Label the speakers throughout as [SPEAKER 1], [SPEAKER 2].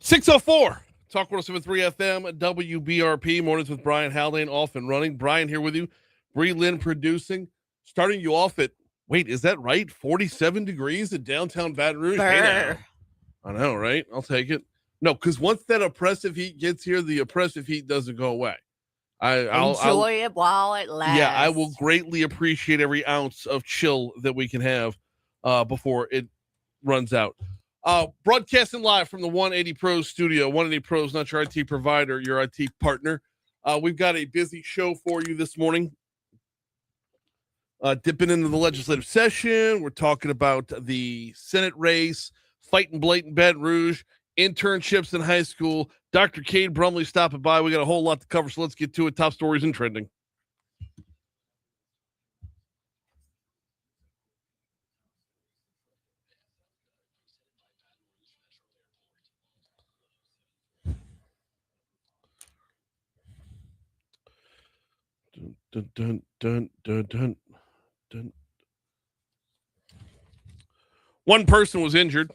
[SPEAKER 1] 6:04. Talk 107.3 FM, WBRP, mornings with Brian Haldane, off and running. Brian here with you. Bree Lynn producing. Starting you off at, wait, is that right? 47 degrees in downtown Baton Rouge? Hey now. I know, right? I'll take it. No, because once that oppressive heat gets here, the oppressive heat doesn't go away. I'll
[SPEAKER 2] enjoy it while it lasts.
[SPEAKER 1] Yeah, I will greatly appreciate every ounce of chill that we can have before it runs out. Broadcasting live from the 180 Pros studio. 180 Pros, not your IT provider, your IT partner. We've got a busy show for you this morning. Dipping into the legislative session. We're talking about the Senate race, fighting blatant Baton Rouge, internships in high school. Dr. Cade Brumley stopping by. We got a whole lot to cover, so let's get to it. Top stories and trending. Dun, dun, dun, dun, dun, dun. One person was injured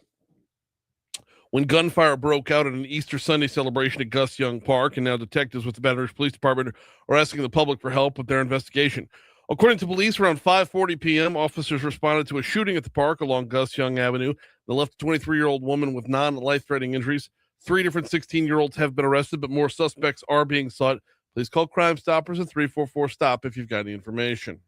[SPEAKER 1] when gunfire broke out at an Easter Sunday celebration at Gus Young Park, and now detectives with the Baton Rouge Police Department are asking the public for help with their investigation. According to police, around 5:40 p.m., officers responded to a shooting at the park along Gus Young Avenue that left a 23-year-old woman with non-life-threatening injuries. 3 different 16-year-olds have been arrested, but more suspects are being sought. Please call Crime Stoppers at 344-STOP if you've got any information.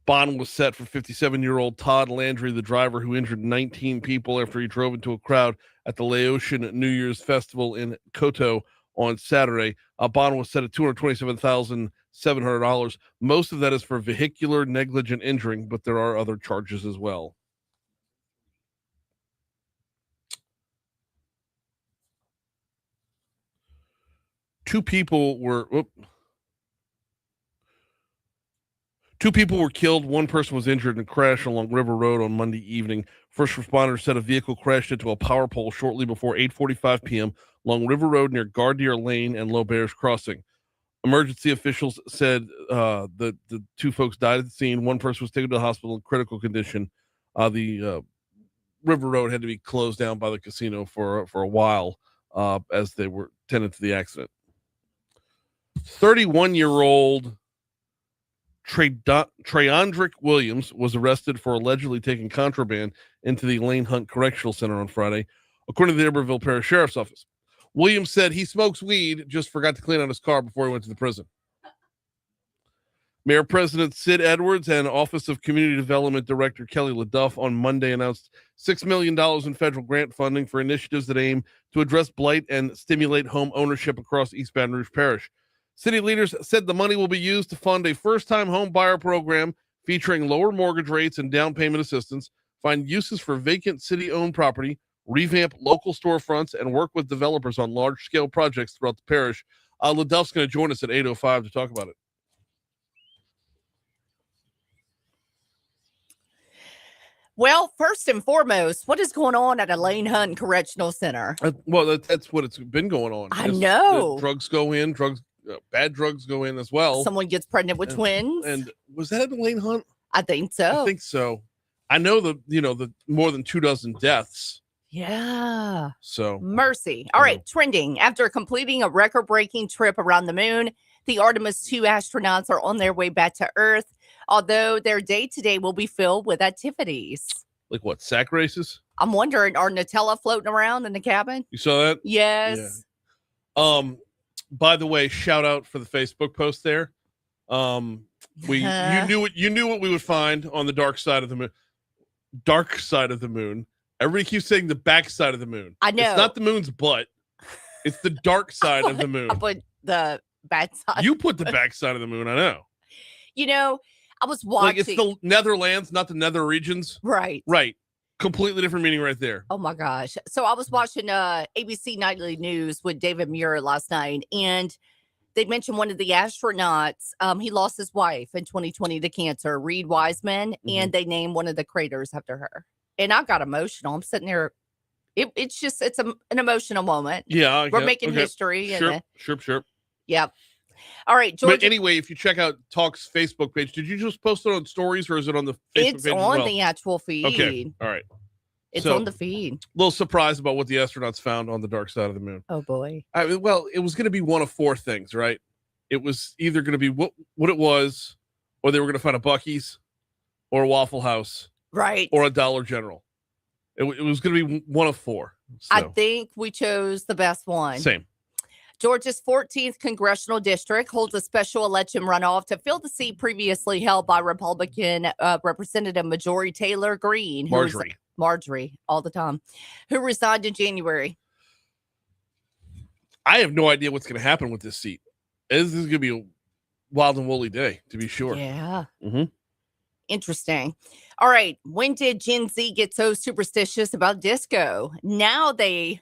[SPEAKER 1] Bond was set for 57-year-old Todd Landry, the driver who injured 19 people after he drove into a crowd at the Laotian New Year's Festival in Koto on Saturday. Bond was set at $227,700. Most of that is for vehicular negligent injuring, but there are other charges as well. Two people were killed. One person was injured in a crash along River Road on Monday evening. First responders said a vehicle crashed into a power pole shortly before 8:45 p.m. along River Road near Gardner Lane and Laubert's Crossing. Emergency officials said the two folks died at the scene. One person was taken to the hospital in critical condition. The River Road had to be closed down by the casino for a while as they were tended to the accident. 31-year-old Treyondrick Williams was arrested for allegedly taking contraband into the Elaine Hunt Correctional Center on Friday, according to the Iberville Parish Sheriff's Office. Williams said he smokes weed, just forgot to clean out his car before he went to the prison. Mayor President Sid Edwards and Office of Community Development Director Kelly LeDuff on Monday announced $6 million in federal grant funding for initiatives that aim to address blight and stimulate home ownership across East Baton Rouge Parish. City leaders said the money will be used to fund a first-time home buyer program featuring lower mortgage rates and down payment assistance, find uses for vacant city-owned property, revamp local storefronts, and work with developers on large-scale projects throughout the parish. LeDuff's going to join us at 8:05 to talk about it.
[SPEAKER 2] Well, first and foremost, what is going on at Elaine Hunt Correctional Center?
[SPEAKER 1] Well, that's what it's been going on.
[SPEAKER 2] I know.
[SPEAKER 1] Drugs go in, bad drugs go in as well.
[SPEAKER 2] Someone gets pregnant with twins.
[SPEAKER 1] And was that at Elaine Hunt?
[SPEAKER 2] I think so.
[SPEAKER 1] I think so. I know the more than 24 deaths.
[SPEAKER 2] Yeah.
[SPEAKER 1] So
[SPEAKER 2] mercy. All right. Trending. After completing a record-breaking trip around the moon, the Artemis 2 astronauts are on their way back to Earth, although their day-to-day will be filled with activities.
[SPEAKER 1] Like what, sack races?
[SPEAKER 2] I'm wondering, are Nutella floating around in the cabin?
[SPEAKER 1] You saw that?
[SPEAKER 2] Yes.
[SPEAKER 1] Yeah. By the way, shout out for the Facebook post there. You knew what we would find on the dark side of the moon. Dark side of the moon. Everybody keeps saying the back side of the moon.
[SPEAKER 2] I know.
[SPEAKER 1] It's not the moon's butt. It's the dark side of the moon.
[SPEAKER 2] I put the bad side.
[SPEAKER 1] You put the back side of the moon, I know.
[SPEAKER 2] I was watching.
[SPEAKER 1] Like it's the Netherlands, not the nether regions.
[SPEAKER 2] Right.
[SPEAKER 1] Right. Completely different meaning right there.
[SPEAKER 2] Oh my gosh. So I was watching ABC Nightly News with David Muir last night, and they mentioned one of the astronauts. He lost his wife in 2020 to cancer, Reed Wiseman, and they named one of the craters after her. And I got emotional. I'm sitting there. It's an emotional moment.
[SPEAKER 1] Yeah.
[SPEAKER 2] We're making history.
[SPEAKER 1] Sure.
[SPEAKER 2] Yep. All right, Georgia.
[SPEAKER 1] But anyway, if you check out Talk's Facebook page, did you just post it on stories or is it on the Facebook page?
[SPEAKER 2] It's on the actual feed.
[SPEAKER 1] Okay. All right.
[SPEAKER 2] It's
[SPEAKER 1] So,
[SPEAKER 2] on the feed.
[SPEAKER 1] a little surprised about what the astronauts found on the dark side of the moon.
[SPEAKER 2] Oh boy.
[SPEAKER 1] Well, it was going to be one of four things, right? It was either going to be what it was, or they were going to find a Buc-ee's, or a Waffle House,
[SPEAKER 2] Right.
[SPEAKER 1] or a Dollar General. It was going to be one of four. So.
[SPEAKER 2] I think we chose the best one.
[SPEAKER 1] Same.
[SPEAKER 2] Georgia's 14th congressional district holds a special election runoff to fill the seat previously held by Republican Representative Marjorie Taylor Greene. Marjorie, all the time, who resigned in January.
[SPEAKER 1] I have no idea what's going to happen with this seat. This is going to be a wild and woolly day, to be sure.
[SPEAKER 2] Yeah.
[SPEAKER 1] Mm-hmm.
[SPEAKER 2] Interesting. All right. When did Gen Z get so superstitious about disco? Now they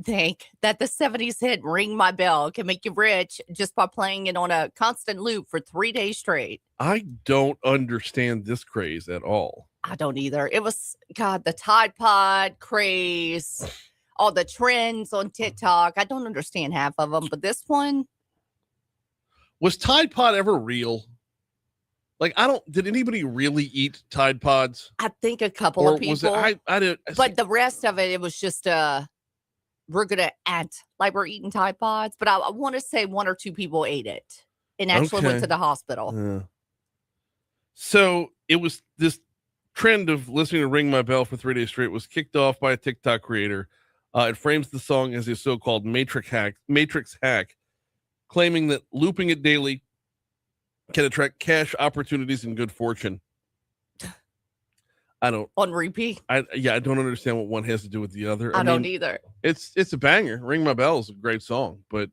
[SPEAKER 2] think that the 70s hit Ring My Bell can make you rich just by playing it on a constant loop for 3 days straight.
[SPEAKER 1] I don't understand this craze at all.
[SPEAKER 2] I don't either. It was, God, the Tide Pod craze, all the trends on TikTok. I don't understand half of them, but this one.
[SPEAKER 1] Was Tide Pod ever real? Like, did anybody really eat Tide Pods?
[SPEAKER 2] I think a couple of people.
[SPEAKER 1] Was it, I did.
[SPEAKER 2] But the rest of it was just, we're going to act like we're eating Tide Pods. But I want to say 1 or 2 people ate it and actually went to the hospital.
[SPEAKER 1] Yeah. So it was this trend of listening to Ring My Bell for 3 days straight was kicked off by a TikTok creator. It frames the song as a so-called Matrix hack, claiming that looping it daily can attract cash opportunities and good fortune. I don't
[SPEAKER 2] on repeat.
[SPEAKER 1] I don't understand what one has to do with the other.
[SPEAKER 2] I don't either.
[SPEAKER 1] It's a banger. Ring My Bell is a great song, but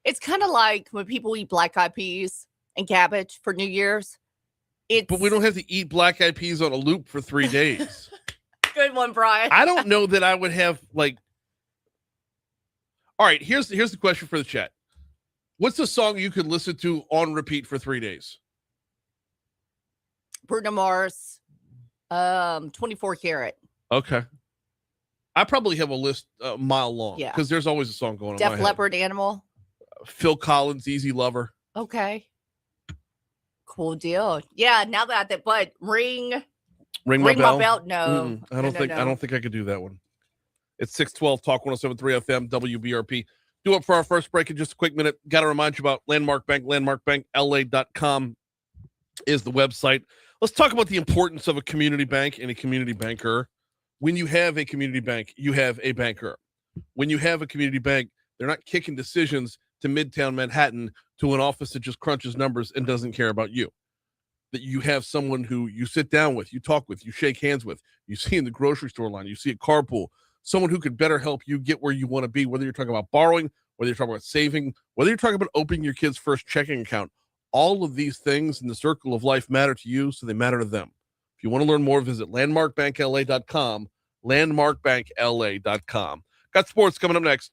[SPEAKER 2] it's kind of like when people eat black eyed peas and cabbage for New Year's.
[SPEAKER 1] But we don't have to eat black eyed peas on a loop for 3 days.
[SPEAKER 2] Good one, Brian.
[SPEAKER 1] I don't know that I would have like. All right, here's the question for the chat. What's the song you could listen to on repeat for 3 days?
[SPEAKER 2] Bruno Mars, 24 Karat.
[SPEAKER 1] Okay. I probably have a list a mile long.
[SPEAKER 2] Yeah.
[SPEAKER 1] Because there's always a song going on.
[SPEAKER 2] Def Leppard, Animal.
[SPEAKER 1] Phil Collins, Easy Lover.
[SPEAKER 2] Okay. Cool deal. Yeah, now that but Ring
[SPEAKER 1] My Bell?
[SPEAKER 2] No.
[SPEAKER 1] I don't think I could do that one. It's 612 Talk 107.3 FM WBRP. Do it for our first break in just a quick minute. Got to remind you about Landmark Bank. LandmarkBankLA.com is the website. Let's talk about the importance of a community bank and a community banker. When you have a community bank, you have a banker. When you have a community bank, they're not kicking decisions to Midtown Manhattan to an office that just crunches numbers and doesn't care about you. That you have someone who you sit down with, you talk with, you shake hands with, you see in the grocery store line, you see a carpool, someone who could better help you get where you want to be, whether you're talking about borrowing, whether you're talking about saving, whether you're talking about opening your kid's first checking account. All of these things in the circle of life matter to you, so they matter to them. If you want to learn more, visit landmarkbankla.com, landmarkbankla.com. Got sports coming up next.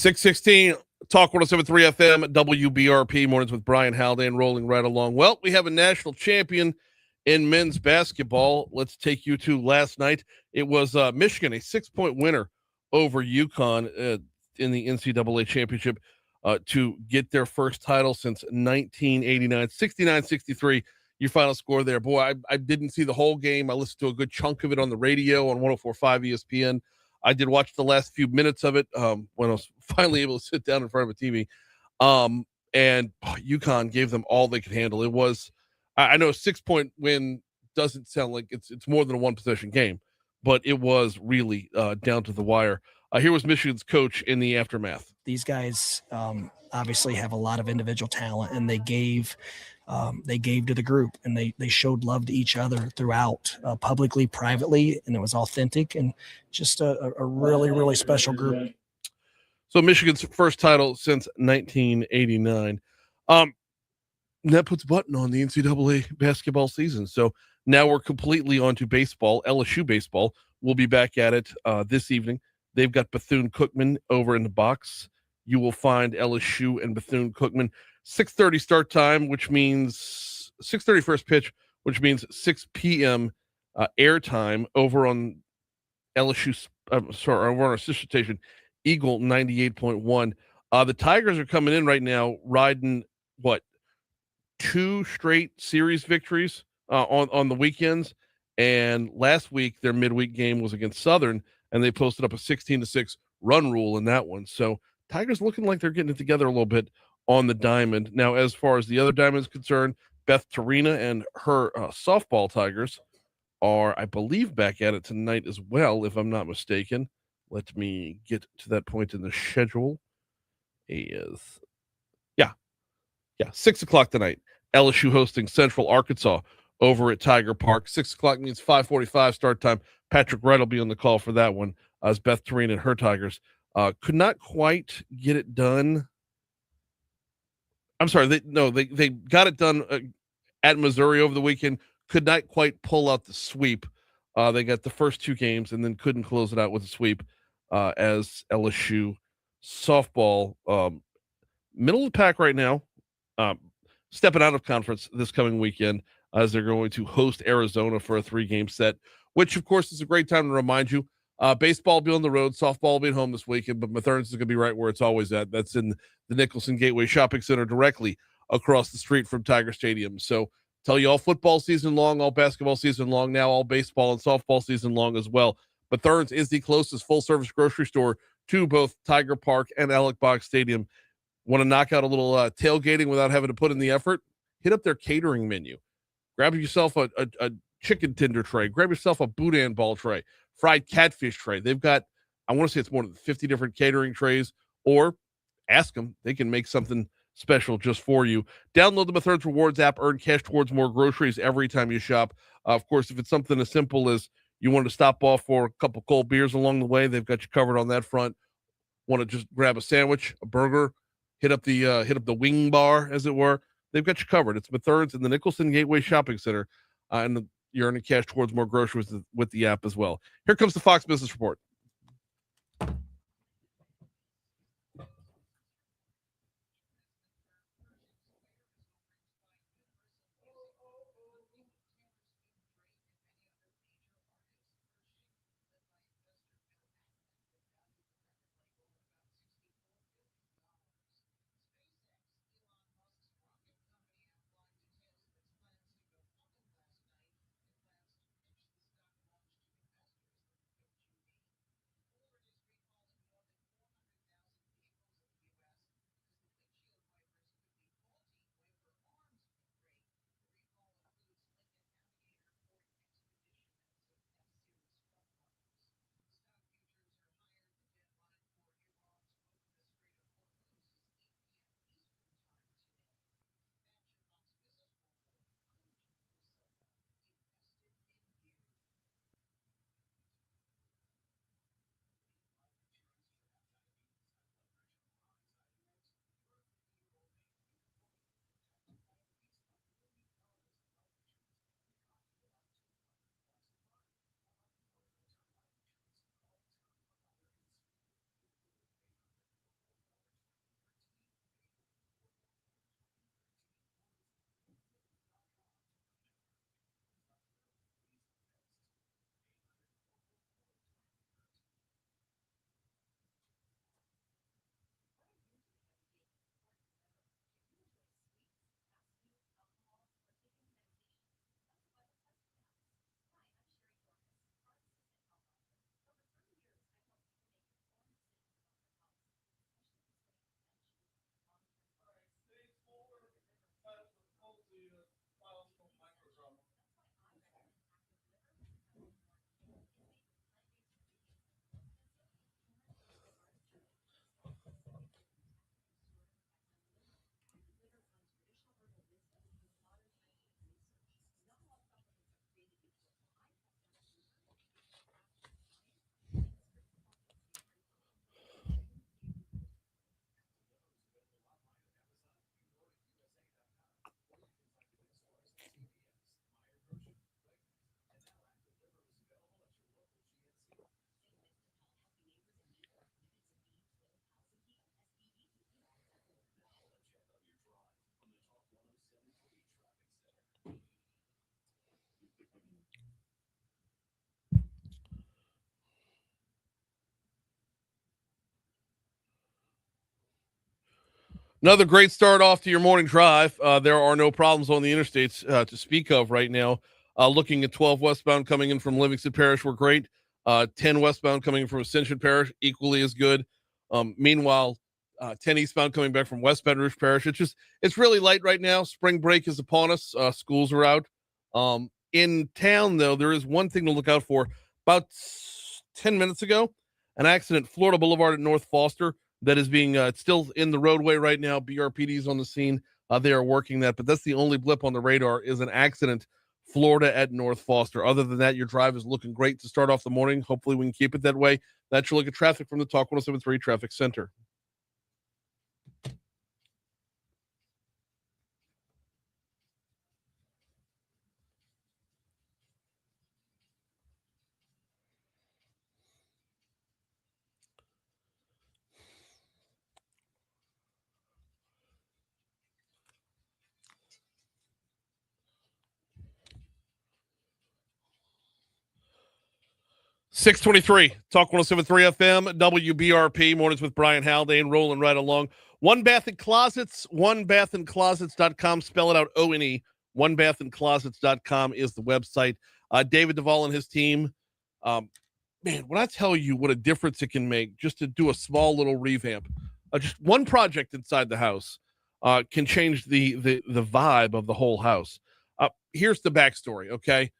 [SPEAKER 1] 616 Talk 107.3 FM, WBRP, mornings with Brian Haldane, rolling right along. Well, we have a national champion in men's basketball. Let's take you to last night. It was Michigan, a 6-point winner over UConn in the NCAA championship to get their first title since 1989. 69-63, your final score there. Boy, I didn't see the whole game. I listened to a good chunk of it on the radio on 104.5 ESPN. I did watch the last few minutes of it when I was finally able to sit down in front of a TV. And UConn gave them all they could handle. It was, I know a 6-point win doesn't sound like it's more than a one possession game, but it was really down to the wire. Here was Michigan's coach in the aftermath.
[SPEAKER 3] These guys obviously have a lot of individual talent, and they gave to the group, and they showed love to each other throughout, publicly, privately, and it was authentic and just a really, really special group.
[SPEAKER 1] So Michigan's first title since 1989. That puts a button on the NCAA basketball season. So now we're completely onto baseball. LSU baseball will be back at it this evening. They've got Bethune-Cookman over in the box. You will find LSU and Bethune-Cookman. 6:30 start time, which means 6:30 first pitch, which means 6 p.m. Air time over on LSU. Over on our sister station, Eagle 98.1. The Tigers are coming in right now, riding 2 straight series victories on the weekends. And last week, their midweek game was against Southern, and they posted up a 16-6 run rule in that one. So Tigers looking like they're getting it together a little bit on the diamond. Now, as far as the other diamond is concerned, Beth Tarina and her softball Tigers are, I believe, back at it tonight as well, if I'm not mistaken. Let me get to that point in the schedule. Yeah, 6 o'clock tonight. LSU hosting Central Arkansas over at Tiger Park. 6 o'clock means 5:45 start time. Patrick Wright will be on the call for that one as Beth Tarina and her Tigers could not quite get it done. I'm sorry, they got it done at Missouri over the weekend. Could not quite pull out the sweep. They got the first 2 games and then couldn't close it out with a sweep as LSU softball middle of the pack right now, stepping out of conference this coming weekend as they're going to host Arizona for a 3-game set, which of course is a great time to remind you. Baseball will be on the road, softball will be at home this weekend, but Matherns is going to be right where it's always at. That's in the Nicholson Gateway Shopping Center directly across the street from Tiger Stadium. So tell you all football season long, all basketball season long, now all baseball and softball season long as well. Matherns is the closest full-service grocery store to both Tiger Park and Alec Box Stadium. Want to knock out a little tailgating without having to put in the effort? Hit up their catering menu. Grab yourself a chicken tender tray. Grab yourself a boudin ball tray. Fried catfish tray. They've got, I want to say it's more than 50 different catering trays, or ask them. They can make something special just for you. Download the Matherns Rewards app. Earn cash towards more groceries every time you shop. Of course, if it's something as simple as you want to stop off for a couple cold beers along the way, they've got you covered on that front. Want to just grab a sandwich, a burger, hit up the wing bar, as it were. They've got you covered. It's Matherns in the Nicholson Gateway Shopping Center, and you're earning cash towards more groceries with the app as well. Here comes the Fox Business Report. Another great start off to your morning drive. There are no problems on the interstates to speak of right now. Looking at 12 westbound coming in from Livingston Parish, we're great. 10 westbound coming from Ascension Parish, equally as good. Meanwhile, 10 eastbound coming back from West Baton Rouge Parish. It's really light right now. Spring break is upon us. Schools are out. In town, though, there is one thing to look out for. About 10 minutes ago, an accident, Florida Boulevard at North Foster, that is being still in the roadway right now. BRPD's on the scene. They are working that, but that's the only blip on the radar is an accident, Florida at North Foster. Other than that, your drive is looking great to start off the morning. Hopefully we can keep it that way. That's your look at traffic from the Talk 107.3 Traffic Center. .623 Talk 107.3 FM WBRP mornings with Brian Haldane rolling right along. One Bath and Closets, onebathandclosets.com. Spell it out ONE. Onebathandclosets.com is the website. David Duvall and his team. Man, when I tell you what a difference it can make just to do a small little revamp, just one project inside the house can change the vibe of the whole house. Here's the backstory, okay?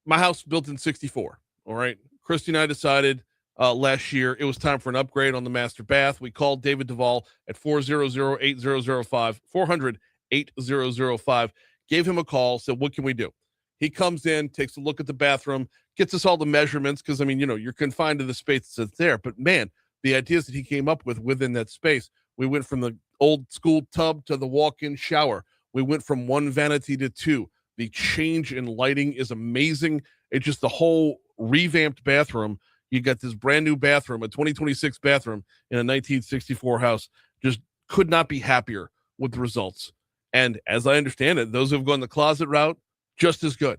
[SPEAKER 1] My house built in 64. All right. Christy and I decided last year it was time for an upgrade on the master bath. We called David Duvall at 400-8005, 400-8005, gave him a call, said, what can we do? He comes in, takes a look at the bathroom, gets us all the measurements. Cause I mean, you're confined to the space that's there, but man, the ideas that he came up with within that space, we went from the old school tub to the walk-in shower. We went from one vanity to two. The change in lighting is amazing. It's just the whole revamped bathroom. You got this brand new bathroom, a 2026 bathroom in a 1964 house. Just could not be happier with the results. And as I understand it, those who have gone the closet route, just as good.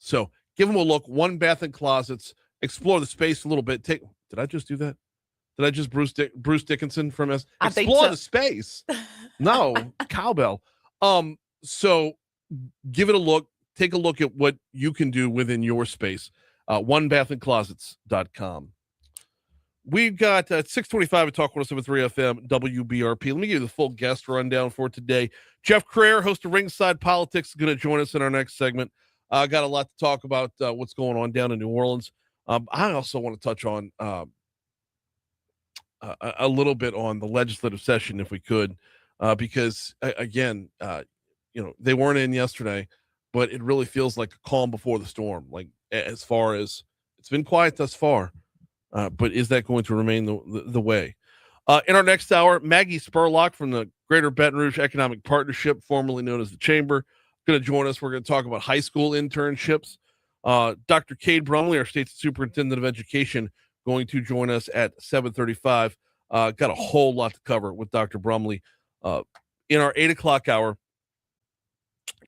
[SPEAKER 1] So give them a look. One Bath and Closets. Explore the space a little bit. Did I just do that? Did I just Bruce Dickinson from us? Explore the space. No, cowbell. So give it a look. Take a look at what you can do within your space. Onebathandclosets.com. We've got 625 at Talk 107.3 FM WBRP. Let me give you the full guest rundown for today. Jeff Crouere, host of Ringside Politics, is going to join us in our next segment. Got a lot to talk about what's going on down in New Orleans. I also want to touch on a little bit on the legislative session, if we could, because, again, they weren't in yesterday, but it really feels like a calm before the storm. Like, as far as it's been quiet thus far, but is that going to remain the way? In our next hour, Maggi Spurlock from the Greater Baton Rouge Economic Partnership, formerly known as the Chamber, going to join us. We're going to talk about high school internships. Dr. Cade Brumley, our state superintendent of education, going to join us at 7:35. Got a whole lot to cover with Dr. Brumley. In our 8 o'clock hour,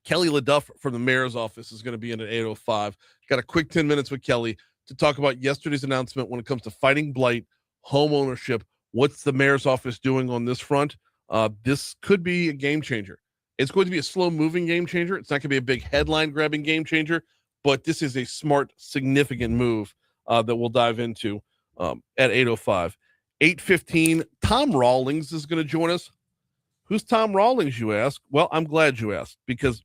[SPEAKER 1] Kelly LeDuff from the mayor's office is going to be in at 8:05. Got a quick 10 minutes with Kelly to talk about yesterday's announcement when it comes to fighting blight, home ownership. What's the mayor's office doing on this front? This could be a game changer. It's going to be a slow-moving game changer. It's not going to be a big headline-grabbing game changer, but this is a smart, significant move that we'll dive into at 8:05. 8:15, Tom Rawlings is going to join us. Who's Tom Rawlings, you ask? Well, I'm glad you asked, because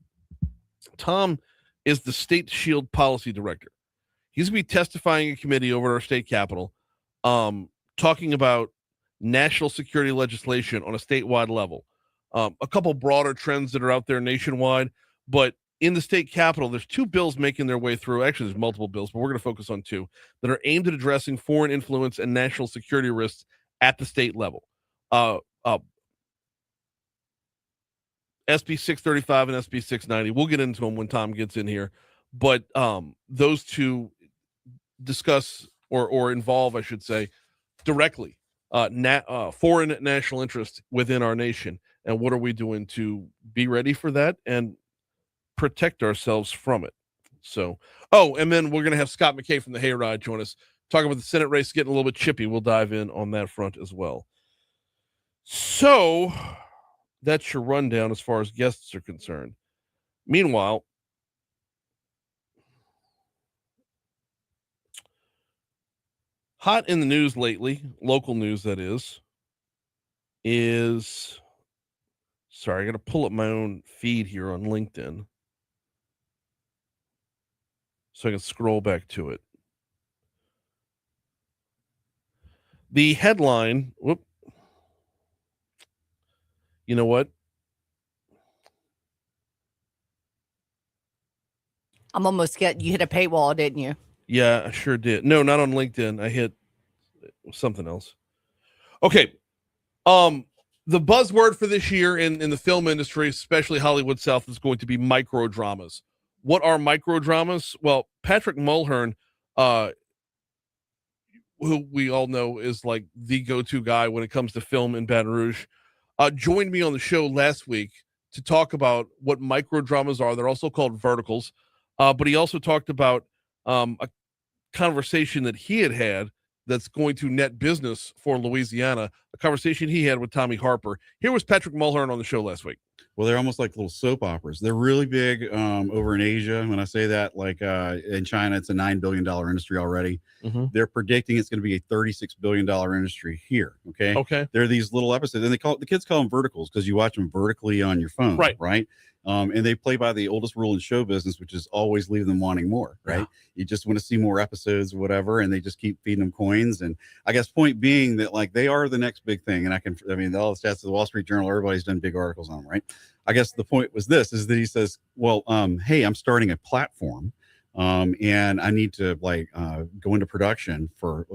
[SPEAKER 1] Tom is the State Shield Policy Director. He's going to be testifying in committee over at our state capitol, talking about national security legislation on a statewide level. A couple broader trends that are out there nationwide, but in the state capitol, there's two bills making their way through. Actually, there's multiple bills, but we're going to focus on two that are aimed at addressing foreign influence and national security risks at the state level. SB 635 and SB 690. We'll get into them when Tom gets in here, but those two discuss or involve, I should say, directly foreign national interest within our nation, and what are we doing to be ready for that and protect ourselves from it. So, and then we're going to have Scott McKay from the Hayride join us, talking about the Senate race getting a little bit chippy. We'll dive in on that front as well. So that's your rundown as far as guests are concerned. Meanwhile, hot in the news lately, local news that is sorry, I got to pull up my own feed here on LinkedIn so I can scroll back to it. The headline, you know what?
[SPEAKER 2] I'm almost you hit a paywall, didn't you?
[SPEAKER 1] Yeah, I sure did. No, not on LinkedIn. I hit something else. Okay. The buzzword for this year in the film industry, especially Hollywood South, is going to be micro dramas. What are micro dramas? Well, Patrick Mulhern, who we all know is like the go-to guy when it comes to film in Baton Rouge, joined me on the show last week to talk about what micro dramas are. They're also called verticals. But he also talked about a conversation that he had that's going to net business for Louisiana, a conversation he had with Tommy Harper. Here was Patrick Mulhern on the show last week.
[SPEAKER 4] Well, they're almost like little soap operas. They're really big over in Asia. When I say that, like in China, it's a $9 billion industry already.
[SPEAKER 1] Mm-hmm.
[SPEAKER 4] They're predicting it's going to be a $36 billion industry here. Okay.
[SPEAKER 1] Okay.
[SPEAKER 4] They're these little episodes, and the kids call them verticals because you watch them vertically on your phone. Right. And they play by the oldest rule in show business, which is always leave them wanting more. Right. Yeah. You just want to see more episodes or whatever, and they just keep feeding them coins. And I guess point being that like they are the next big thing. And all the stats of the Wall Street Journal, everybody's done big articles on them. Right. I guess the point was is that he says, well, hey, I'm starting a platform and I need to go into production for,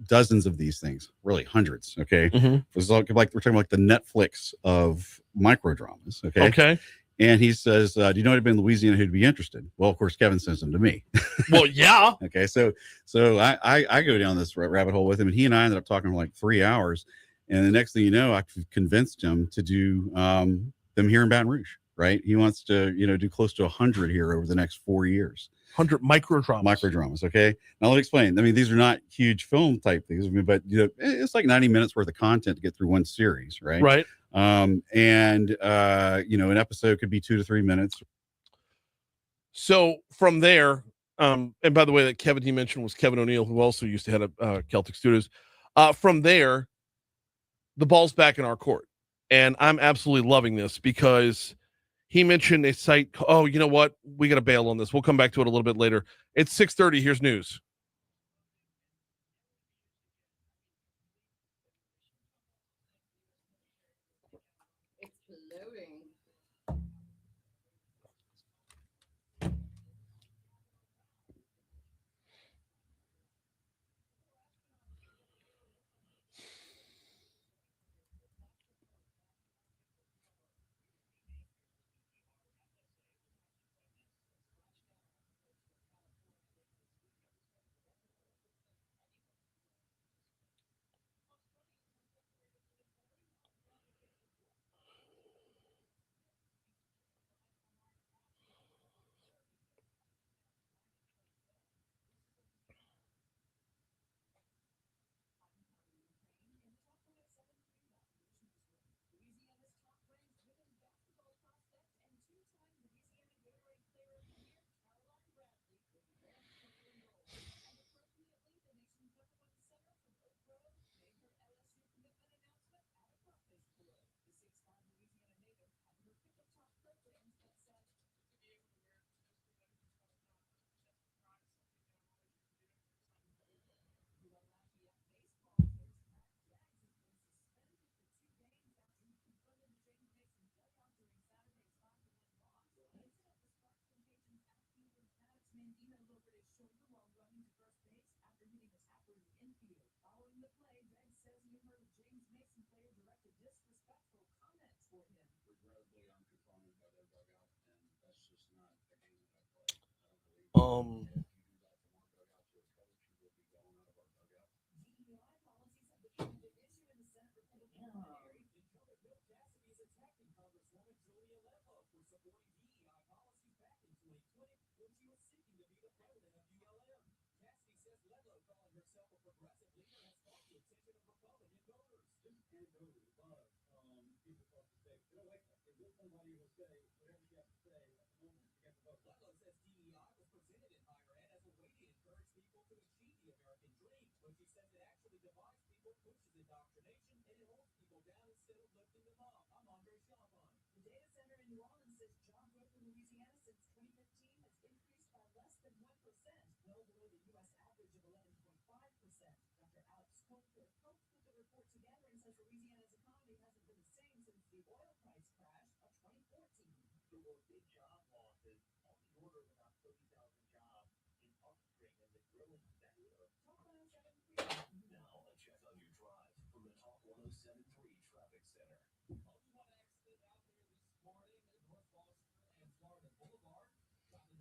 [SPEAKER 4] dozens of these things, really hundreds. Okay.
[SPEAKER 1] Mm-hmm.
[SPEAKER 4] It's like we're talking about the Netflix of micro dramas. Okay.
[SPEAKER 1] Okay.
[SPEAKER 4] And he says, do you know anybody in Louisiana who'd be interested? Well, of course, Kevin sends them to me.
[SPEAKER 1] Well, yeah.
[SPEAKER 4] Okay. So I go down this rabbit hole with him, and he and I ended up talking for like 3 hours. And the next thing you know, I convinced him to do them here in Baton Rouge. Right. He wants to, do close to 100 here over the next 4 years.
[SPEAKER 1] 100 micro dramas. Okay. Now let me explain. I mean, these are not huge film type things, but it's like 90 minutes worth of content to get through one series. Right. Right.
[SPEAKER 4] An episode could be 2 to 3 minutes.
[SPEAKER 1] So from there, and by the way, that Kevin he mentioned was Kevin O'Neill, who also used to head up Celtic Studios. From there, the ball's back in our court, and I'm absolutely loving this because he mentioned a site. Oh, you know what? We got to bail on this. We'll come back to it a little bit later. It's 6:30. Here's news.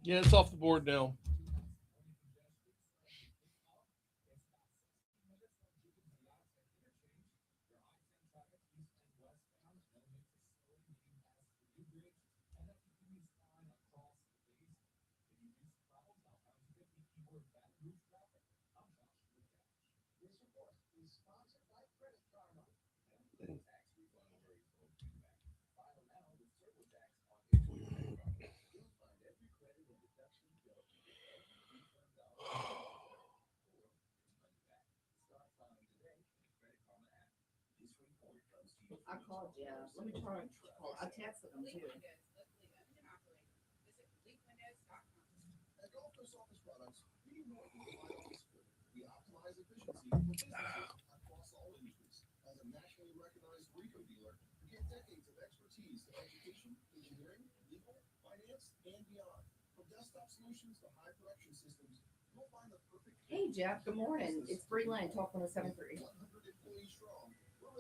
[SPEAKER 1] Yeah, it's off the board now.
[SPEAKER 2] I called Jeff. Let me try. I texted him too. Hey Jeff, good morning. It's Bree Lynn, Talk 107.3.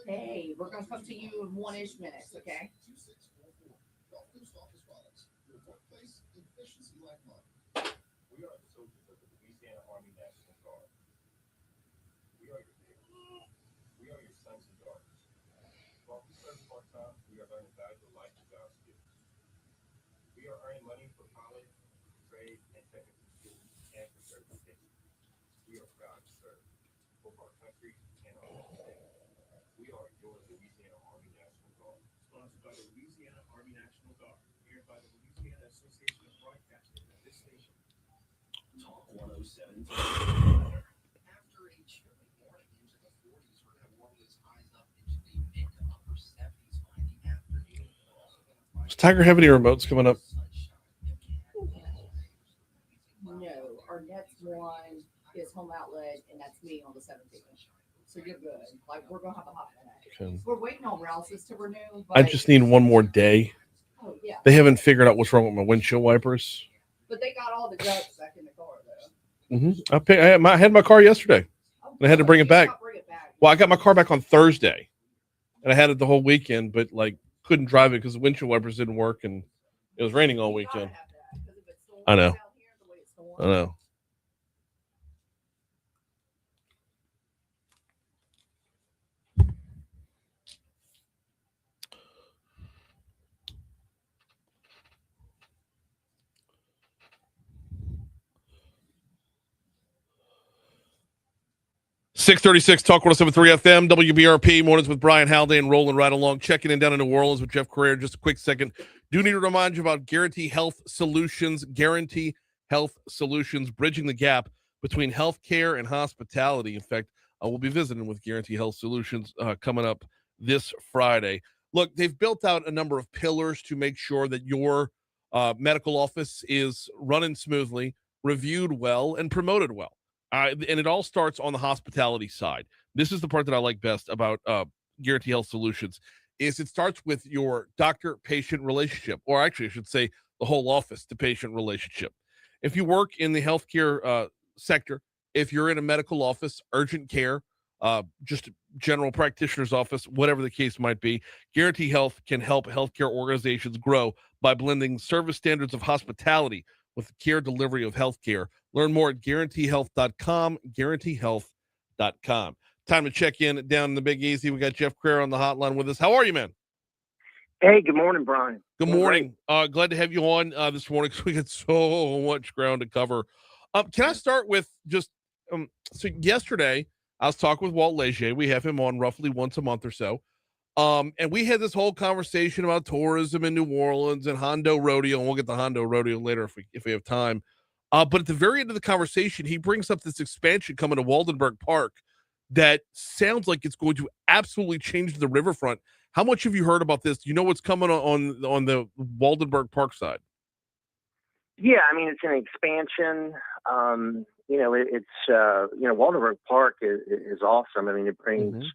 [SPEAKER 2] Hey, we're gonna come to you in 1-ish minutes, okay?
[SPEAKER 5] We are the soldiers of the Louisiana Army National Guard. We are your neighbors. We are your sons and daughters. While we serve part-time, we are learning valuable life and job skills. We are earning money for college, trade, and technical skills, and for certification. We are proud to serve both our country and our home state. We are your Louisiana Army National Guard. Sponsored by the Louisiana Army National Guard. Aired by the Louisiana Association of Broadcasters at this station. Talk 107. After a chilly morning into the 40s, we're going to warm these highs up into the mid to upper 70s by the afternoon. We're also going to find
[SPEAKER 1] Does Tiger have any remotes coming up?
[SPEAKER 2] No, our next one is Home Outlet, and that's me on the 17th. So you're good. Like, we're going to have a hot minute.
[SPEAKER 1] Okay.
[SPEAKER 2] We're waiting on Rouse's to renew. But
[SPEAKER 1] I just need one more day.
[SPEAKER 2] Oh, yeah.
[SPEAKER 1] They haven't figured out what's wrong with my windshield wipers.
[SPEAKER 2] But they got all the guts back in the car, though.
[SPEAKER 1] Mm-hmm. I had my car yesterday, and I had to bring it back. Well, I got my car back on Thursday, and I had it the whole weekend, but like couldn't drive it because the windshield wipers didn't work, and it was raining all weekend. I know. I know. 636 Talk 107.3 FM, WBRP, mornings with Brian Haldane, rolling right along, checking in down in New Orleans with Jeff Crouere. Just a quick second. Do need to remind you about Guarantee Health Solutions. Guarantee Health Solutions, bridging the gap between healthcare and hospitality. In fact, we'll be visiting with Guarantee Health Solutions coming up this Friday. Look, they've built out a number of pillars to make sure that your medical office is running smoothly, reviewed well, and promoted well. And it all starts on the hospitality side. This is the part that I like best about Guarantee Health Solutions, is it starts with your doctor-patient relationship, or actually I should say the whole office-to-patient relationship. If you work in the healthcare sector, if you're in a medical office, urgent care, just general practitioner's office, whatever the case might be, Guarantee Health can help healthcare organizations grow by blending service standards of hospitality with the care delivery of healthcare. Learn more at guaranteehealth.com, guaranteehealth.com. Time to check in down in the Big Easy. We got Jeff Crouere on the hotline with us. How are you, man?
[SPEAKER 6] Hey, good morning, Brian.
[SPEAKER 1] Good morning. Glad to have you on this morning because we got so much ground to cover. Can I start with just so yesterday I was talking with Walt Leger. We have him on roughly once a month or so. And we had this whole conversation about tourism in New Orleans and Hondo Rodeo, and we'll get to Hondo Rodeo later if we have time. But at the very end of the conversation, he brings up this expansion coming to Waldenburg Park that sounds like it's going to absolutely change the riverfront. How much have you heard about this? Do you know what's coming on the Waldenburg Park side?
[SPEAKER 6] Yeah, I mean, it's an expansion. Waldenburg Park is awesome. I mean, it brings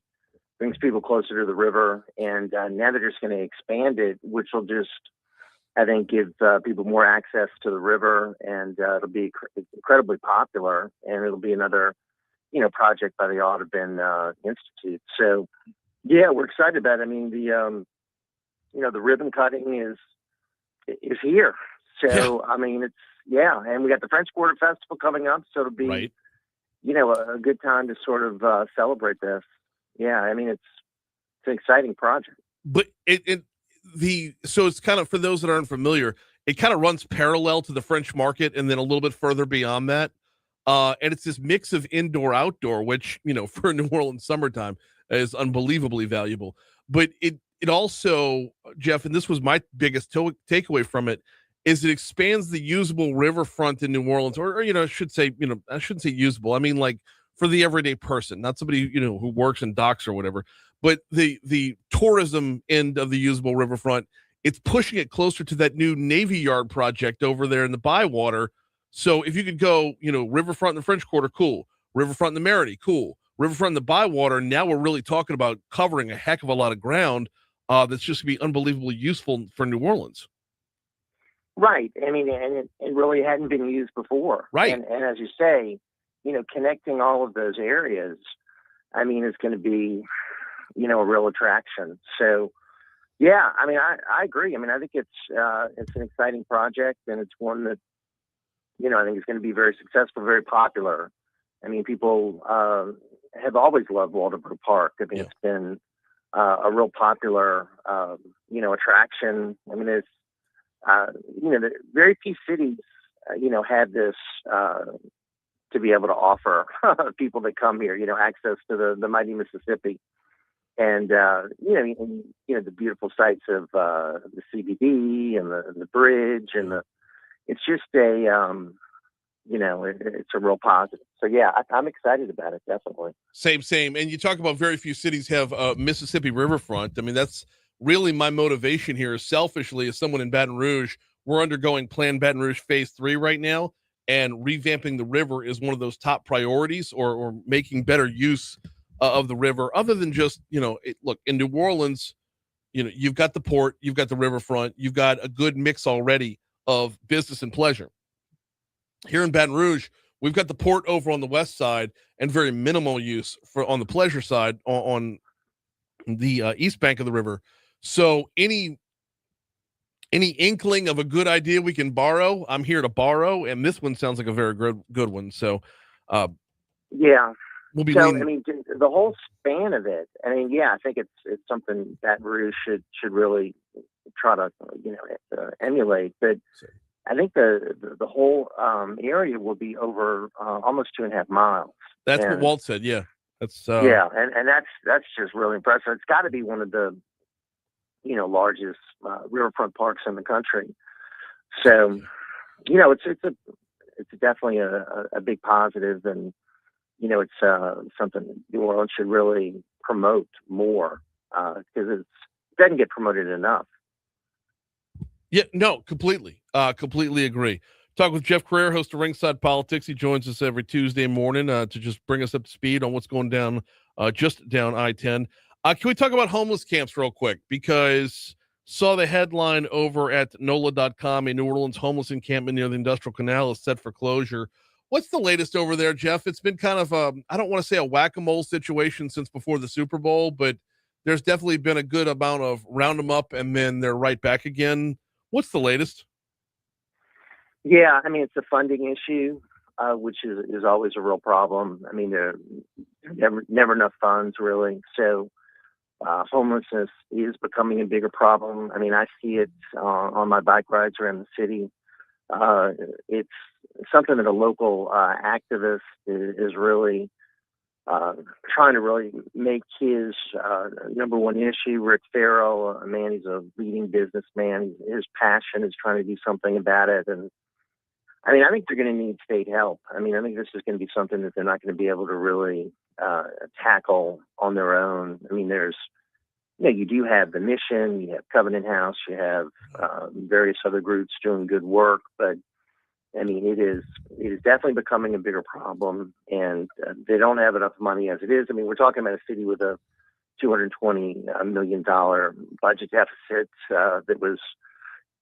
[SPEAKER 6] people closer to the river, and now they're just going to expand it, which will just, I think, give people more access to the river, and it'll be incredibly popular, and it'll be another, project by the Audubon Institute. So, yeah, we're excited about it. I mean, the ribbon cutting is here. So, I mean, and we got the French Quarter Festival coming up, so it'll be, a good time to sort of celebrate this. Yeah, I mean, it's an exciting project.
[SPEAKER 1] But so it's kind of, for those that aren't familiar, it kind of runs parallel to the French Market and then a little bit further beyond that. And it's this mix of indoor outdoor, which, for New Orleans summertime is unbelievably valuable. But it also, Jeff, and this was my biggest takeaway from it, is it expands the usable riverfront in New Orleans, or I shouldn't say usable. I mean, like, for the everyday person, not somebody, who works in docks or whatever, but the tourism end of the usable riverfront. It's pushing it closer to that new Navy Yard project over there in the Bywater. So if you could go, riverfront in the French Quarter, cool. Riverfront in the Merity, cool. Riverfront in the Bywater. Now we're really talking about covering a heck of a lot of ground that's just going to be unbelievably useful for New Orleans.
[SPEAKER 6] Right. I mean, and it really hadn't been used before.
[SPEAKER 1] Right.
[SPEAKER 6] And as you say, connecting all of those areas, I mean, is going to be, a real attraction. So, yeah, I mean, I agree. I mean, I think it's an exciting project, and it's one that, I think is going to be very successful, very popular. I mean, people have always loved Waldenburg Park. I think it's been a real popular, attraction. I mean, it's, very few cities, have this to be able to offer people that come here, access to the mighty Mississippi, and the beautiful sights of the CBD and the bridge, and it's just it's a real positive. So yeah, I'm excited about it, definitely.
[SPEAKER 1] Same. And you talk about very few cities have a Mississippi riverfront. I mean, that's really my motivation here. Selfishly, as someone in Baton Rouge, we're undergoing Plan Baton Rouge Phase 3 right now, and revamping the river is one of those top priorities, or making better use of the river, other than just, look, in New Orleans, you've got the port, you've got the riverfront, you've got a good mix already of business and pleasure. Here in Baton Rouge, we've got the port over on the west side and very minimal use on the pleasure side on the east bank of the river. So any inkling of a good idea we can borrow, I'm here to borrow, and this one sounds like a very good one. So, we'll be.
[SPEAKER 6] So, I mean, the whole span of it. I mean, I think it's something Baton Rouge should really try to emulate. But I think the whole area will be over almost 2.5 miles.
[SPEAKER 1] That's what Walt said. Yeah, that's
[SPEAKER 6] and that's just really impressive. It's got to be one of the largest riverfront parks in the country. So, it's definitely a big positive, and it's something New Orleans should really promote more, because it doesn't get promoted enough.
[SPEAKER 1] Yeah, no, completely agree. Talk with Jeff Crouere, host of Ringside Politics. He joins us every Tuesday morning to just bring us up to speed on what's going down, just down I-10. Can we talk about homeless camps real quick? Because saw the headline over at NOLA.com, a New Orleans homeless encampment near the Industrial Canal is set for closure. What's the latest over there, Jeff? It's been kind of I don't want to say a whack-a-mole situation since before the Super Bowl, but there's definitely been a good amount of round them up and then they're right back again. What's the latest?
[SPEAKER 6] Yeah, I mean, it's a funding issue, which is always a real problem. I mean, there are never enough funds, really. So homelessness is becoming a bigger problem. I mean, I see it on my bike rides around the city. It's something that a local activist is really trying to really make his number one issue. Rick Farrell, a man, he's a leading businessman. His passion is trying to do something about it. And I mean, I think they're going to need state help. I mean, I think this is going to be something that they're not going to be able to really tackle on their own. I mean, you do have the Mission, you have Covenant House, you have various other groups doing good work, but I mean, it is definitely becoming a bigger problem, and they don't have enough money as it is. I mean, we're talking about a city with a $220 million budget deficit that was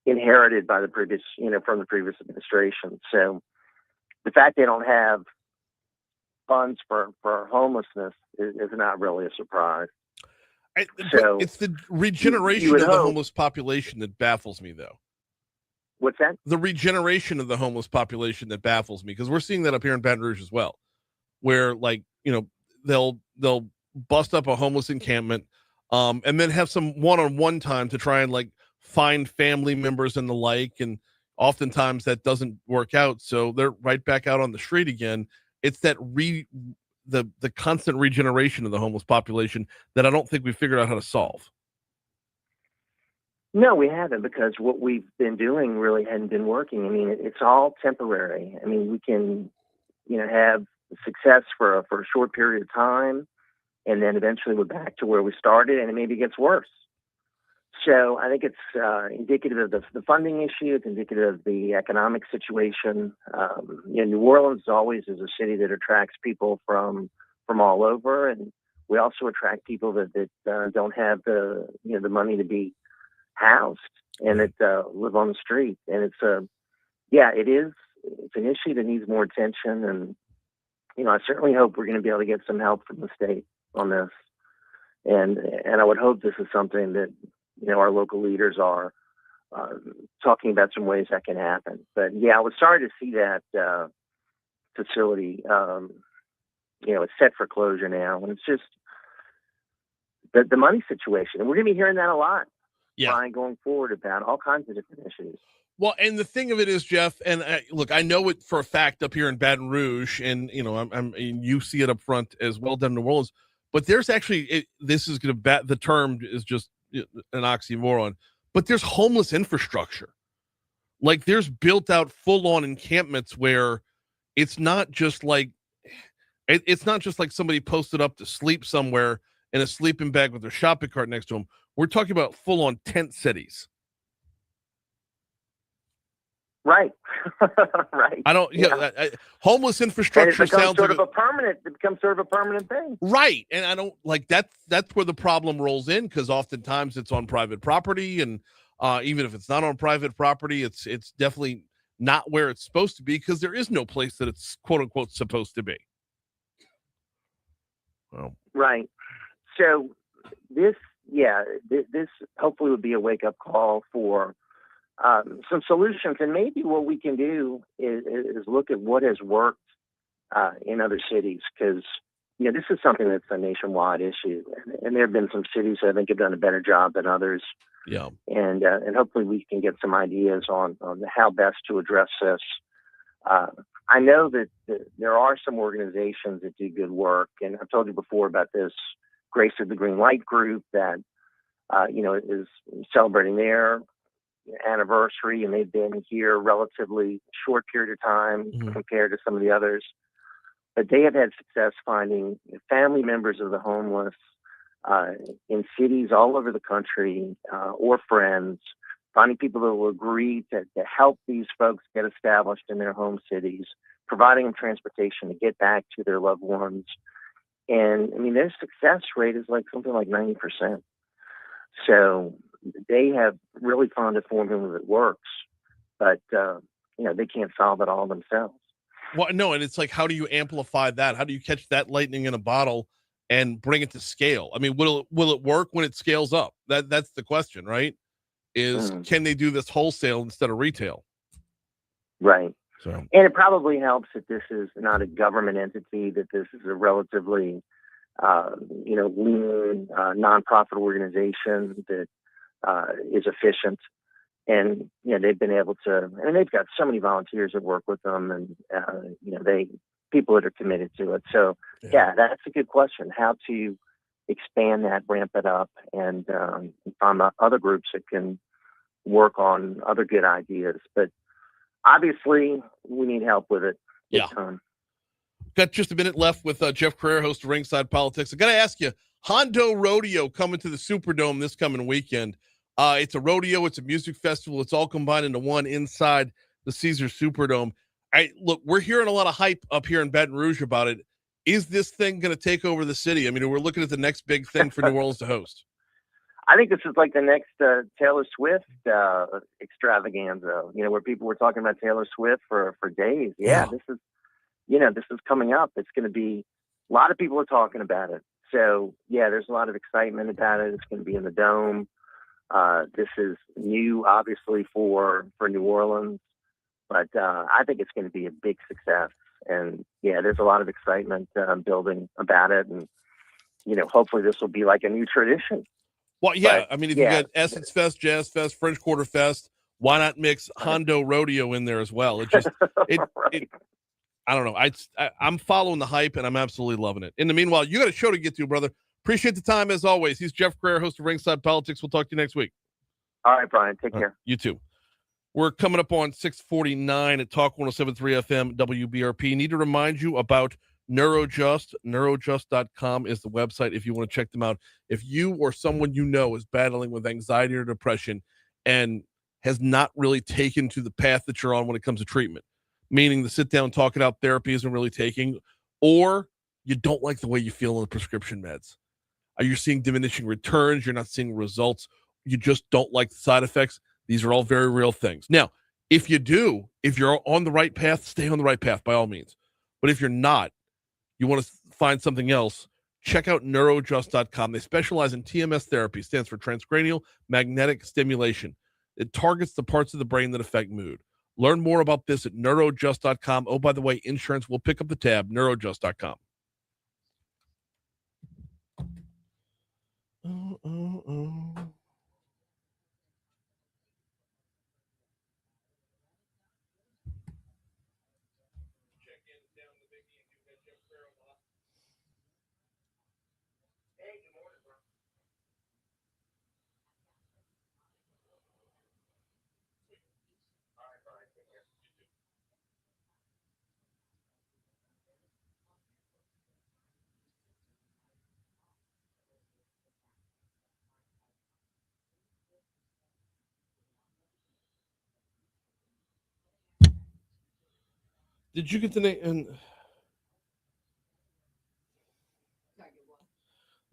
[SPEAKER 6] inherited by the previous, from the previous administration. So the fact they don't have funds for homelessness is not really a surprise. So
[SPEAKER 1] it's the regeneration of the homeless population that baffles me, though.
[SPEAKER 6] What's that?
[SPEAKER 1] The regeneration of the homeless population that baffles me, because we're seeing that up here in Baton Rouge as well, where they'll bust up a homeless encampment, and then have some one-on-one time to try and find family members and the like, and oftentimes that doesn't work out, so they're right back out on the street again. It's that the constant regeneration of the homeless population that I don't think we figured out how to solve.
[SPEAKER 6] No, we haven't, because what we've been doing really hadn't been working. I mean, it's all temporary. I mean, we can, have success for a short period of time, and then eventually we're back to where we started, and it maybe gets worse. So I think it's indicative of the funding issue. It's indicative of the economic situation. New Orleans always is a city that attracts people from all over, and we also attract people that don't have the money to be housed and that live on the street. And it's an issue that needs more attention. And I certainly hope we're going to be able to get some help from the state on this. And I would hope this is something that our local leaders are talking about some ways that can happen. But I was sorry to see that facility. It's set for closure now, and it's just the money situation. And we're going to be hearing that a lot. Brian, going forward about all kinds of different issues.
[SPEAKER 1] Well, and the thing of it is, Jeff, and look, I know it for a fact up here in Baton Rouge, and you see it up front as well down in New Orleans. But there's actually this is going to the term is just an oxymoron. But there's homeless infrastructure, there's built out full on encampments where it's not just like somebody posted up to sleep somewhere in a sleeping bag with their shopping cart next to them. We're talking about full on tent cities.
[SPEAKER 6] Right. Right.
[SPEAKER 1] I don't. Homeless infrastructure sounds
[SPEAKER 6] It becomes sort of a permanent thing.
[SPEAKER 1] Right, and I don't like that. That's where the problem rolls in, because oftentimes it's on private property, and even if it's not on private property, it's definitely not where it's supposed to be, because there is no place that it's quote unquote supposed to be. Well,
[SPEAKER 6] right. So this hopefully would be a wake up call for some solutions, and maybe what we can do is look at what has worked in other cities, because this is something that's a nationwide issue, and there have been some cities that I think have done a better job than others.
[SPEAKER 1] Yeah,
[SPEAKER 6] and hopefully we can get some ideas on how best to address this. I know that there are some organizations that do good work, and I've told you before about this Grace of the Green Light group that is celebrating their anniversary, and they've been here relatively short period of time compared to some of the others, but they have had success finding family members of the homeless in cities all over the country, or friends, finding people that will agree to help these folks get established in their home cities, providing them transportation to get back to their loved ones. And I mean, their success rate is something like 90%. So they have really found a formula that works, but they can't solve it all themselves.
[SPEAKER 1] Well, no, and it's how do you amplify that? How do you catch that lightning in a bottle and bring it to scale? I mean, will it work when it scales up? That's the question, right? Can they do this wholesale instead of retail?
[SPEAKER 6] Right.
[SPEAKER 1] So,
[SPEAKER 6] and it probably helps that this is not a government entity, that this is a relatively lean nonprofit organization that is efficient. And they've been able to, and they've got so many volunteers that work with them, and people that are committed to it. So Yeah, that's a good question. How to expand that, ramp it up, and find other groups that can work on other good ideas. But obviously, we need help with it.
[SPEAKER 1] Yeah. Got just a minute left with Jeff Crouere, host of Ringside Politics. I got to ask you, Hondo Rodeo coming to the Superdome this coming weekend. It's a rodeo. It's a music festival. It's all combined into one inside the Caesars Superdome. Look, we're hearing a lot of hype up here in Baton Rouge about it. Is this thing going to take over the city? I mean, we're looking at the next big thing for New Orleans to host.
[SPEAKER 6] I think this is like the next Taylor Swift extravaganza, where people were talking about Taylor Swift for days. Yeah, this is coming up. It's going to be, a lot of people are talking about it. So, yeah, there's a lot of excitement about it. It's going to be in the Dome. This is new, obviously, for New Orleans. But I think it's going to be a big success. And, yeah, there's a lot of excitement building about it. And, hopefully this will be like a new tradition.
[SPEAKER 1] Well, yeah. But, I mean, if you got Essence Fest, Jazz Fest, French Quarter Fest, why not mix Hondo Rodeo in there as well? It just, right. I don't know. I'm following the hype, and I'm absolutely loving it. In the meanwhile, you got a show to get to, brother. Appreciate the time, as always. He's Jeff Crouere, host of Ringside Politics. We'll talk to you next week.
[SPEAKER 6] All right, Brian. Take care.
[SPEAKER 1] You too. We're coming up on 6:49 at Talk 107.3 FM WBRP. Need to remind you about Neurojust. Neurojust.com is the website if you want to check them out. If you or someone you know is battling with anxiety or depression and has not really taken to the path that you're on when it comes to treatment, meaning the sit down, talk it out therapy isn't really taking, or you don't like the way you feel on the prescription meds. Are you seeing diminishing returns? You're not seeing results. You just don't like the side effects. These are all very real things. Now, if you're on the right path, stay on the right path by all means. But if you're not, you want to find something else, check out neurojust.com. They specialize in TMS therapy, stands for transcranial magnetic stimulation. It targets the parts of the brain that affect mood. Learn more about this at neurojust.com. Oh, by the way, insurance will pick up the tab, neurojust.com. Did you get the name and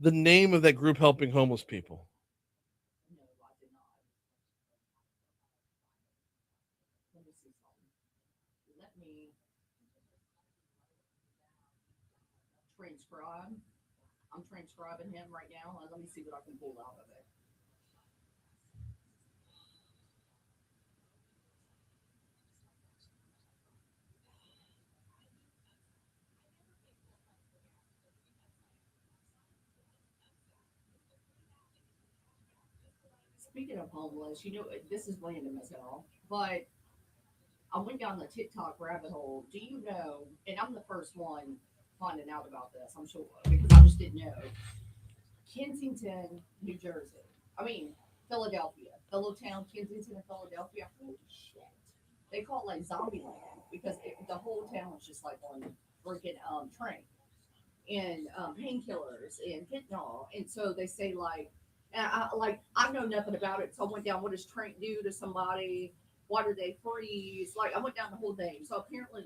[SPEAKER 1] the name of that group helping homeless people?
[SPEAKER 2] No, I did not. Let me see something. Let me transcribe. I'm transcribing him right now. Let me see what I can pull out of it. Speaking of homeless, this is random as hell, but I went down the TikTok rabbit hole. Do you know, and I'm the first one finding out about this, I'm sure, because I just didn't know. Kensington, New Jersey. Philadelphia. The little town, Kensington in Philadelphia. Holy shit. They call it like zombie land because the whole town is just like on freaking train and painkillers and fentanyl. And so they say I know nothing about it. So I went down, what does train do to somebody? Why do they freeze? I went down the whole thing. So apparently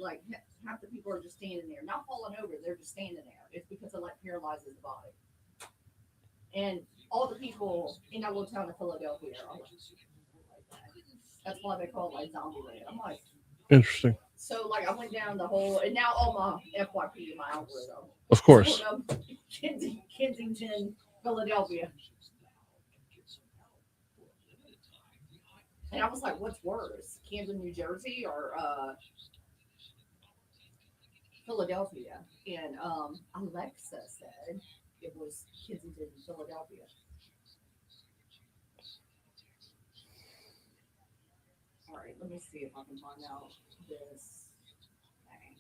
[SPEAKER 2] half the people are just standing there, not falling over. They're just standing there. It's because it paralyzes the body. And all the people in that little town of Philadelphia are that's why they call it zombie land. I'm like,
[SPEAKER 1] interesting.
[SPEAKER 2] So I went down the whole, and now all my FYP in my algorithm.
[SPEAKER 1] Of course.
[SPEAKER 2] Kensington, Philadelphia. And I was like, what's worse, Camden, New Jersey, or Philadelphia? And Alexa said it was Kensington, Philadelphia. All right, let me see if I can find out this thing.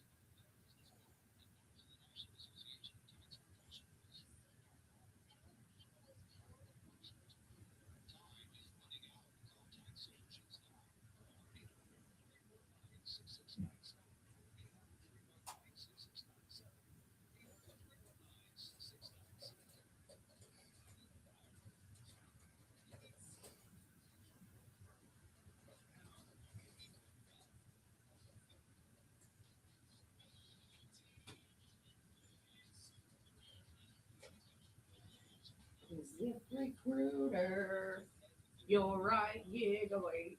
[SPEAKER 2] Recruiter, you're right, giveaway.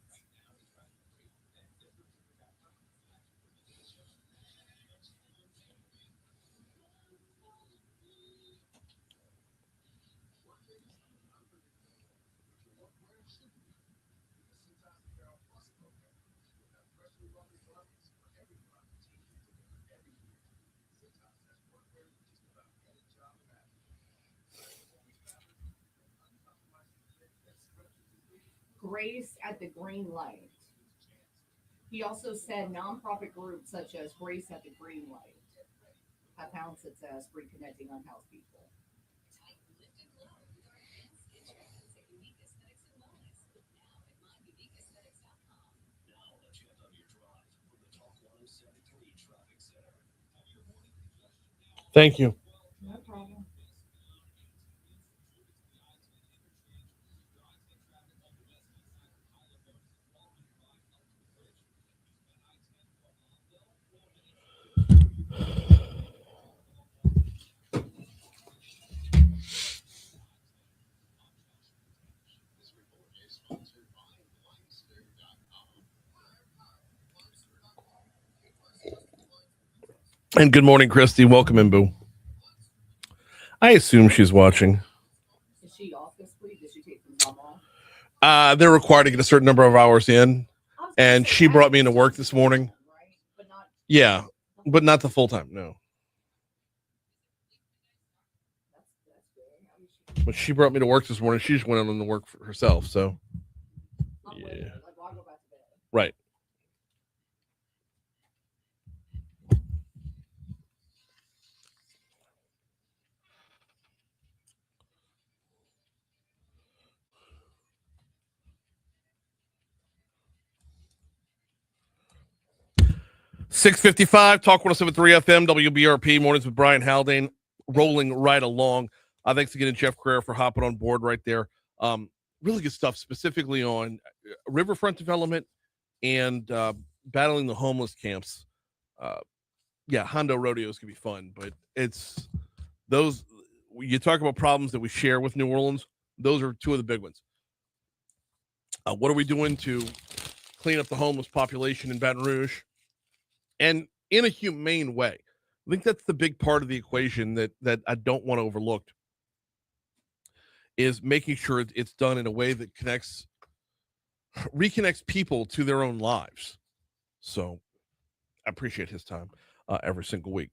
[SPEAKER 2] Grace at the green light. He also said nonprofit groups such as Grace at the Green Light have found success reconnecting unhoused people.
[SPEAKER 1] Thank you.
[SPEAKER 2] No problem.
[SPEAKER 1] And good morning, Christy. Welcome in, Boo. I assume she's watching.
[SPEAKER 2] Is she off this week? Did she take some time off?
[SPEAKER 1] They're required to get a certain number of hours in, and she brought me into work this morning.
[SPEAKER 2] Right? But not
[SPEAKER 1] Yeah, but not the full time. No,
[SPEAKER 2] that's good.
[SPEAKER 1] but she brought me to work this morning. She just went on to work for herself. So
[SPEAKER 2] I'm
[SPEAKER 1] Yeah.
[SPEAKER 2] waiting. Like, well, I'll go back to bed.
[SPEAKER 1] right. 6:55, Talk 107.3 FM, WBRP, mornings with Brian Haldane, rolling right along. Thanks again to Jeff Crouere for hopping on board right there. Really good stuff, specifically on riverfront development and battling the homeless camps. Hondo rodeos can be fun, but it's those, you talk about problems that we share with New Orleans, those are two of the big ones. What are we doing to clean up the homeless population in Baton Rouge? And in a humane way. I think that's the big part of the equation that I don't want to overlook, is making sure it's done in a way that reconnects people to their own lives. So I appreciate his time every single week.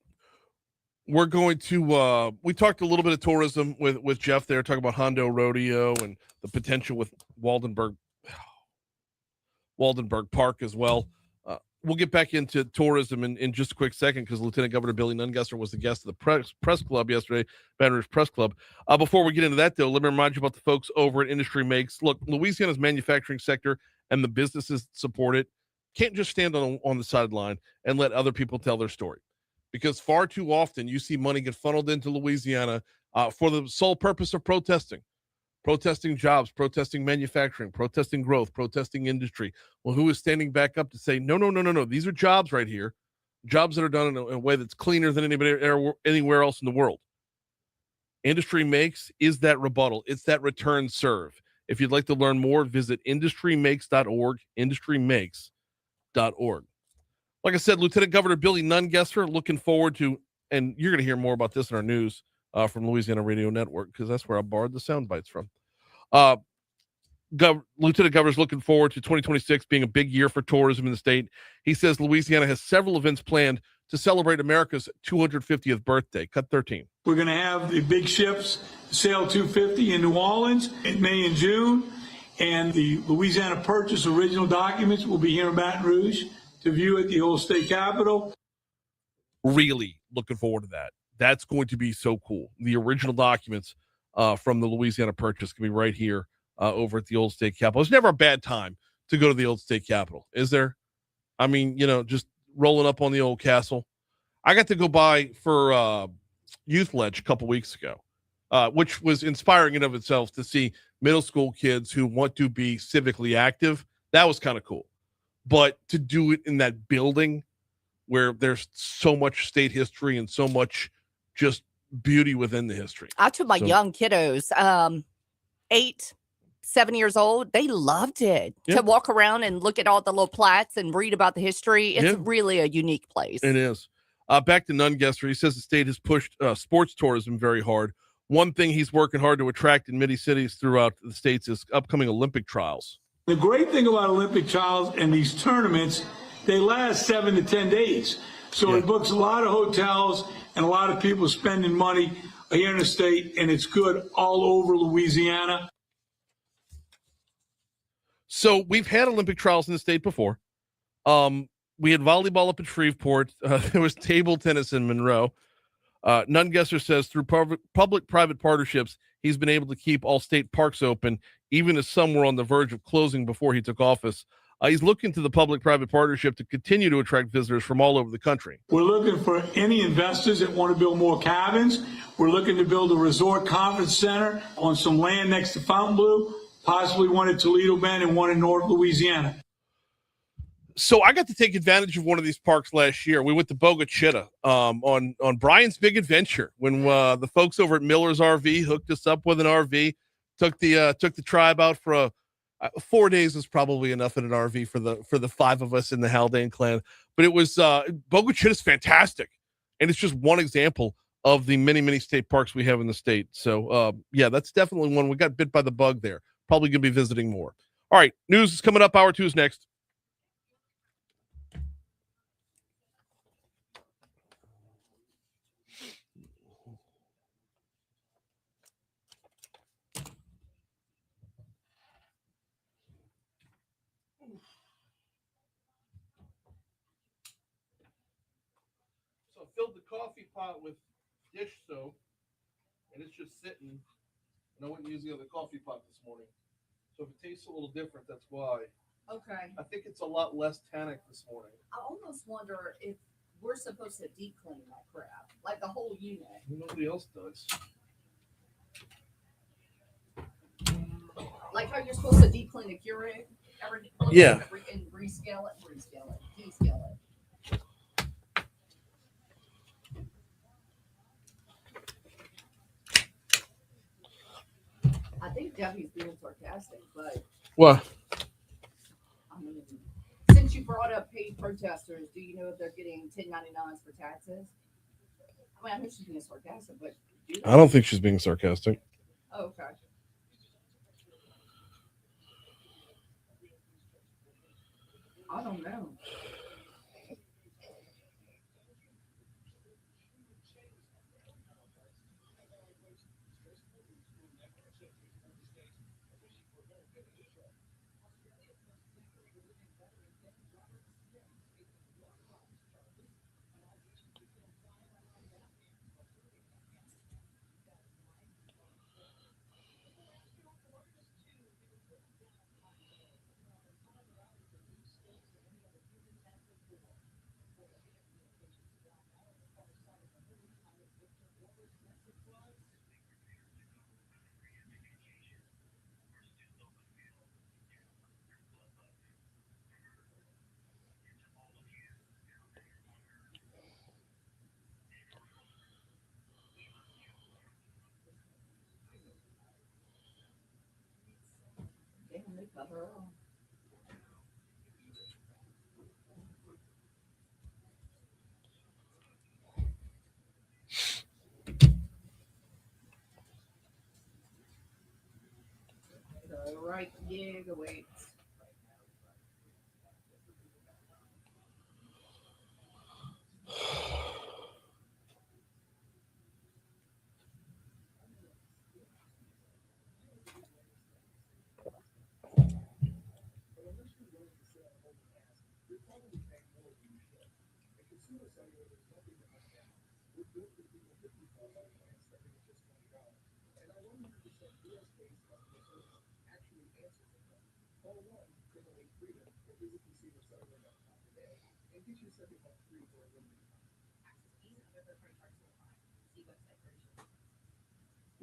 [SPEAKER 1] We're going to, we talked a little bit of tourism with Jeff there, talking about Hondo Rodeo and the potential with Waldenburg Park as well. We'll get back into tourism in just a quick second, because Lieutenant Governor Billy Nungesser was the guest of the press club yesterday, Baton Rouge Press Club. Before we get into that, though, let me remind you about the folks over at Industry Makes. Look, Louisiana's manufacturing sector and the businesses that support it can't just stand on the sideline and let other people tell their story, because far too often you see money get funneled into Louisiana for the sole purpose of protesting jobs, protesting manufacturing, protesting growth, protesting industry. Well, who is standing back up to say, no, these are jobs right here, jobs that are done in a way that's cleaner than anywhere else in the world. Industry Makes is that rebuttal. It's that return serve. If you'd like to learn more, visit industrymakes.org, industrymakes.org. Like I said, Lieutenant Governor Billy Nungesser, looking forward to, and you're going to hear more about this in our news from Louisiana Radio Network, because that's where I borrowed the sound bites from. Lieutenant Governor's looking forward to 2026 being a big year for tourism in the state. He says Louisiana has several events planned to celebrate America's 250th birthday. Cut 13.
[SPEAKER 7] We're going to have the big ships sail 250 in New Orleans in May and June, and the Louisiana Purchase original documents will be here in Baton Rouge to view at the old state capitol.
[SPEAKER 1] Really looking forward to that. That's going to be so cool. The original documents from the Louisiana Purchase can be right here over at the old state capitol. It's never a bad time to go to the old state capitol, is there? I mean, just rolling up on the old castle. I got to go by for Youth Ledge a couple weeks ago, which was inspiring in of itself to see middle school kids who want to be civically active. That was kind of cool. But to do it in that building where there's so much state history and so much just beauty within the history.
[SPEAKER 2] I took my young kiddos 8, 7 years old, they loved it
[SPEAKER 1] Yeah.
[SPEAKER 2] to walk around and look at all the little plats and read about the history. It's
[SPEAKER 1] Yeah.
[SPEAKER 2] really a unique place.
[SPEAKER 1] It is. Back to Nungesser, he says the state has pushed sports tourism very hard. One thing he's working hard to attract in many cities throughout the states is upcoming Olympic trials.
[SPEAKER 7] The great thing about Olympic trials and these tournaments, they last 7 to 10 days. So it books a lot of hotels and a lot of people spending money here in the state, and it's good all over Louisiana.
[SPEAKER 1] So we've had Olympic trials in the state before. We had volleyball up at Shreveport. There was table tennis in Monroe. Nungesser says through public-private partnerships, he's been able to keep all state parks open, even as some were on the verge of closing before he took office. He's looking to the public-private partnership to continue to attract visitors from all over the country.
[SPEAKER 7] We're looking for any investors that want to build more cabins. We're looking to build a resort conference center on some land next to Fontainebleau, possibly one at Toledo Bend and one in North Louisiana.
[SPEAKER 1] So I got to take advantage of one of these parks last year. We went to Boca Chica on Brian's Big Adventure when the folks over at Miller's RV hooked us up with an RV, took the tribe out for 4 days was probably enough in an RV for the 5 of us in the Haldane clan. But it was Boca Chica is fantastic, and it's just one example of the many state parks we have in the state. So yeah, that's definitely one. We got bit by the bug there. Probably gonna be visiting more. All right, news is coming up. Hour 2 is next. So I filled the coffee pot with dish soap, and it's just sitting. And I went using the other coffee pot this morning. So if it tastes a little different, that's why.
[SPEAKER 2] Okay.
[SPEAKER 1] I think it's a lot less tannic this morning.
[SPEAKER 2] I almost wonder if we're supposed to deep clean that crap, like the whole unit.
[SPEAKER 1] Nobody else does.
[SPEAKER 2] Like how you're supposed to deep clean a Keurig.
[SPEAKER 1] Yeah.
[SPEAKER 2] And rescale it, descale it. I think Debbie's being sarcastic, but
[SPEAKER 1] What?
[SPEAKER 2] I mean, since you brought up paid protesters, do you know if they're getting 1099s for taxes? I mean, I know she's being sarcastic, but
[SPEAKER 1] I don't think she's being sarcastic.
[SPEAKER 2] Oh, okay. I don't know. Damn, they cut her off. The right gig awaits.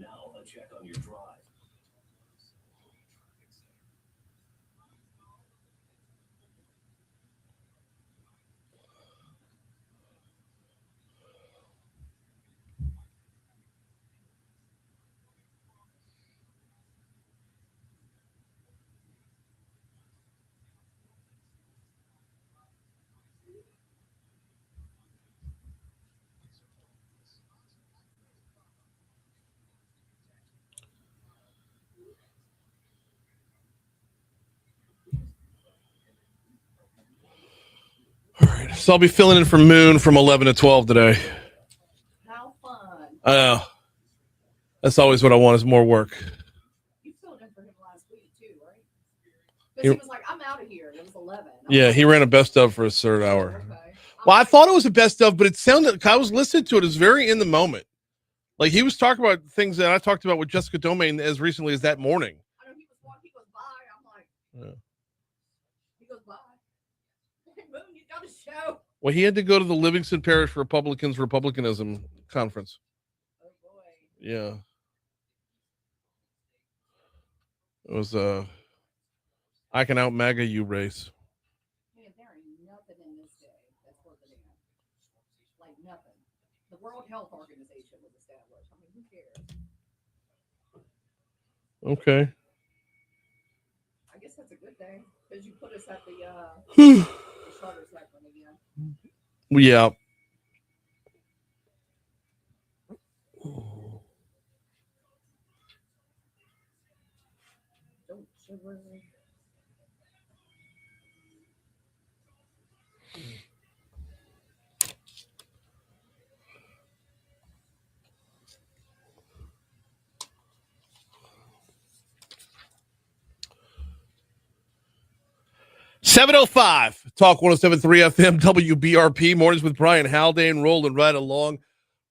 [SPEAKER 8] Now a check on your drive.
[SPEAKER 1] So I'll be filling in for Moon from 11 to 12 today.
[SPEAKER 2] How fun.
[SPEAKER 1] I know. That's always what I want is more work.
[SPEAKER 2] You filled in for him last week too, right? Because he was like, I'm out of here. It was 11.
[SPEAKER 1] Yeah, he ran a best of for his third hour.
[SPEAKER 2] Okay.
[SPEAKER 1] Well, I thought it was a best of, but it sounded, I was listening to it, it was very in the moment. Like he was talking about things that I talked about with Jessica Domain as recently as that morning.
[SPEAKER 2] I know he goes by. I'm like,
[SPEAKER 1] Yeah.
[SPEAKER 2] he goes by. Moon, you got a show.
[SPEAKER 1] Well, he had to go to the Livingston Parish Republicans Republicanism conference.
[SPEAKER 2] Oh boy.
[SPEAKER 1] Yeah. It was I can out MAGA you race.
[SPEAKER 2] Man, there ain't nothing in this day that's worth a damn. Like nothing. The World Health Organization was established. I mean, who cares?
[SPEAKER 1] Okay.
[SPEAKER 2] I guess that's a good thing because you put us at the charter segment again.
[SPEAKER 1] Yeah.
[SPEAKER 2] Don't shiver.
[SPEAKER 1] 7:05 Talk 107.3 FM WBRP mornings with Brian Haldane rolling right along.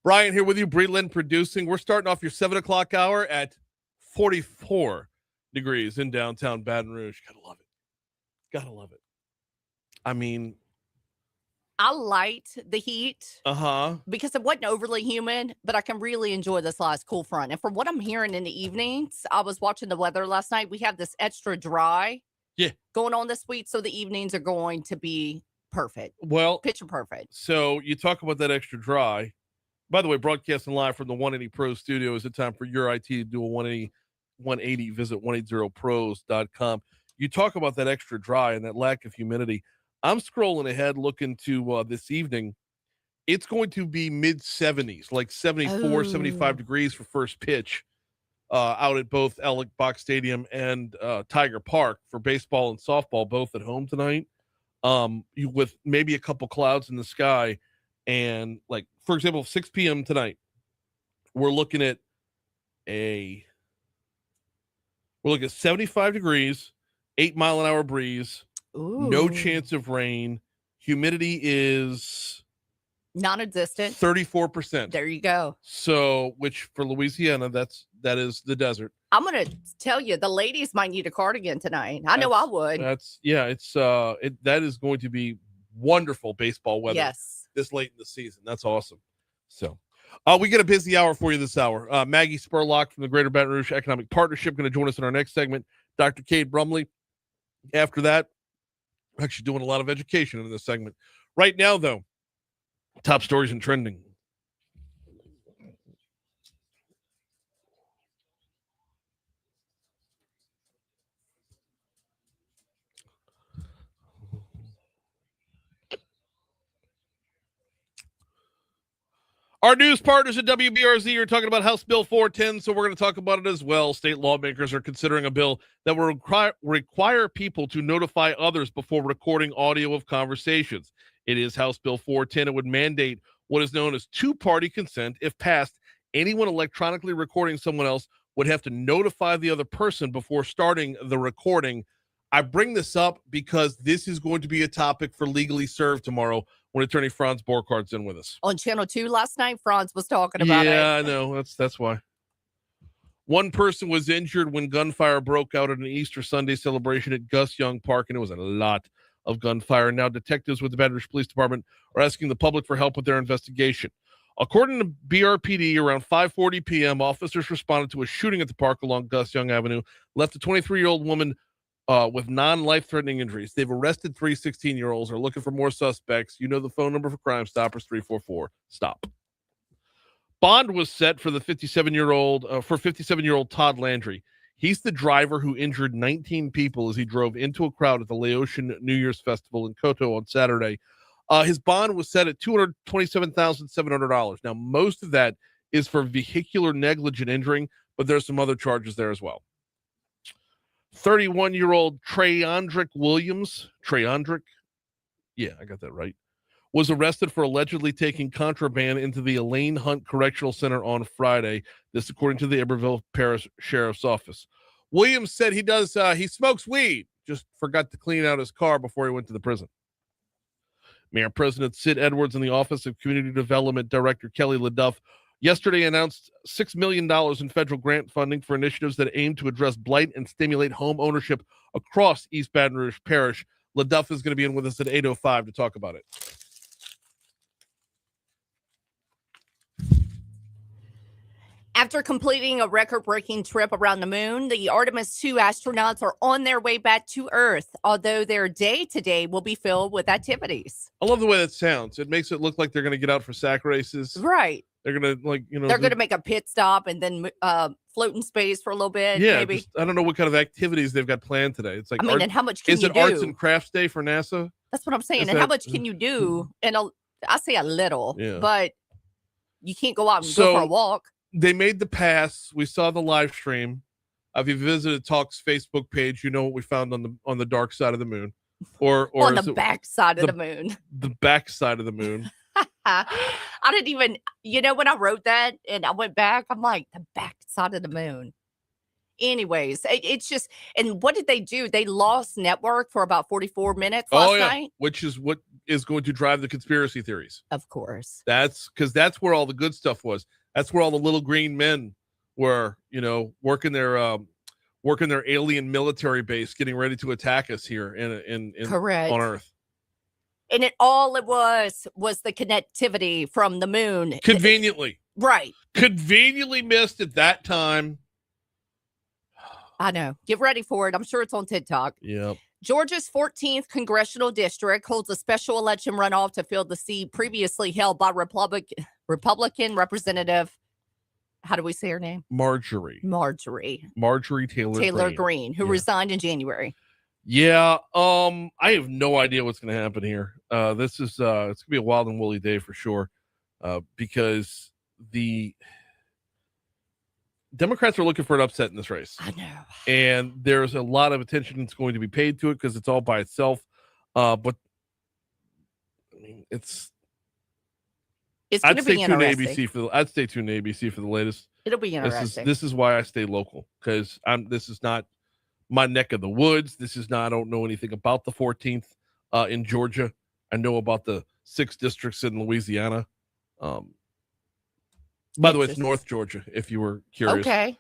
[SPEAKER 1] Brian here with you, Breland producing. We're starting off your 7 o'clock hour at 44 degrees in downtown Baton Rouge. Gotta love it. Gotta love it. I mean,
[SPEAKER 2] I liked the heat
[SPEAKER 1] uh-huh.
[SPEAKER 2] because it wasn't overly humid, but I can really enjoy this last cool front. And from what I'm hearing in the evenings, I was watching the weather last night. We have this extra dry going on this week. So the evenings are going to be perfect.
[SPEAKER 1] Well,
[SPEAKER 2] picture perfect.
[SPEAKER 1] So you talk about that extra dry. By the way, broadcasting live from the 180 Pro studio is it time for your IT to do a 180. Visit 180pros.com. You talk about that extra dry and that lack of humidity. I'm scrolling ahead looking to this evening. It's going to be mid 70s, like 74, 75 degrees for first pitch out at both Alec Box Stadium and Tiger Park for baseball and softball, both at home tonight. With maybe a couple clouds in the sky. And like, for example, 6 p.m. tonight, we're looking at 75 degrees, 8-mile-an-hour breeze.
[SPEAKER 2] Ooh.
[SPEAKER 1] No chance of rain. Humidity is
[SPEAKER 2] non-existent.
[SPEAKER 1] 34%.
[SPEAKER 2] There you go.
[SPEAKER 1] So, which for Louisiana, that is the desert.
[SPEAKER 2] I'm gonna tell you, the ladies might need a cardigan tonight. I know I would.
[SPEAKER 1] That is going to be wonderful baseball weather.
[SPEAKER 2] Yes.
[SPEAKER 1] This late in the season. That's awesome. So, we get a busy hour for you this hour. Maggi Spurlock from the Greater Baton Rouge Economic Partnership going to join us in our next segment. Dr. Cade Brumley. After that, we're actually doing a lot of education in this segment. Right now, though, top stories and trending. Our news partners at WBRZ are talking about House Bill 410, so we're going to talk about it as well. State lawmakers are considering a bill that will require people to notify others before recording audio of conversations. It is House Bill 410. It would mandate what is known as two-party consent. If passed, anyone electronically recording someone else would have to notify the other person before starting the recording. I bring this up because this is going to be a topic for Legally Served tomorrow when attorney Franz Borchart's in with us.
[SPEAKER 2] On Channel 2 last night, Franz was talking about it.
[SPEAKER 1] Yeah, I know. That's why. One person was injured when gunfire broke out at an Easter Sunday celebration at Gus Young Park, and it was a lot of gunfire. Now, detectives with the Baton Rouge Police Department are asking the public for help with their investigation. According to BRPD, around 5:40 p.m., officers responded to a shooting at the park along Gus Young Avenue, left a 23-year-old woman with non-life-threatening injuries. They've arrested 3 16-year-olds, are looking for more suspects. You know the phone number for Crime Stoppers, 344-STOP. Bond was set for the 57-year-old Todd Landry. He's the driver who injured 19 people as he drove into a crowd at the Laotian New Year's Festival in Koto on Saturday. His bond was set at $227,700. Now, most of that is for vehicular negligent injuring, but there's some other charges there as well. 31-year-old Treyondrick Williams, yeah, I got that right, was arrested for allegedly taking contraband into the Elaine Hunt Correctional Center on Friday. This, according to the Iberville Parish Sheriff's Office. Williams said he smokes weed, just forgot to clean out his car before he went to the prison. Mayor President Sid Edwards and the Office of Community Development Director Kelly LeDuff yesterday announced $6 million in federal grant funding for initiatives that aim to address blight and stimulate home ownership across East Baton Rouge Parish. LeDuff is going to be in with us at 8:05 to talk about it.
[SPEAKER 2] After completing a record-breaking trip around the moon, the Artemis 2 astronauts are on their way back to Earth, although their day-to-day will be filled with activities.
[SPEAKER 1] I love the way that sounds. It makes it look like they're going to get out for sack races.
[SPEAKER 2] Right.
[SPEAKER 1] They're going to,
[SPEAKER 2] they're going to make a pit stop and then float in space for a little bit.
[SPEAKER 1] Yeah,
[SPEAKER 2] maybe.
[SPEAKER 1] I don't know what kind of activities they've got planned today. It's like,
[SPEAKER 2] and how much can you do?
[SPEAKER 1] Is it Arts and Crafts Day for NASA?
[SPEAKER 2] That's what I'm saying. And how much can you do? And I say a little, but you can't go out and go for a walk.
[SPEAKER 1] They made the pass. We saw the live stream. If you visited Talk's Facebook page, you know what we found on the dark side of the moon, or
[SPEAKER 2] on the back side of the moon.
[SPEAKER 1] The back side of the moon.
[SPEAKER 2] I didn't even, when I wrote that and I went back, I'm like, the back side of the moon. Anyways, it's just, and what did they do? They lost network for about 44 minutes last night.
[SPEAKER 1] Which is what is going to drive the conspiracy theories.
[SPEAKER 2] Of course.
[SPEAKER 1] That's where all the good stuff was. That's where all the little green men were, working their alien military base, getting ready to attack us here in
[SPEAKER 2] Correct.
[SPEAKER 1] On Earth.
[SPEAKER 2] And it was the connectivity from the moon.
[SPEAKER 1] Conveniently.
[SPEAKER 2] Right.
[SPEAKER 1] Conveniently missed at that time.
[SPEAKER 2] I know. Get ready for it. I'm sure it's on TikTok.
[SPEAKER 1] Yep.
[SPEAKER 2] Georgia's 14th congressional district holds a special election runoff to fill the seat previously held by Republican Representative, how do we say her name? Marjorie Taylor Greene, who resigned in January.
[SPEAKER 1] Yeah, I have no idea what's going to happen here. This is it's going to be a wild and woolly day for sure, because the Democrats are looking for an upset in this race.
[SPEAKER 2] I know.
[SPEAKER 1] And there's a lot of attention that's going to be paid to it because it's all by itself. But I mean, it's
[SPEAKER 2] going to be interesting.
[SPEAKER 1] I'd stay tuned to ABC for the latest.
[SPEAKER 2] It'll be interesting.
[SPEAKER 1] This is why I stay local, because this is not my neck of the woods. I don't know anything about the 14th in Georgia. I know about the 6 districts in Louisiana. By the way, it's North Georgia, if you were curious.
[SPEAKER 2] Okay.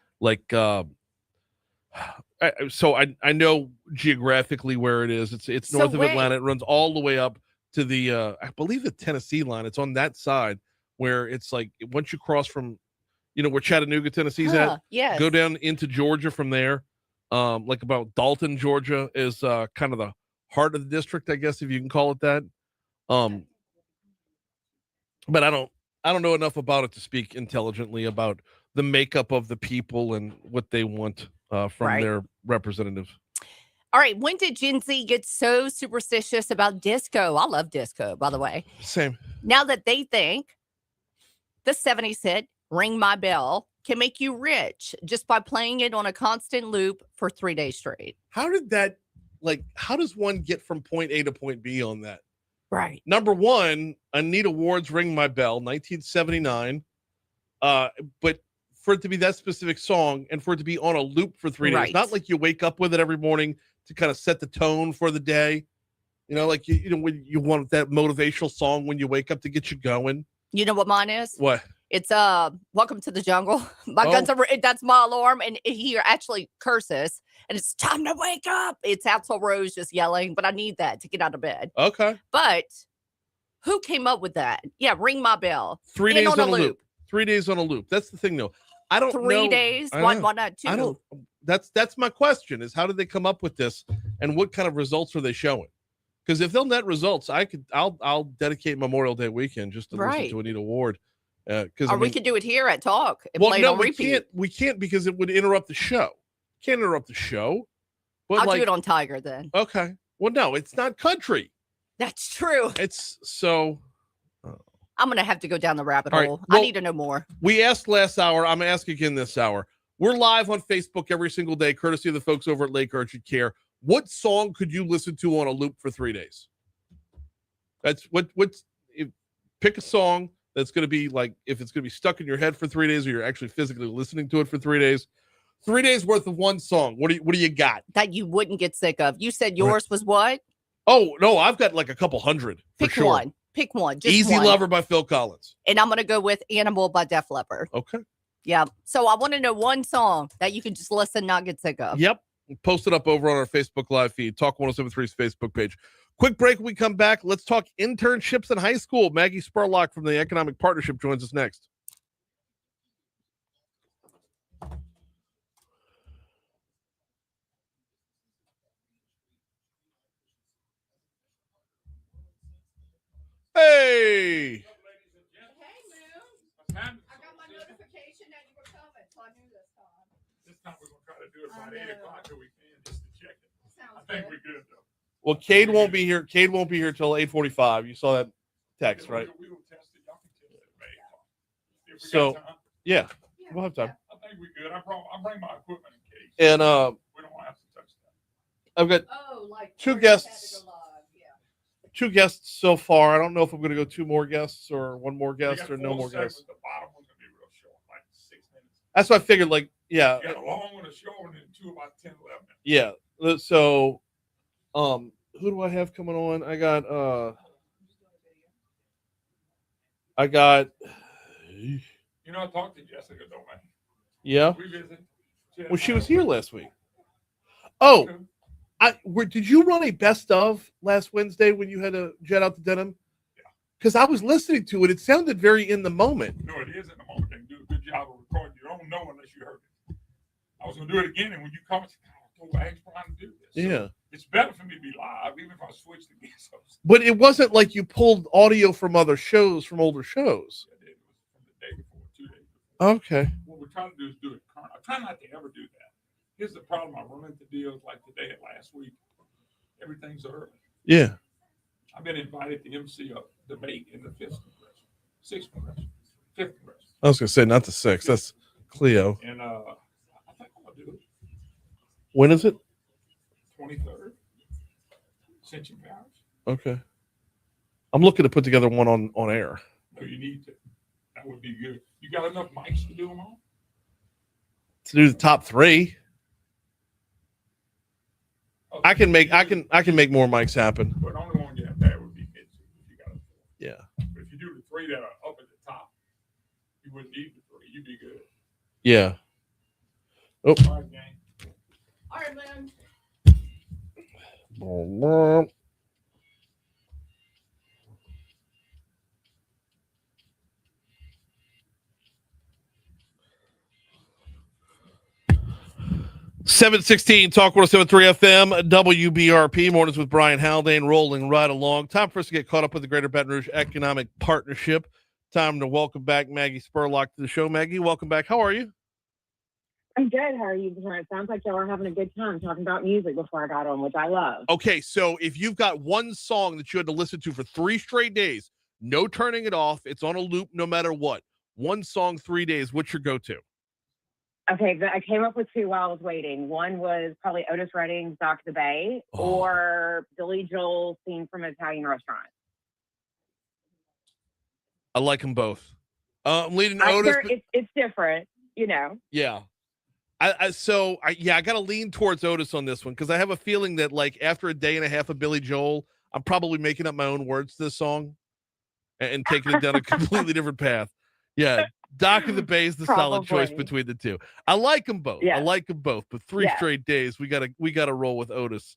[SPEAKER 1] So I know geographically where it is. It's north of Atlanta. It runs all the way up to the I believe the Tennessee line. It's on that side where it's like once you cross from, where Chattanooga, Tennessee's at.
[SPEAKER 2] Yes.
[SPEAKER 1] Go down into Georgia from there. Like about Dalton, Georgia is kind of the heart of the district, I guess, if you can call it that. But I don't know enough about it to speak intelligently about the makeup of the people and what they want from their representatives.
[SPEAKER 2] All right. When did Gen Z get so superstitious about disco? I love disco, by the way.
[SPEAKER 1] Same.
[SPEAKER 2] Now that they think the 70s hit Ring My Bell can make you rich just by playing it on a constant loop for 3 days straight.
[SPEAKER 1] How does one get from point A to point B on that?
[SPEAKER 2] Right.
[SPEAKER 1] Number one, Anita Ward's Ring My Bell, 1979. But for it to be that specific song and for it to be on a loop for 3 days, not like you wake up with it every morning to kind of set the tone for the day. Like when you want that motivational song when you wake up to get you going.
[SPEAKER 2] You know what mine is?
[SPEAKER 1] What?
[SPEAKER 2] It's Welcome to the Jungle. That's my alarm, and he actually curses, and it's time to wake up. It's Axl Rose just yelling, but I need that to get out of bed.
[SPEAKER 1] Okay.
[SPEAKER 2] But who came up with that? Yeah, Ring My Bell.
[SPEAKER 1] 3 days on a loop. 3 days on a loop. That's the thing, though. I don't know.
[SPEAKER 2] 3 days. Why not 2?
[SPEAKER 1] I don't. That's my question: is how did they come up with this, and what kind of results are they showing? Because if they'll net results, I'll dedicate Memorial Day weekend just to listen to Anita Ward.
[SPEAKER 2] We could do it here at Talk. And play it on repeat.
[SPEAKER 1] We can't because it would interrupt the show. Can't interrupt the show. But
[SPEAKER 2] I'll do it on Tiger then.
[SPEAKER 1] Okay. Well, no, it's not country.
[SPEAKER 2] That's true.
[SPEAKER 1] It's so.
[SPEAKER 2] I'm gonna have to go down the rabbit hole.
[SPEAKER 1] Well,
[SPEAKER 2] I need to know more.
[SPEAKER 1] We asked last hour. I'm gonna ask again this hour. We're live on Facebook every single day, courtesy of the folks over at Lake Urchin Care. What song could you listen to on a loop for 3 days? That's pick a song that's going to be like, if it's going to be stuck in your head for 3 days, or you're actually physically listening to it for 3 days. 3 days worth of one song. What do you got
[SPEAKER 2] that you wouldn't get sick of? You said yours was what?
[SPEAKER 1] Oh no, I've got like a couple hundred.
[SPEAKER 2] Pick
[SPEAKER 1] for sure.
[SPEAKER 2] one. Pick one. Just
[SPEAKER 1] Easy
[SPEAKER 2] one.
[SPEAKER 1] Lover by Phil Collins.
[SPEAKER 2] And I'm gonna go with Animal by Def Leppard.
[SPEAKER 1] Okay.
[SPEAKER 2] Yeah. So I want to know one song that you can just listen, not get sick of.
[SPEAKER 1] Yep. Post it up over on our Facebook Live feed, Talk 1073's Facebook page. Quick break. When we come back, let's talk internships in high school. Maggie Spurlock from the Economic Partnership joins us next. Hey!
[SPEAKER 7] I got
[SPEAKER 2] my notification that you were coming, so I knew this time.
[SPEAKER 7] This time we're going to try to do it by 8 o'clock if we can, just to check it.
[SPEAKER 2] Sounds
[SPEAKER 7] I think
[SPEAKER 2] good.
[SPEAKER 7] we're good, though.
[SPEAKER 1] Well, Cade won't be here. Cade won't be here till 8:45. You saw that text, right?
[SPEAKER 7] We will test it. Y'all can test it at 8 o'clock. If we
[SPEAKER 1] So-
[SPEAKER 7] got time.
[SPEAKER 1] Yeah, we'll have time.
[SPEAKER 7] I think we're good. I bring my equipment in case.
[SPEAKER 1] And
[SPEAKER 7] we don't have to touch that.
[SPEAKER 1] I've got
[SPEAKER 2] Oh, like
[SPEAKER 1] Two
[SPEAKER 2] where you had to
[SPEAKER 1] guests.
[SPEAKER 2] go live, yeah.
[SPEAKER 1] 2 guests so far. I don't know if I'm going to go 2 more guests or 1 more
[SPEAKER 7] We
[SPEAKER 1] guest
[SPEAKER 7] got
[SPEAKER 1] or no
[SPEAKER 7] 4
[SPEAKER 1] more
[SPEAKER 7] segments.
[SPEAKER 1] guests.
[SPEAKER 7] The bottom one's going to be real short, like 6 minutes.
[SPEAKER 1] That's what I figured. Like, yeah,
[SPEAKER 7] You got a long one, a short one, and 2 about 10, 11 minutes.
[SPEAKER 1] yeah. So, who do I have coming on? I got.
[SPEAKER 7] You know, I talked to Jessica, don't I?
[SPEAKER 1] Yeah.
[SPEAKER 7] We visited.
[SPEAKER 1] Well, she was here last week. Oh, did you run a best of last Wednesday when you had to jet out to Denham?
[SPEAKER 7] Yeah.
[SPEAKER 1] Because I was listening to it. It sounded very in the moment.
[SPEAKER 7] No, it is in the moment. They do a good job of recording. You don't know unless you heard it. I was going to do it again, and when you come, I said, God, I asked Brian to do this. So
[SPEAKER 1] Yeah.
[SPEAKER 7] it's better for me to be live, even if I switch the guest host.
[SPEAKER 1] But it wasn't like you pulled audio from other shows, from older shows.
[SPEAKER 7] I did. It was from the day before, 2 days before.
[SPEAKER 1] Okay.
[SPEAKER 7] What we're trying to do is do it current. I try not to ever do that. Here's the problem. I run into deals like today and last week. Everything's early.
[SPEAKER 1] Yeah.
[SPEAKER 7] I've been invited to MC a debate in the 5th Congressional, 6th Congressional, 5th Congressional.
[SPEAKER 1] I was going to say, not the 6th. That's Cleo.
[SPEAKER 7] And I think I'm going to do it.
[SPEAKER 1] When is it?
[SPEAKER 7] 23rd. Ascension Parish.
[SPEAKER 1] Okay. I'm looking to put together one on air.
[SPEAKER 7] No, you need to. That would be good. You got enough mics to do them on?
[SPEAKER 1] To do the top 3.
[SPEAKER 7] Oh,
[SPEAKER 1] I can make more mics happen.
[SPEAKER 7] But the only one you have there would be Mitzi if you got it.
[SPEAKER 1] Yeah.
[SPEAKER 7] But if you do the 3 that are up at the top, you wouldn't need the 3. You'd be good.
[SPEAKER 1] Yeah. Oh.
[SPEAKER 7] All right, gang.
[SPEAKER 2] All right, man.
[SPEAKER 1] 716 Talk 1073 FM, WBRP, mornings with Brian Haldane, rolling right along. Time for us to get caught up with the Greater Baton Rouge Economic Partnership. Time to welcome back Maggie Spurlock to the show. Maggie, welcome back. How are you?
[SPEAKER 9] I'm good. How are you? It sounds like y'all are having a good time talking about music before I got on, which I love.
[SPEAKER 1] Okay, so if you've got one song that you had to listen to for 3 straight days, no turning it off, it's on a loop no matter what. One song, 3 days, what's your go-to?
[SPEAKER 9] Okay, I came up with 2 while I was waiting. One was probably Otis Redding's Dock the Bay or Billy Joel's Scene from an Italian Restaurant.
[SPEAKER 1] I like them both. I'm leading Otis.
[SPEAKER 9] It's different, you know.
[SPEAKER 1] Yeah. I got to lean towards Otis on this one because I have a feeling that like after a day and a half of Billy Joel, I'm probably making up my own words to this song and taking it down a completely different path. Yeah. Dock of the Bay is the solid choice between the 2. I like them both.
[SPEAKER 9] Yeah.
[SPEAKER 1] I like them both, but 3 straight days, we gotta roll with Otis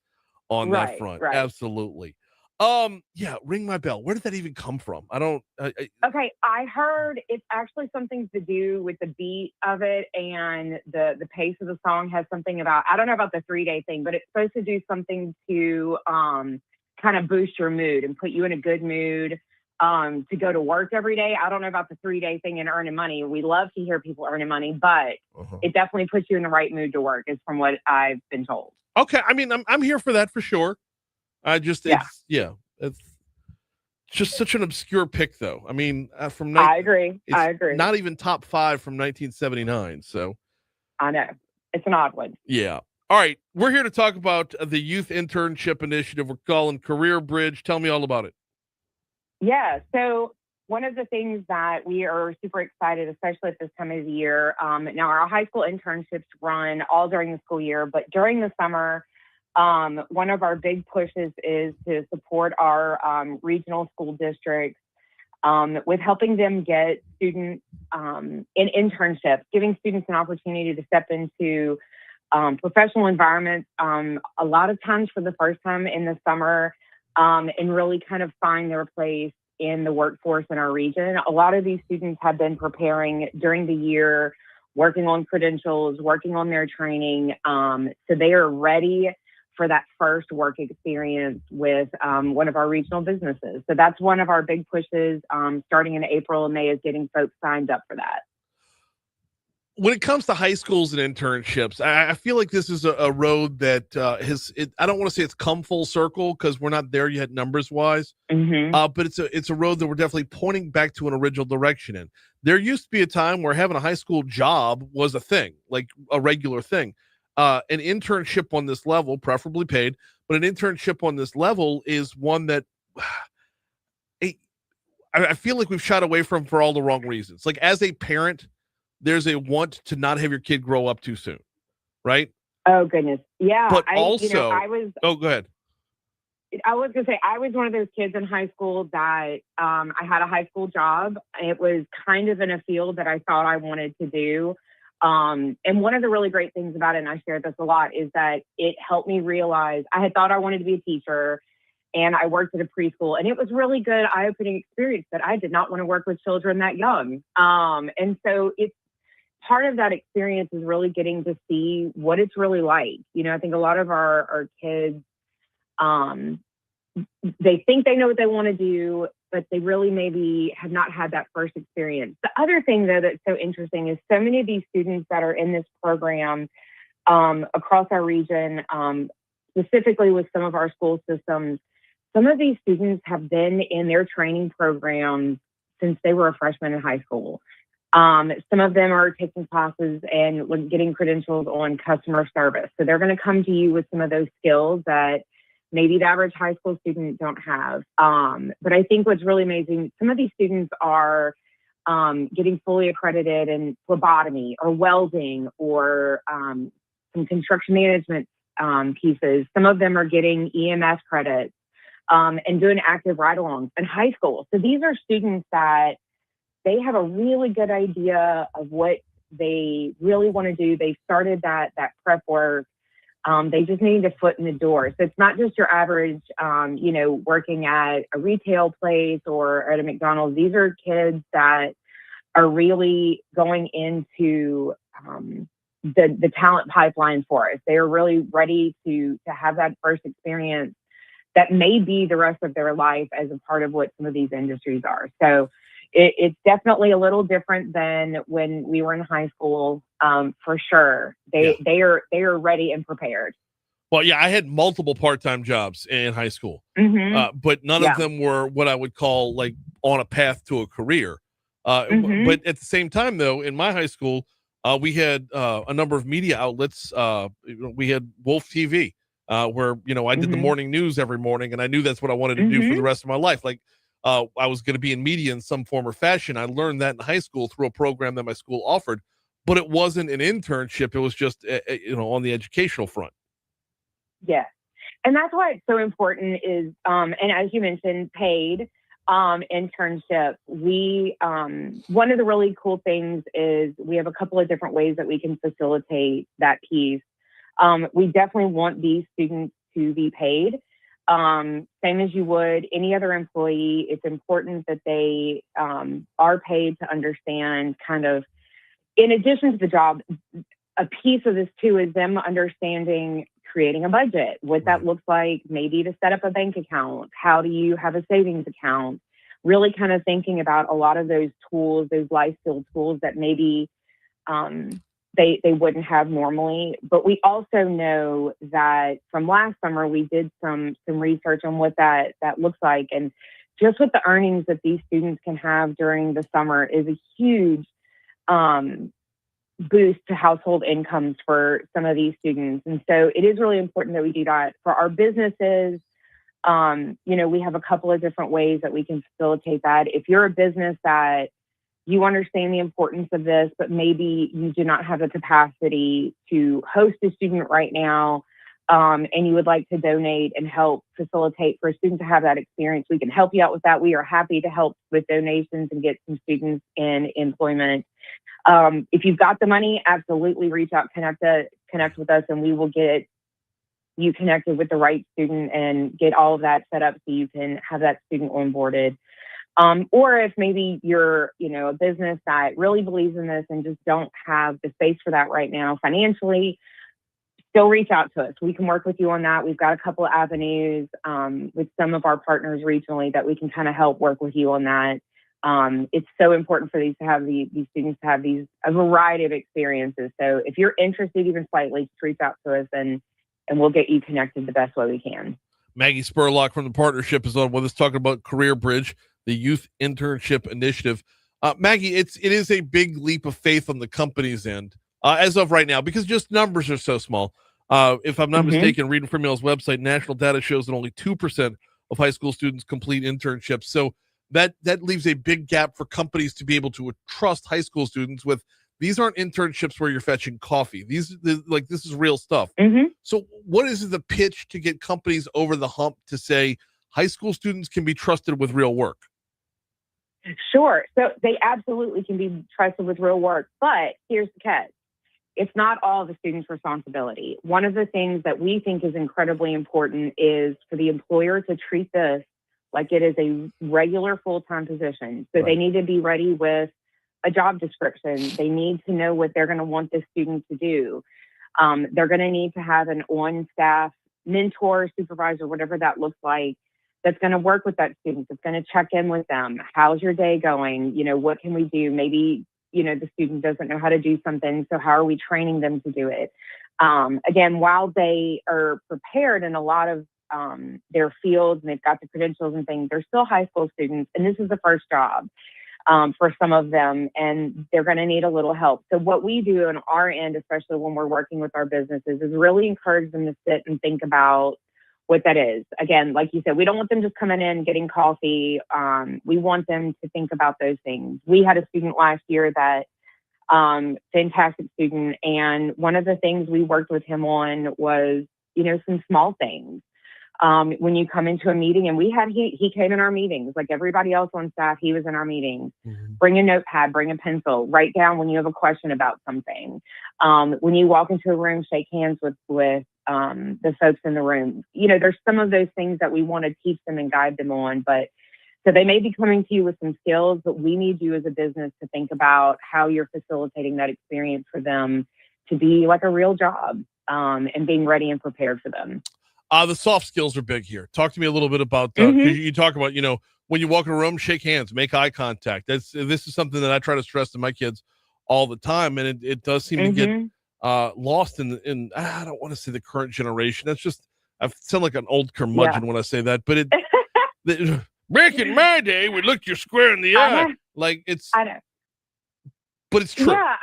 [SPEAKER 1] on that front.
[SPEAKER 9] Right.
[SPEAKER 1] Absolutely. Ring My Bell. Where did that even come from?
[SPEAKER 9] Okay, I heard it's actually something to do with the beat of it and the pace of the song has something about, I don't know about the 3-day thing, but it's supposed to do something to kind of boost your mood and put you in a good mood to go to work every day. I don't know about the 3-day thing and earning money. We love to hear people earning money, but it definitely puts you in the right mood to work, is from what I've been told.
[SPEAKER 1] Okay, I mean, I'm here for that for sure. It's just such an obscure pick, though. I mean,
[SPEAKER 9] I agree.
[SPEAKER 1] Not even top 5 from 1979. So
[SPEAKER 9] I know it's an odd one.
[SPEAKER 1] Yeah. All right, we're here to talk about the Youth Internship Initiative we're calling Career Bridge. Tell me all about it.
[SPEAKER 9] Yeah. So one of the things that we are super excited, especially at this time of the year, now our high school internships run all during the school year, but during the summer, one of our big pushes is to support our regional school districts with helping them get students in internships, giving students an opportunity to step into professional environments, a lot of times for the first time in the summer, and really kind of find their place in the workforce in our region. A lot of these students have been preparing during the year, working on credentials, working on their training, so they are ready for that first work experience with one of our regional businesses. So that's one of our big pushes starting in April and May, is getting folks signed up for that.
[SPEAKER 1] When it comes to high schools and internships, I feel like this is a road that I don't want to say it's come full circle because we're not there yet numbers wise, but it's a road that we're definitely pointing back to an original direction in. There used to be a time where having a high school job was a thing, like a regular thing. An internship on this level, preferably paid, but an internship on this level is one that I feel like we've shied away from for all the wrong reasons. Like as a parent, there's a want to not have your kid grow up too soon, right?
[SPEAKER 9] Oh goodness, yeah.
[SPEAKER 1] But
[SPEAKER 9] I was.
[SPEAKER 1] Oh, go ahead.
[SPEAKER 9] I was gonna say I was one of those kids in high school that I had a high school job. It was kind of in a field that I thought I wanted to do. And one of the really great things about it, and I share this a lot, is that it helped me realize I had thought I wanted to be a teacher, and I worked at a preschool, and it was really good, eye-opening experience that I did not want to work with children that young. And so it's part of that experience is really getting to see what it's really like. You know, I think a lot of our kids, they think they know what they want to do, but they really maybe have not had that first experience. The other thing, though, that's so interesting is so many of these students that are in this program across our region, specifically with some of our school systems, some of these students have been in their training programs since they were a freshman in high school. Some of them are taking classes and getting credentials on customer service. So they're going to come to you with some of those skills that maybe the average high school student don't have. But I think what's really amazing, some of these students are getting fully accredited in phlebotomy or welding or some construction management pieces. Some of them are getting EMS credits and doing active ride-alongs in high school. So these are students that they have a really good idea of what they really want to do. They started that prep work. They just need a foot in the door. So it's not just your average, working at a retail place or at a McDonald's. These are kids that are really going into the talent pipeline for us. They are really ready to have that first experience that may be the rest of their life as a part of what some of these industries are. So it's definitely a little different than when we were in high school, for sure. They are ready and prepared.
[SPEAKER 1] Well, yeah, I had multiple part-time jobs in high school, but none of them were what I would call like on a path to a career. But at the same time, though, in my high school, we had a number of media outlets. We had Wolf TV, where I did the morning news every morning, and I knew that's what I wanted to do for the rest of my life. Like I was going to be in media in some form or fashion. I learned that in high school through a program that my school offered, but it wasn't an internship. It was just on the educational front.
[SPEAKER 9] Yes. And that's why it's so important is, and as you mentioned, paid internship. We, one of the really cool things is we have a couple of different ways that we can facilitate that piece. We definitely want these students to be paid. Same as you would any other employee. It's important that they are paid to understand kind of, in addition to the job, a piece of this too is them understanding creating a budget, what that looks like, maybe to set up a bank account. How do you have a savings account? Really kind of thinking about a lot of those tools, those life skill tools that maybe they wouldn't have normally. But we also know that from last summer, we did some research on what that looks like. And just with the earnings that these students can have during the summer is a huge boost to household incomes for some of these students. And so it is really important that we do that for our businesses. We have a couple of different ways that we can facilitate that. If you're a business that you understand the importance of this, but maybe you do not have the capacity to host a student right now, and you would like to donate and help facilitate for a student to have that experience, we can help you out with that. We are happy to help with donations and get some students in employment. If you've got the money, absolutely reach out, connect with us, and we will get you connected with the right student and get all of that set up so you can have that student onboarded. Or if maybe you're, a business that really believes in this and just don't have the space for that right now financially, still reach out to us. We can work with you on that. We've got a couple of avenues with some of our partners regionally that we can kind of help work with you on that. It's so important for these students to have a variety of experiences. So if you're interested even slightly, just reach out to us and we'll get you connected the best way we can.
[SPEAKER 1] Maggie Spurlock from the partnership is on with us talking about Career Bridge, the youth internship initiative. Maggie, it is a big leap of faith on the company's end as of right now, because just numbers are so small. If I'm not mistaken, reading from y'all's website, national data shows that only 2% of high school students complete internships. So that leaves a big gap for companies to be able to trust high school students with. These aren't internships where you're fetching coffee. This is real stuff. So what is the pitch to get companies over the hump to say high school students can be trusted with real work?
[SPEAKER 9] Sure. So they absolutely can be trusted with real work, but here's the catch. It's not all the student's responsibility. One of the things that we think is incredibly important is for the employer to treat this like it is a regular full-time position. So They need to be ready with a job description. They need to know what they're going to want the student to do. They're going to need to have an on-staff mentor, supervisor, whatever that looks like, that's going to work with that student. That's going to check in with them. How's your day going? What can we do? Maybe, the student doesn't know how to do something. So how are we training them to do it? Again, while they are prepared in a lot of their fields and they've got the credentials and things, they're still high school students. And this is the first job. For some of them, and they're going to need a little help. So what we do on our end, especially when we're working with our businesses, is really encourage them to sit and think about what that is. Again, like you said, we don't want them just coming in, getting coffee. We want them to think about those things. We had a student last year that, fantastic student, and one of the things we worked with him on was, some small things. When you come into a meeting, and he came in our meetings, like everybody else on staff, he was in our meetings. Bring a notepad, bring a pencil, write down when you have a question about something. When you walk into a room, shake hands with the folks in the room. There's some of those things that we want to teach them and guide them on, but so they may be coming to you with some skills, but we need you as a business to think about how you're facilitating that experience for them to be like a real job, and being ready and prepared for them.
[SPEAKER 1] The soft skills are big here. Talk to me a little bit about, because you talk about, when you walk in a room, shake hands, make eye contact. This is something that I try to stress to my kids all the time. And it does seem to get lost in, I don't want to say the current generation. That's just, I sound like an old curmudgeon when I say that, but back in my day, we looked you square in the eye. Like I know. But it's true.
[SPEAKER 9] Yeah,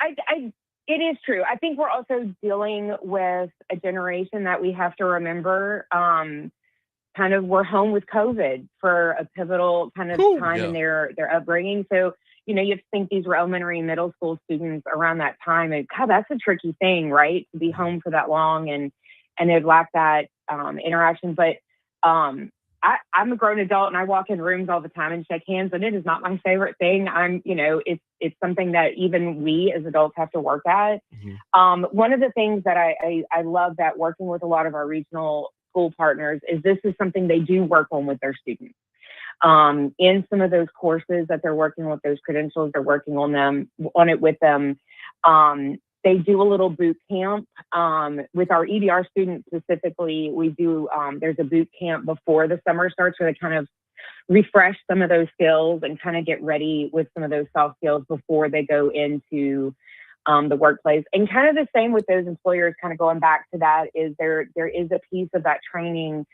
[SPEAKER 9] it is true. I think we're also dealing with a generation that we have to remember, kind of we're home with COVID for a pivotal kind of time in their upbringing. So, you have to think these were elementary and middle school students around that time. And God, that's a tricky thing, right? To be home for that long and they'd lack that interaction. But I'm a grown adult and I walk in rooms all the time and shake hands, and it is not my favorite thing. It's something that even we as adults have to work at. One of the things that I love that working with a lot of our regional school partners is this is something they do work on with their students. In some of those courses that they're working with, those credentials, they're working on it with them. They do a little boot camp with our EDR students specifically. We do, there's a boot camp before the summer starts where they kind of refresh some of those skills and kind of get ready with some of those soft skills before they go into the workplace. And kind of the same with those employers, kind of going back to that, is there is a piece of that training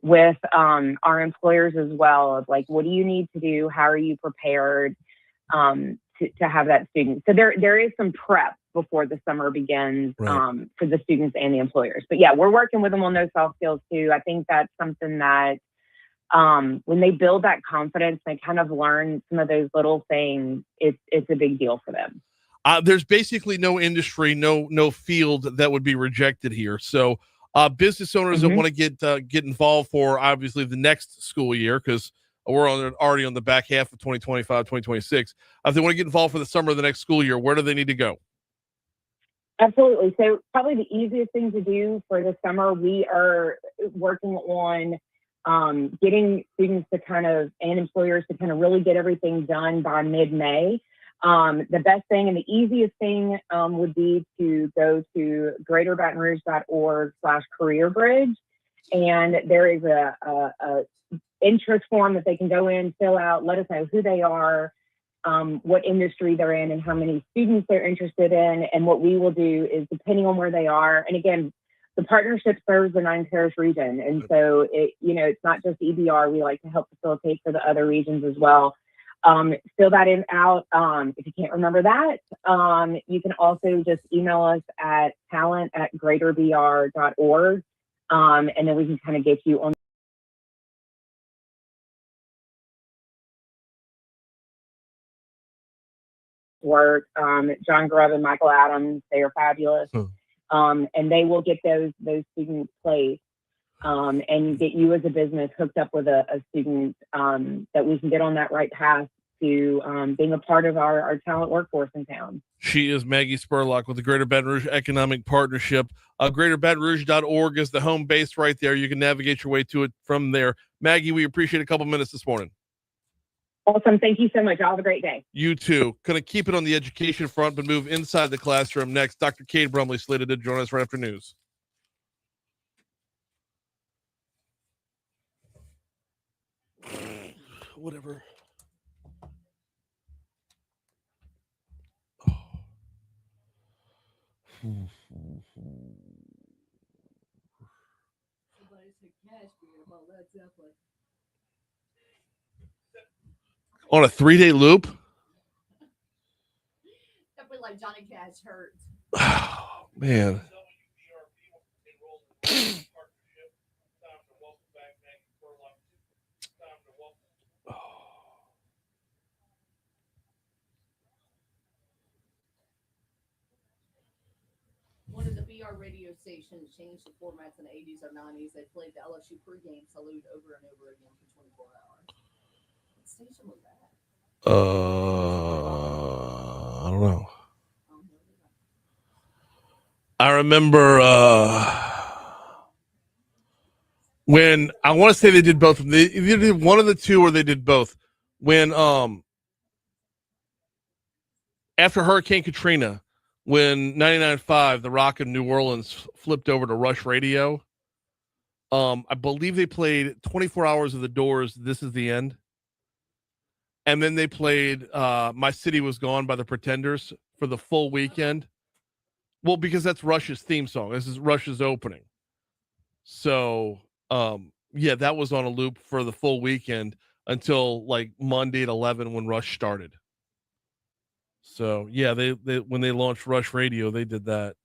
[SPEAKER 9] with our employers as well, of like, what do you need to do? How are you prepared to have that student? So there is some prep before the summer begins for the students and the employers. But yeah, we're working with them on those soft skills too. I think that's something that when they build that confidence, they kind of learn some of those little things. It's a big deal for them.
[SPEAKER 1] There's basically no industry, no field that would be rejected here. So business owners that want to get involved for obviously the next school year, because we're already on the back half of 2025, 2026. If they want to get involved for the summer of the next school year, where do they need to go?
[SPEAKER 9] Absolutely. So probably the easiest thing to do for the summer, we are working on getting students and employers to kind of really get everything done by mid-May. The best thing and the easiest thing would be to go to greaterbatonrouge.org/careerbridge. And there is a interest form that they can go in, fill out, let us know who they are, what industry they're in, and how many students they're interested in. And what we will do is, depending on where they are, and again, the partnership serves the 9-parish region. And so it's not just EBR. We like to help facilitate for the other regions as well. Fill that out. If you can't remember that, you can also just email us at talent@greaterbr.org. And then we can kind of get you on work. John Grubb and Michael Adams, they are fabulous. And they will get those students placed and get you as a business hooked up with a student that we can get on that right path to being a part of our talent workforce in town.
[SPEAKER 1] She is Maggi Spurlock with the Greater Baton Rouge Economic Partnership. GreaterBatonRouge.org is the home base right there. You can navigate your way to it from there. Maggie, we appreciate a couple minutes this morning.
[SPEAKER 9] Awesome. Thank you so much. Y'all have a great day.
[SPEAKER 1] You too. Going to keep it on the education front, but move inside the classroom next. Dr. Cade Brumley slated to join us right after news. Whatever. On a 3-day loop?
[SPEAKER 2] Definitely like Johnny Cash hurt.
[SPEAKER 1] Oh, man.
[SPEAKER 2] One of the BR radio stations changed the formats in the 80s or 90s. They played the LSU pregame salute over and over again for 24 hours. What station was that?
[SPEAKER 1] I don't know. I remember when I want to say they did both. They either did one of the two or they did both. When after Hurricane Katrina, when 99.5, the Rock of New Orleans flipped over to Rush Radio, I believe they played 24 Hours of the Doors, This Is the End. And then they played My City Was Gone by the Pretenders for the full weekend. Well, because that's Rush's theme song. This is Rush's opening. So, yeah, that was on a loop for the full weekend until like Monday at 11 when Rush started. So, yeah, they when they launched Rush Radio, they did that.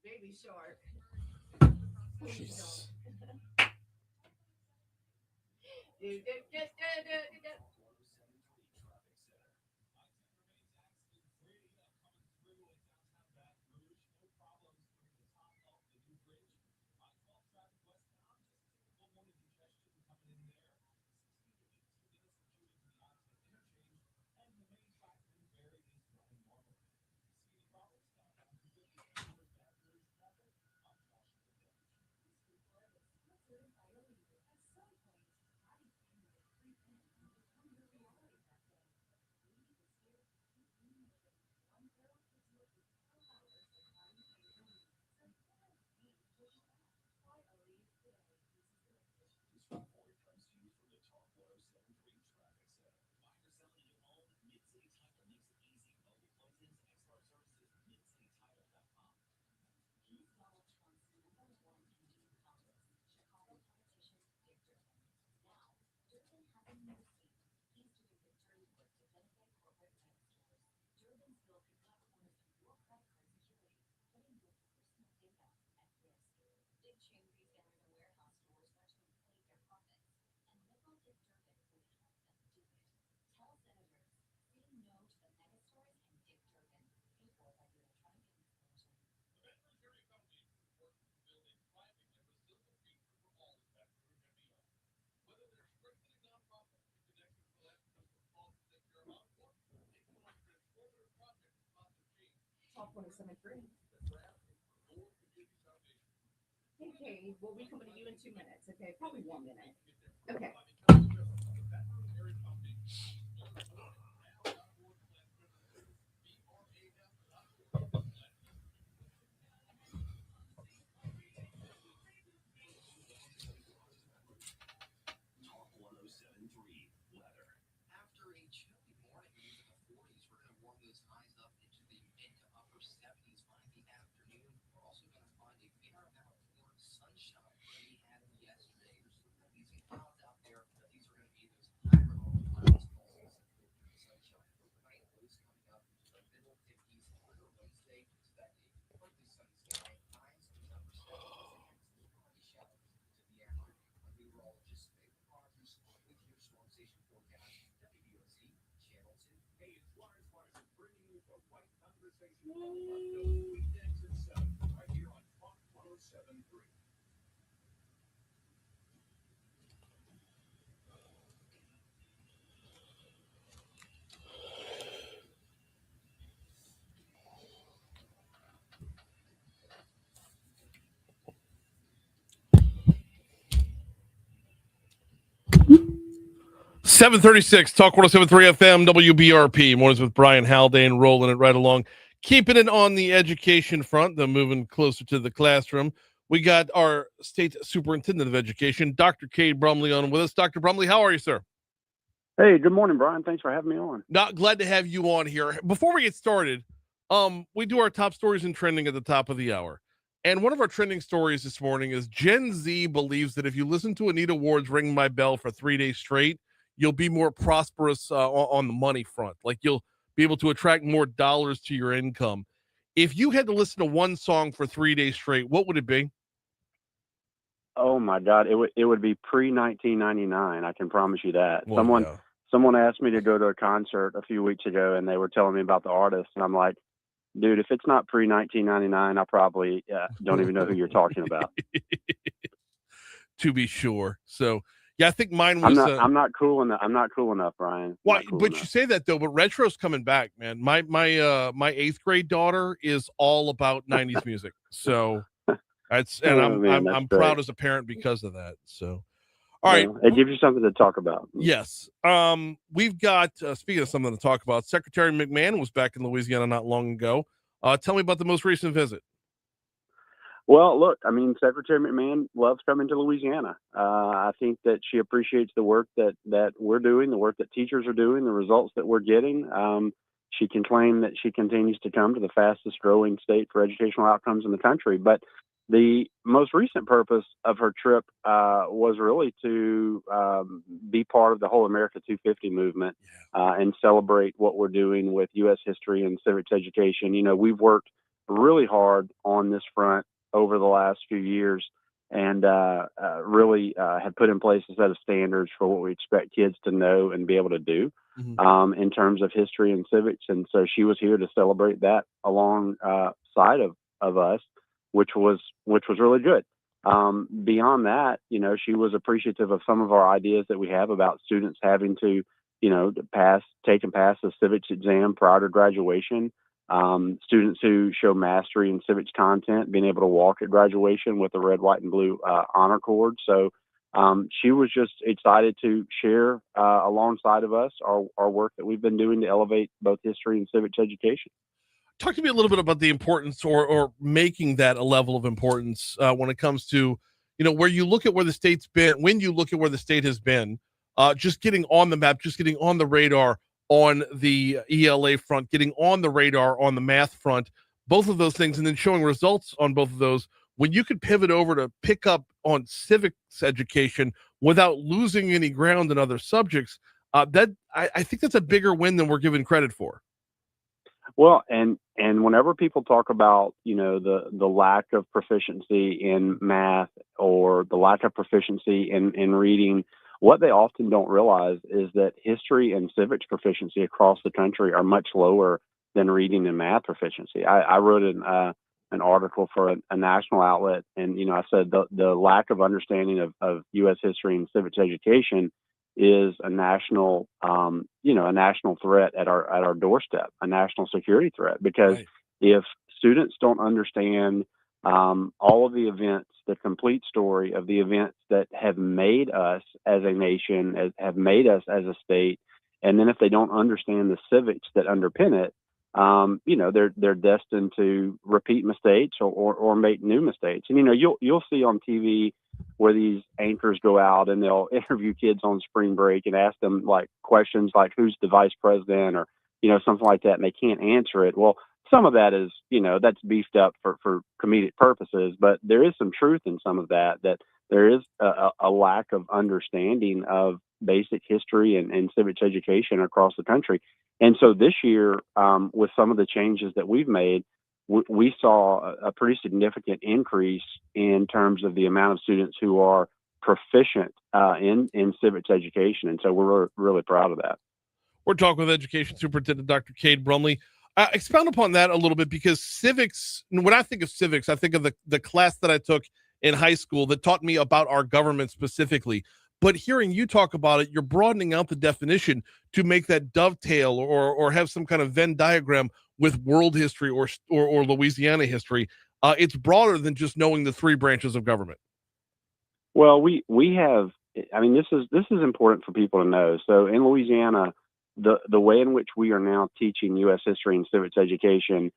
[SPEAKER 2] Baby Shark.
[SPEAKER 1] Jesus.
[SPEAKER 2] 107.3. Okay, we'll be coming to you in 2 minutes. Okay, probably 1 minute. Okay.
[SPEAKER 8] 107.3 weather. After a chilly morning in the 40s, we're going to warm those highs up into the mid to upper 70s by the afternoon. We're also going to find a fair amount more sunshine than we had yesterday. There's some easy clouds out there, but these are going to be those higher level clouds also sunshine overnight. Those coming up to the middle 50s on Wednesday. Expect a partly sunny sky, highs in the upper 70s and some cloudy showers to the afternoon. Meteorologist with your storm station forecast, WBOC, Channel 2. Hey, it's Lawrence Larson bringing you the right conversation on Buckville weekends at 7, right here on Talk 107.3.
[SPEAKER 1] Seven 36, Talk 107.3 FM, WBRP. Mornings with Brian Haldane, rolling it right along. Keeping it on the education front, though moving closer to the classroom. We got our state superintendent of education, Dr. Cade Brumley, on with us. Dr. Brumley, how are you, sir?
[SPEAKER 10] Hey, good morning, Brian. Thanks for having me on.
[SPEAKER 1] Not glad to have you on here. Before we get started, we do our top stories and trending at the top of the hour. And one of our trending stories this morning is Gen Z believes that if you listen to Anita Ward's Ring My Bell for 3 days straight, you'll be more prosperous on the money front. Like you'll be able to attract more dollars to your income. If you had to listen to one song for 3 days straight, what would it be?
[SPEAKER 10] Oh my God, it would be pre-1999. I can promise you that.
[SPEAKER 1] Well,
[SPEAKER 10] Someone asked me to go to a concert a few weeks ago, and they were telling me about the artist, and I'm like, dude, if it's not pre-1999, I probably don't even know who you're talking about.
[SPEAKER 1] To be sure. So yeah, I think mine was.
[SPEAKER 10] I'm not cool enough. I'm not cool enough, Brian.
[SPEAKER 1] Why? Cool but enough. You say that though. But retro's coming back, man. My 8th grade daughter is all about 90s music. So that's and I'm proud as a parent because of that. So, all right,
[SPEAKER 10] it gives you something to talk about.
[SPEAKER 1] Yes. We've got speaking of something to talk about. Secretary McMahon was back in Louisiana not long ago. Tell me about the most recent visit.
[SPEAKER 10] Well, look, I mean, Secretary McMahon loves coming to Louisiana. I think that she appreciates the work that we're doing, the work that teachers are doing, the results that we're getting. She can claim that she continues to come to the fastest growing state for educational outcomes in the country. But the most recent purpose of her trip was really to be part of the whole America 250 movement and celebrate what we're doing with U.S. history and civics education. You know, we've worked really hard on this front over the last few years and really have put in place a set of standards for what we expect kids to know and be able to do in terms of history and civics. And so she was here to celebrate that alongside of us, which was really good. Beyond that, you know, she was appreciative of some of our ideas that we have about students having to, you know, take and pass the civics exam prior to graduation. Students who show mastery in civics content, being able to walk at graduation with a red, white, and blue honor cord. So she was just excited to share alongside of us our work that we've been doing to elevate both history and civics education.
[SPEAKER 1] Talk to me a little bit about the importance or making that a level of importance when it comes to, you know, where you look at where the state's been, when you look at where the state has been, just getting on the map, just getting on the radar on the ELA front, getting on the radar on the math front, both of those things, and then showing results on both of those. When you could pivot over to pick up on civics education without losing any ground in other subjects, that I think that's a bigger win than we're given credit for.
[SPEAKER 10] Well, and whenever people talk about, you know, the lack of proficiency in math or the lack of proficiency in reading, what they often don't realize is that history and civics proficiency across the country are much lower than reading and math proficiency. I wrote an article for a national outlet, and, you know, I said the lack of understanding of U.S. history and civics education is a national, a national threat at our doorstep, a national security threat. Because if students don't understand all of the events, the complete story of the events that have made us as a nation, have made us as a state. And then if they don't understand the civics that underpin it, they're destined to repeat mistakes or make new mistakes. And you'll see on TV where these anchors go out and they'll interview kids on spring break and ask them like questions like who's the vice president or something like that, and they can't answer it. Well, some of that is that's beefed up for comedic purposes, but there is some truth in some of that there is a lack of understanding of basic history and civics education across the country. And so this year, with some of the changes that we've made, we saw a pretty significant increase in terms of the amount of students who are proficient in civics education. And so we're really proud of that.
[SPEAKER 1] We're talking with Education Superintendent Dr. Cade Brumley. Expound upon that a little bit, because civics, when I think of civics, I think of the class that I took in high school that taught me about our government specifically. But hearing you talk about it, you're broadening out the definition to make that dovetail or have some kind of Venn diagram with world history or Louisiana history. It's broader than just knowing the three branches of government.
[SPEAKER 10] Well, we have, this is important for people to know. So in Louisiana, the way in which we are now teaching U.S. history and civics education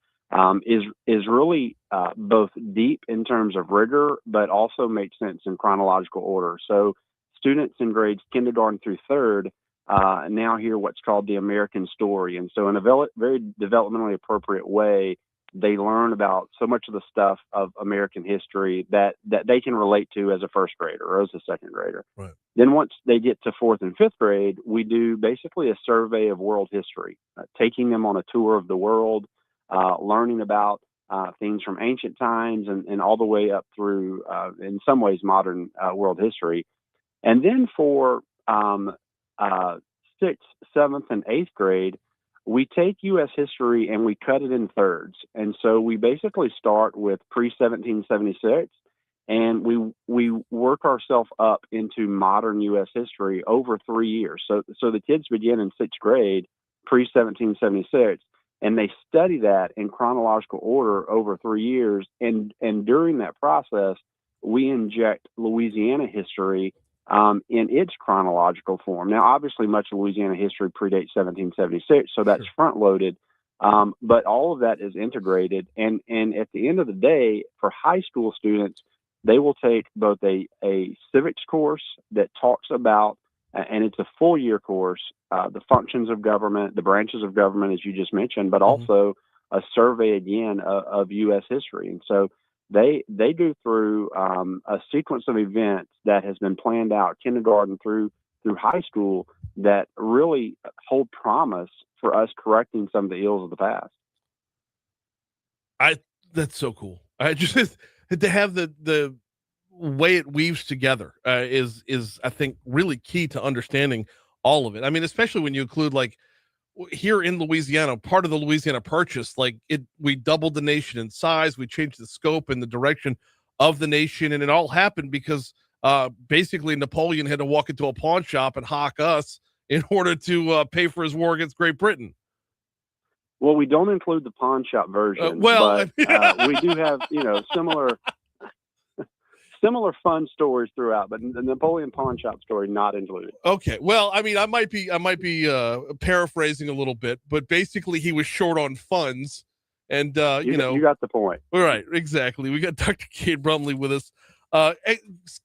[SPEAKER 10] is really both deep in terms of rigor, but also makes sense in chronological order. So students in grades kindergarten through third now hear what's called the American story. And so in a very developmentally appropriate way, they learn about so much of the stuff of American history that they can relate to as a first grader or as a second grader.
[SPEAKER 1] Right. Then
[SPEAKER 10] once they get to fourth and fifth grade, we do basically a survey of world history, taking them on a tour of the world, learning about things from ancient times and all the way up through, in some ways, modern world history. And then for 6th, 7th, and 8th grade, we take U.S. history and we cut it in thirds. And so we basically start with pre-1776, and we work ourselves up into modern U.S. history over 3 years. So the kids begin in 6th grade, pre-1776, and they study that in chronological order over 3 years. And during that process, we inject Louisiana history in its chronological form. Now, obviously, much of Louisiana history predates 1776, so that's front-loaded. But all of that is integrated. And at the end of the day, for high school students, they will take both a civics course that talks about, and it's a full-year course, the functions of government, the branches of government, as you just mentioned, but also a survey, again, of U.S. history. And so they go through a sequence of events that has been planned out kindergarten through high school that really hold promise for us correcting some of the ills of the past.
[SPEAKER 1] That's so cool. I just to have the way it weaves together is I think really key to understanding all of it. I mean, especially when you include like here in Louisiana, part of the Louisiana Purchase, we doubled the nation in size, we changed the scope and the direction of the nation, and it all happened because basically Napoleon had to walk into a pawn shop and hawk us in order to pay for his war against Great Britain.
[SPEAKER 10] Well, we don't include the pawn shop version, but we do have similar fun stories throughout, but the Napoleon pawn shop story not included.
[SPEAKER 1] Okay. Well, I mean, I might be paraphrasing a little bit, but basically he was short on funds and, you
[SPEAKER 10] got the point.
[SPEAKER 1] All right. Exactly. We got Dr. Cade Brumley with us.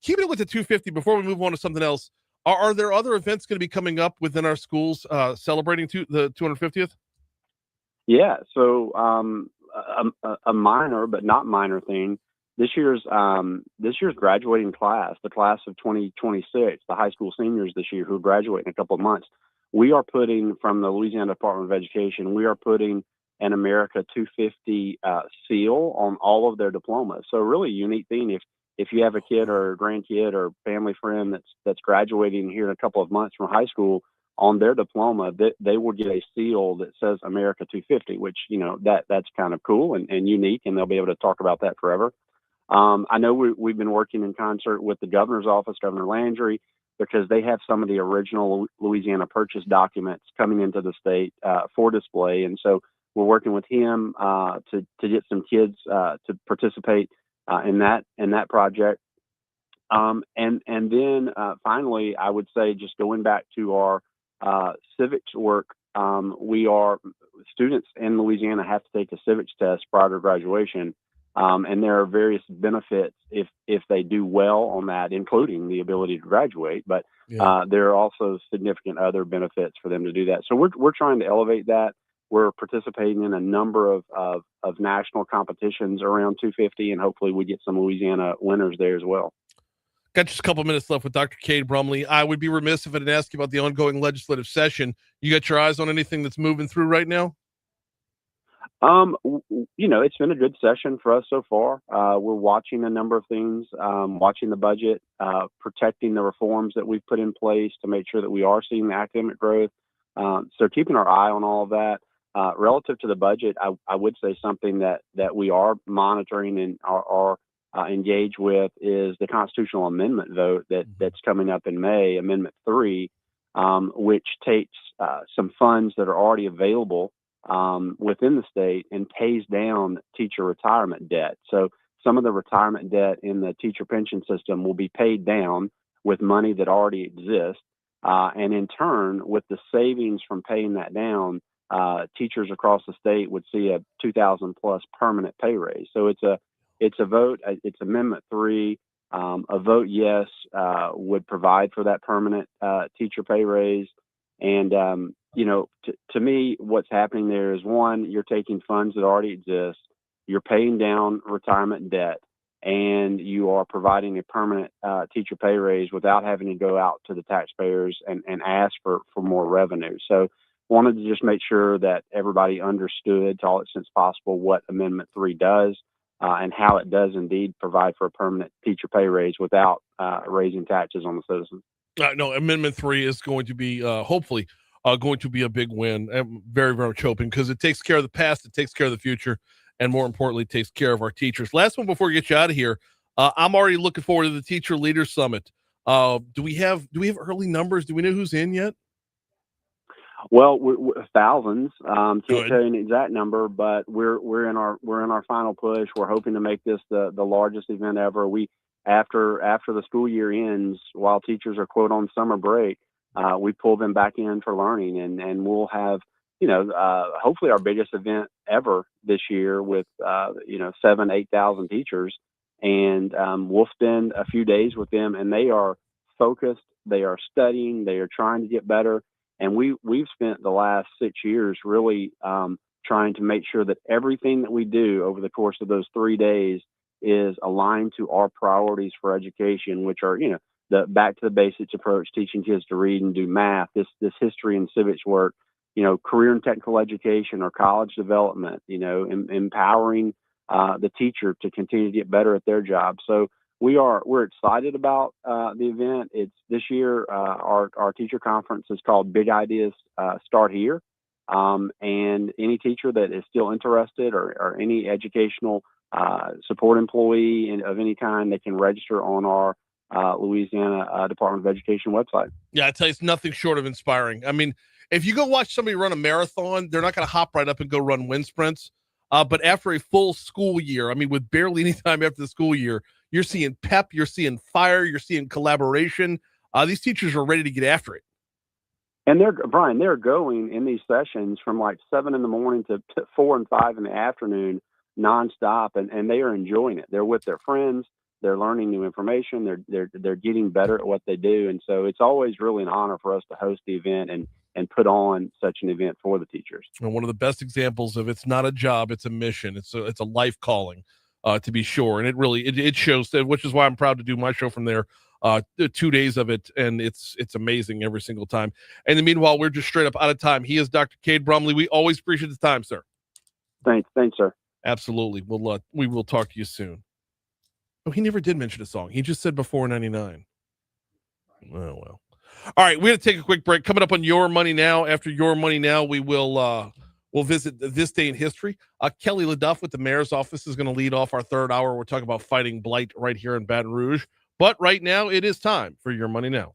[SPEAKER 1] Keeping it with the 250 before we move on to something else. Are there other events going to be coming up within our schools, celebrating the 250th?
[SPEAKER 10] Yeah. So, a minor, but not minor thing. This year's graduating class, the class of 2026, the high school seniors this year who graduate in a couple of months, we are putting, from the Louisiana Department of Education, we are putting an America 250 seal on all of their diplomas. So really unique thing. If you have a kid or a grandkid or family friend that's graduating here in a couple of months from high school, on their diploma, they will get a seal that says America 250, which, that's kind of cool and unique, and they'll be able to talk about that forever. I know we've been working in concert with the governor's office, Governor Landry, because they have some of the original Louisiana Purchase documents coming into the state for display. And so we're working with him to get some kids to participate in that project. And then finally, I would say, just going back to our civics work, students in Louisiana have to take a civics test prior to graduation. And there are various benefits if they do well on that, including the ability to graduate. But there are also significant other benefits for them to do that. So we're trying to elevate that. We're participating in a number of national competitions around 250, and hopefully we get some Louisiana winners there as well.
[SPEAKER 1] Got just a couple minutes left with Dr. Cade Brumley. I would be remiss if I didn't ask you about the ongoing legislative session. You got your eyes on anything that's moving through right now?
[SPEAKER 10] It's been a good session for us so far. We're watching a number of things, watching the budget, protecting the reforms that we've put in place to make sure that we are seeing the academic growth. So keeping our eye on all of that. Relative to the budget, I would say something that we are monitoring and are engaged with is the constitutional amendment vote that's coming up in May, Amendment 3, which takes some funds that are already available within the state and pays down teacher retirement debt. So some of the retirement debt in the teacher pension system will be paid down with money that already exists. And in turn, with the savings from paying that down, teachers across the state would see a 2,000 plus permanent pay raise. So it's a vote. It's Amendment 3. A vote yes would provide for that permanent teacher pay raise. And to me, what's happening there is, one, you're taking funds that already exist, you're paying down retirement debt, and you are providing a permanent teacher pay raise without having to go out to the taxpayers and ask for more revenue. So wanted to just make sure that everybody understood to all extents possible what Amendment 3 does and how it does indeed provide for a permanent teacher pay raise without raising taxes on the citizens.
[SPEAKER 1] No, Amendment 3 is going to be, hopefully, going to be a big win. I'm very, very much hoping, because it takes care of the past, it takes care of the future, and more importantly, takes care of our teachers. Last one before we get you out of here. I'm already looking forward to the Teacher Leaders Summit. Do we have early numbers? Do we know who's in yet?
[SPEAKER 10] Well, we're thousands. Can't tell you an exact number, but we're in our final push. We're hoping to make this the largest event ever. After the school year ends, while teachers are quote on summer break, we pull them back in for learning, and we'll have hopefully our biggest event ever this year with 7,000-8,000 teachers, and we'll spend a few days with them, and they are focused, they are studying, they are trying to get better. And we've spent the last 6 years really trying to make sure that everything that we do over the course of those 3 days is aligned to our priorities for education, which are, the back to the basics approach, teaching kids to read and do math, this history and civics work, career and technical education or college development, empowering the teacher to continue to get better at their job. So we're excited about the event. It's this year, our teacher conference is called Big Ideas Start Here. And any teacher that is still interested or any educational support employee of any kind, they can register on our Louisiana Department of Education website.
[SPEAKER 1] Yeah, I tell you, it's nothing short of inspiring. I mean, if you go watch somebody run a marathon, they're not going to hop right up and go run wind sprints. But after a full school year, with barely any time after the school year, you're seeing pep, you're seeing fire, you're seeing collaboration. These teachers are ready to get after it.
[SPEAKER 10] And they're going in these sessions from like 7 a.m. to 4 and 5 in the afternoon, nonstop, and they are enjoying it. They're with their friends, they're learning new information, they're getting better at what they do, and so it's always really an honor for us to host the event and put on such an event for the teachers.
[SPEAKER 1] And one of the best examples of it's not a job, it's a mission, it's a life calling, to be sure, and it really it shows that, which is why I'm proud to do my show from there. 2 days of it, and it's amazing every single time. And then meanwhile, we're just straight up out of time. He is Dr. Cade Brumley. We always appreciate the time, sir.
[SPEAKER 10] Thanks, sir.
[SPEAKER 1] Absolutely. We will talk to you soon. Oh, he never did mention a song. He just said before 99. Oh well. All right, we're gonna take a quick break. Coming up on Your Money Now. After Your Money Now, we will we'll visit this day in history. Kelly LeDuff with the mayor's office is going to lead off our third hour. We're talking about fighting blight right here in Baton Rouge. But right now, it is time for Your Money Now.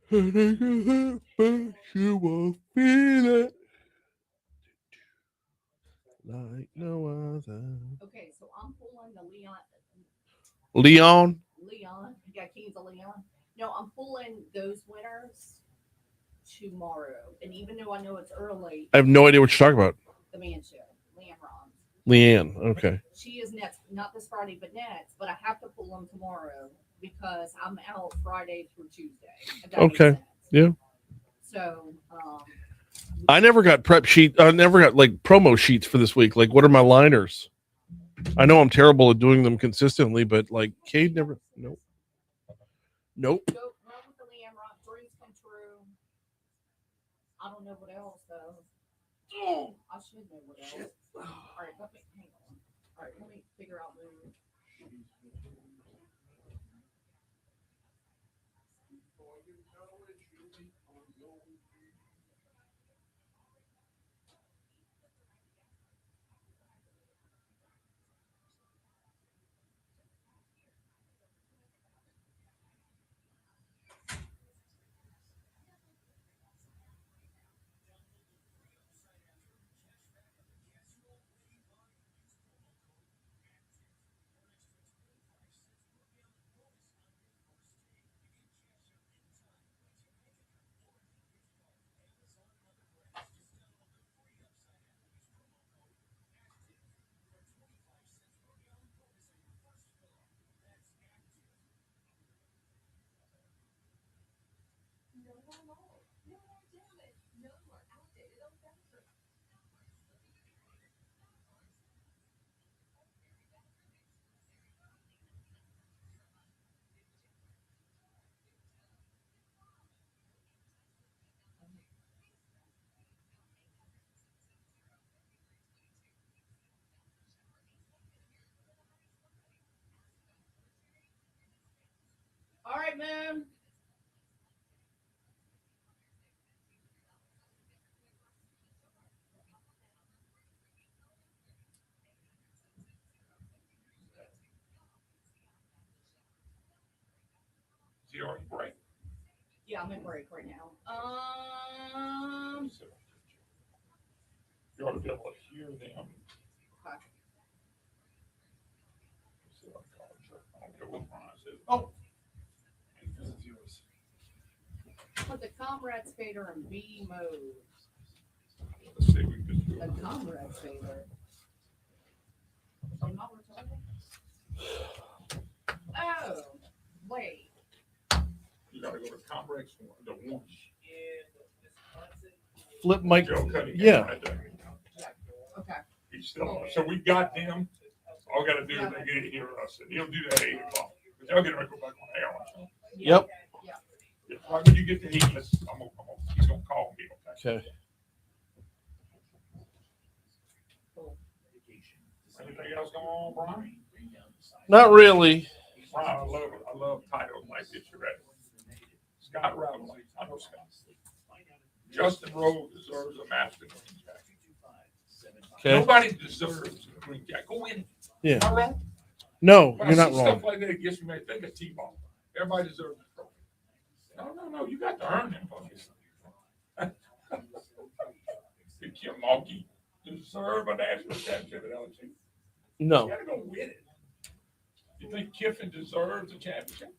[SPEAKER 1] But you will feel it like no other.
[SPEAKER 2] Okay, so I'm pulling the Leon. Yeah, Kings of Leon. No, I'm pulling those winners tomorrow. And even though I know it's early,
[SPEAKER 1] I have no idea what you're talking about.
[SPEAKER 2] the man show, Leanne Rollins.
[SPEAKER 1] Leanne. Okay.
[SPEAKER 2] She is next, not this Friday, but next. But I have to pull them tomorrow because I'm out Friday through Tuesday. if that makes
[SPEAKER 1] Okay.
[SPEAKER 2] sense.
[SPEAKER 1] Yeah.
[SPEAKER 2] So,
[SPEAKER 1] I never got prep sheet. I never got like promo sheets for this week. Like, what are my liners? I know I'm terrible at doing them consistently, but like Cade never. Nope.
[SPEAKER 2] go run with the Leanne Rock. Dreams come true. I don't know what else though. I should know what else. All right, let me hang on. All right, let me figure out moves. All right, man.
[SPEAKER 7] Is he already break?
[SPEAKER 2] Yeah, I'm in break right now.
[SPEAKER 7] You ought to be able to hear them.
[SPEAKER 2] Okay.
[SPEAKER 7] Oh.
[SPEAKER 2] Put the Comrades fader in B mode.
[SPEAKER 7] Let's see if we can just do
[SPEAKER 2] The
[SPEAKER 7] it.
[SPEAKER 2] Comrades fader. I'm not retarded. Oh, wait.
[SPEAKER 7] You gotta go to Comrex, the one.
[SPEAKER 1] Flip mic.
[SPEAKER 7] Joe Cuddy.
[SPEAKER 1] Yeah.
[SPEAKER 7] Right there.
[SPEAKER 2] Okay.
[SPEAKER 7] He's still on. So we got them. All we gotta do is they get to hear us. And he'll do that at 8 o'clock. But they'll get ready to go back on the air.
[SPEAKER 1] Yep.
[SPEAKER 7] Yeah, right when you get to heat, he's gonna call me. Okay.
[SPEAKER 1] Okay.
[SPEAKER 7] Anything else going on, Brian?
[SPEAKER 1] Not really.
[SPEAKER 7] Brian, I love titles like this. You ready? Scott Rawlings. I know Scott. Justin Rose deserves a master green jacket.
[SPEAKER 1] Okay.
[SPEAKER 7] Nobody deserves a green jacket. Go in.
[SPEAKER 1] Yeah.
[SPEAKER 7] Am I wrong?
[SPEAKER 1] No,
[SPEAKER 7] When
[SPEAKER 1] you're
[SPEAKER 7] I
[SPEAKER 1] not
[SPEAKER 7] see
[SPEAKER 1] wrong.
[SPEAKER 7] Stuff like that, it gets me mad. Think of T-ball. Everybody deserves a trophy. No. You got to earn them fuckers. Think your monkey deserve a national championship at LSU?
[SPEAKER 1] No.
[SPEAKER 7] You got to go win it. You think Kiffin deserves a championship?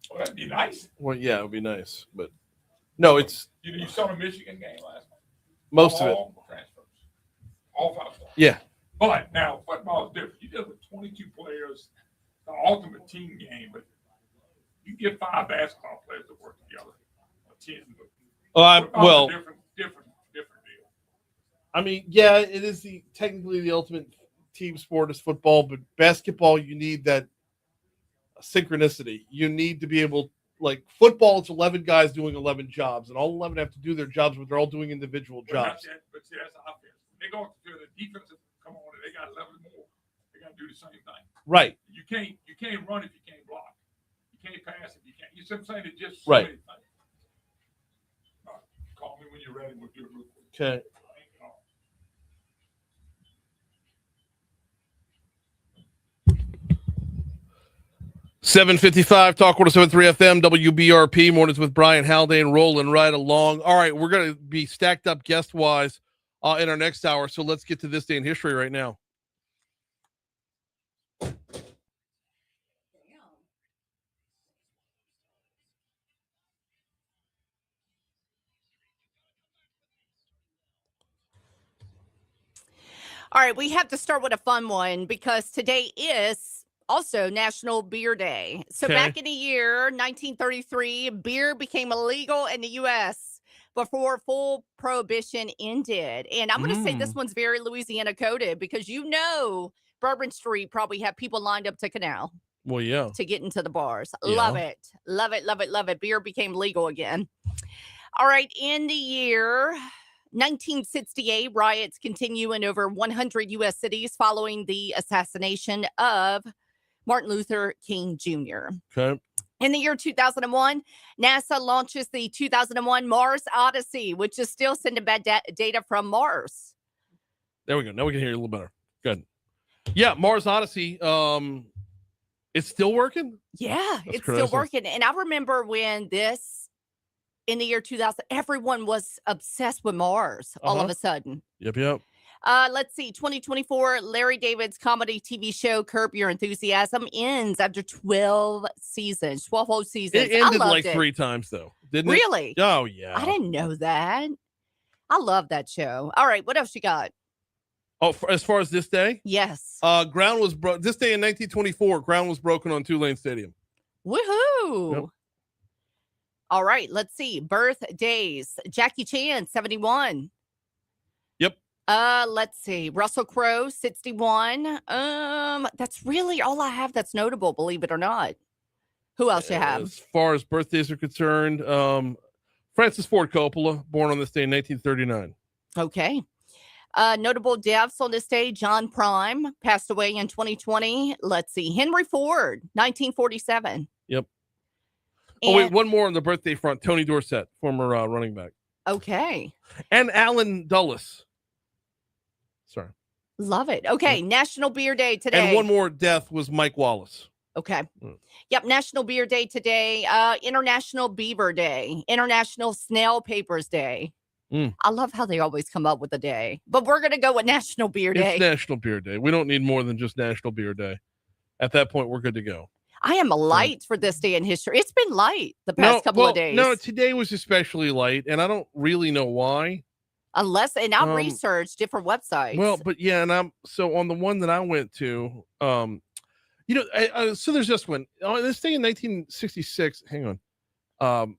[SPEAKER 7] Well, that'd be nice.
[SPEAKER 1] Well, yeah, it would be nice, but no, it's
[SPEAKER 7] You saw the Michigan game last night.
[SPEAKER 1] most of it.
[SPEAKER 7] All transfers. All 5 stars.
[SPEAKER 1] Yeah.
[SPEAKER 7] But now football is different. You deal with 22 players, the ultimate team game, but you get 5 basketball players that work together. Or 10.
[SPEAKER 1] Well,
[SPEAKER 7] different deal.
[SPEAKER 1] I mean, yeah, it is technically the ultimate team sport is football, but basketball, you need that synchronicity. You need to be able, like football, it's 11 guys doing 11 jobs, and all 11 have to do their jobs, but they're all doing individual jobs.
[SPEAKER 7] But see, that's offense. They go up to the defense. Come on, they got 11 more. They got to do the same thing.
[SPEAKER 1] Right.
[SPEAKER 7] You can't run if you can't block. You can't pass if you can't. You see what I'm saying? It's just
[SPEAKER 1] Right.
[SPEAKER 7] So all right, call me when you're ready. We'll do it real quick.
[SPEAKER 1] Okay. 7:55 Talk 107.3 FM WBRP mornings with Brian Haldane rolling right along. All right, we're going to be stacked up guest wise in our next hour. So let's get to this day in history right now.
[SPEAKER 2] All right, we have to start with a fun one because today is also National Beer Day. So back in the year 1933, beer became illegal in the U.S. before full prohibition ended. And I'm going to say this one's very Louisiana coded because Bourbon Street probably had people lined up to Canal.
[SPEAKER 1] Well, yeah.
[SPEAKER 2] To get into the bars.
[SPEAKER 1] Yeah.
[SPEAKER 2] Love it. Love it, love it, love it. Beer became legal again. All right, in the year 1968, riots continue in over 100 U.S. cities following the assassination of Martin Luther King Jr.
[SPEAKER 1] Okay.
[SPEAKER 2] In the year 2001, NASA launches the 2001 Mars Odyssey, which is still sending back data from Mars.
[SPEAKER 1] There we go. Now we can hear you a little better. Good. Yeah, Mars Odyssey. It's still working?
[SPEAKER 2] Yeah, it's still working. And I remember when in the year 2000, everyone was obsessed with Mars all of a sudden.
[SPEAKER 1] Yep.
[SPEAKER 2] Let's see. 2024, Larry David's comedy TV show Curb Your Enthusiasm ends after 12 seasons, 12 whole seasons.
[SPEAKER 1] It ended like 3 times, though, didn't it?
[SPEAKER 2] Really?
[SPEAKER 1] Oh, yeah.
[SPEAKER 2] I didn't know that. I love that show. All right, what else you got?
[SPEAKER 1] Oh, as far as this day?
[SPEAKER 2] Yes.
[SPEAKER 1] Ground was this day in 1924, ground was broken on Tulane Stadium.
[SPEAKER 2] Woohoo!
[SPEAKER 1] Yep.
[SPEAKER 2] All right, let's see. Birthdays. Jackie Chan, 71.
[SPEAKER 1] Yep.
[SPEAKER 2] Let's see. Russell Crowe, 61. That's really all I have that's notable, believe it or not. Who else you have?
[SPEAKER 1] As far as birthdays are concerned, Francis Ford Coppola, born on this day in 1939.
[SPEAKER 2] Okay. Notable deaths on this day. John Prime passed away in 2020. Let's see. Henry Ford, 1947.
[SPEAKER 1] Yep. Oh, wait, one more on the birthday front. Tony Dorsett, former running back.
[SPEAKER 2] Okay.
[SPEAKER 1] And Alan Dulles. Sorry.
[SPEAKER 2] Love it. Okay, National Beer Day today.
[SPEAKER 1] And one more death was Mike Wallace.
[SPEAKER 2] Okay. Yep, National Beer Day today. International Beaver Day. International Snail Papers Day. I love how they always come up with a day. But we're going to go with National Beer Day.
[SPEAKER 1] It's National Beer Day. We don't need more than just National Beer Day. At that point, we're good to go.
[SPEAKER 2] I am light for this day in history. It's been light the past couple of days.
[SPEAKER 1] No, today was especially light, and I don't really know why.
[SPEAKER 2] I've researched different websites.
[SPEAKER 1] Well, but yeah, and so on the one that I went to, so there's this one. On this day in 1966, hang on.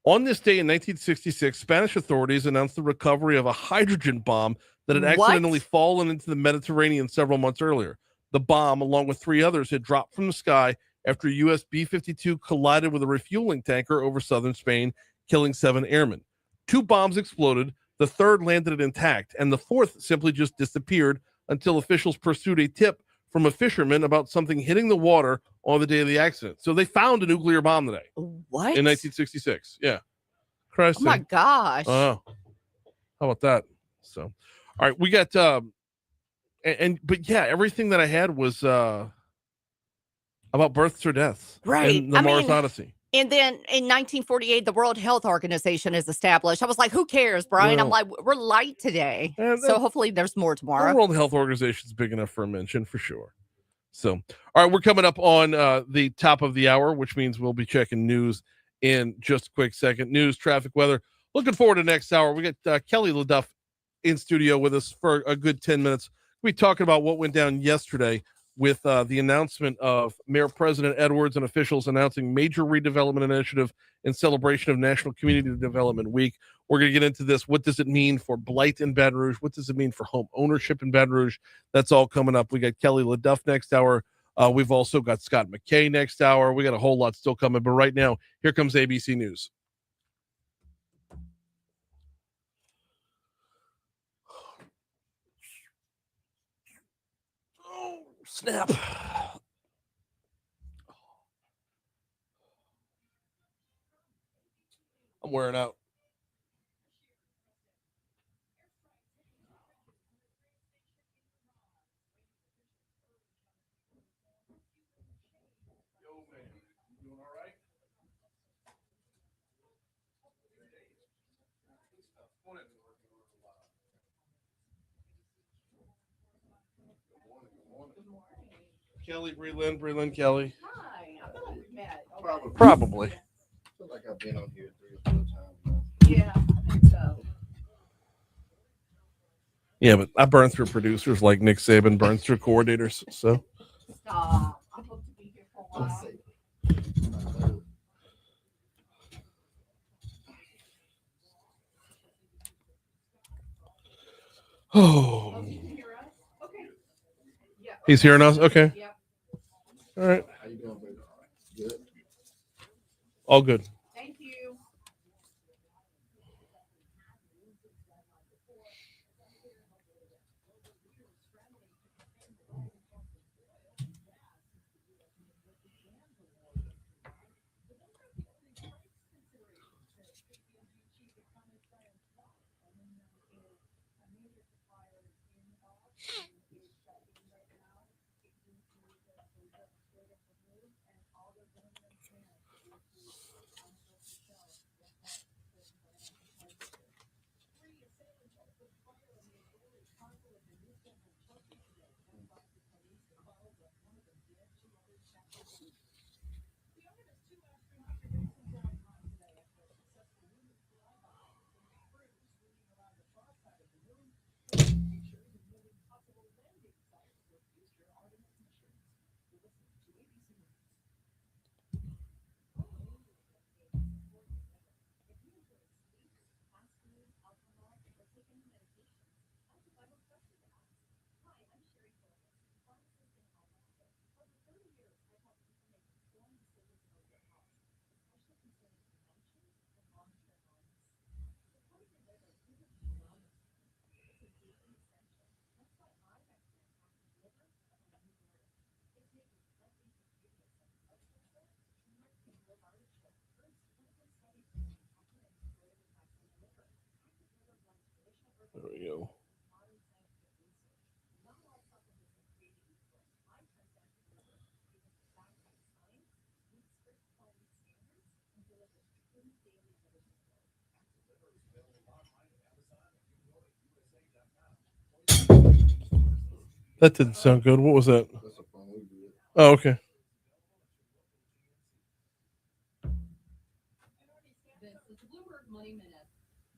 [SPEAKER 1] On this day in 1966, Spanish authorities announced the recovery of a hydrogen bomb that had accidentally fallen into the Mediterranean several months earlier. The bomb, along with 3 others, had dropped from the sky after a U.S. B-52 collided with a refueling tanker over southern Spain, killing 7 airmen. 2 bombs exploded, the 3rd landed intact, and the 4th simply just disappeared until officials pursued a tip from a fisherman about something hitting the water on the day of the accident. So they found a nuclear bomb today.
[SPEAKER 2] What?
[SPEAKER 1] In 1966. Yeah. Christ.
[SPEAKER 2] Oh, my gosh.
[SPEAKER 1] How about that? So, all right, we got... but yeah, everything that I had was about births or deaths.
[SPEAKER 2] Right.
[SPEAKER 1] And the Mars Odyssey.
[SPEAKER 2] And then in 1948, the World Health Organization is established. I was like, who cares, Brian?
[SPEAKER 1] Well,
[SPEAKER 2] I'm like, we're light today. So hopefully there's more tomorrow.
[SPEAKER 1] The World Health Organization is big enough for a mention for sure. So, all right, we're coming up on the top of the hour, which means we'll be checking news in just a quick second. News, traffic, weather. Looking forward to next hour. We got Kelly LeDuff in studio with us for a good 10 minutes. We'll be talking about what went down yesterday with the announcement of Mayor President Edwards and officials announcing major redevelopment initiative in celebration of National Community Development Week. We're going to get into this. What does it mean for blight in Baton Rouge? What does it mean for home ownership in Baton Rouge? That's all coming up. We got Kelly LeDuff next hour. We've also got Scott McKay next hour. We got a whole lot still coming. But right now, here comes ABC News. Oh, snap. I'm wearing out. Kelly, Breland, Kelly.
[SPEAKER 2] Hi, I feel like we met.
[SPEAKER 1] Probably.
[SPEAKER 11] I feel like I've been on here 3 or 4 times now.
[SPEAKER 2] Yeah, I think so.
[SPEAKER 1] Yeah, but I burn through producers like Nick Saban burns through coordinators. So
[SPEAKER 2] Stop. I hope to be here for a
[SPEAKER 11] Let's
[SPEAKER 2] while.
[SPEAKER 11] see.
[SPEAKER 1] oh,
[SPEAKER 2] Oh, you can hear us? Okay. Yeah.
[SPEAKER 1] he's hearing us. Okay,
[SPEAKER 2] Yep.
[SPEAKER 1] all right,
[SPEAKER 11] How you doing, baby? Good.
[SPEAKER 1] all good.
[SPEAKER 2] Thank you.
[SPEAKER 1] There we go. That didn't sound good. What was that?
[SPEAKER 11] That's a fun we did.
[SPEAKER 1] Oh, okay.
[SPEAKER 12] This is Bloomberg Money Minute.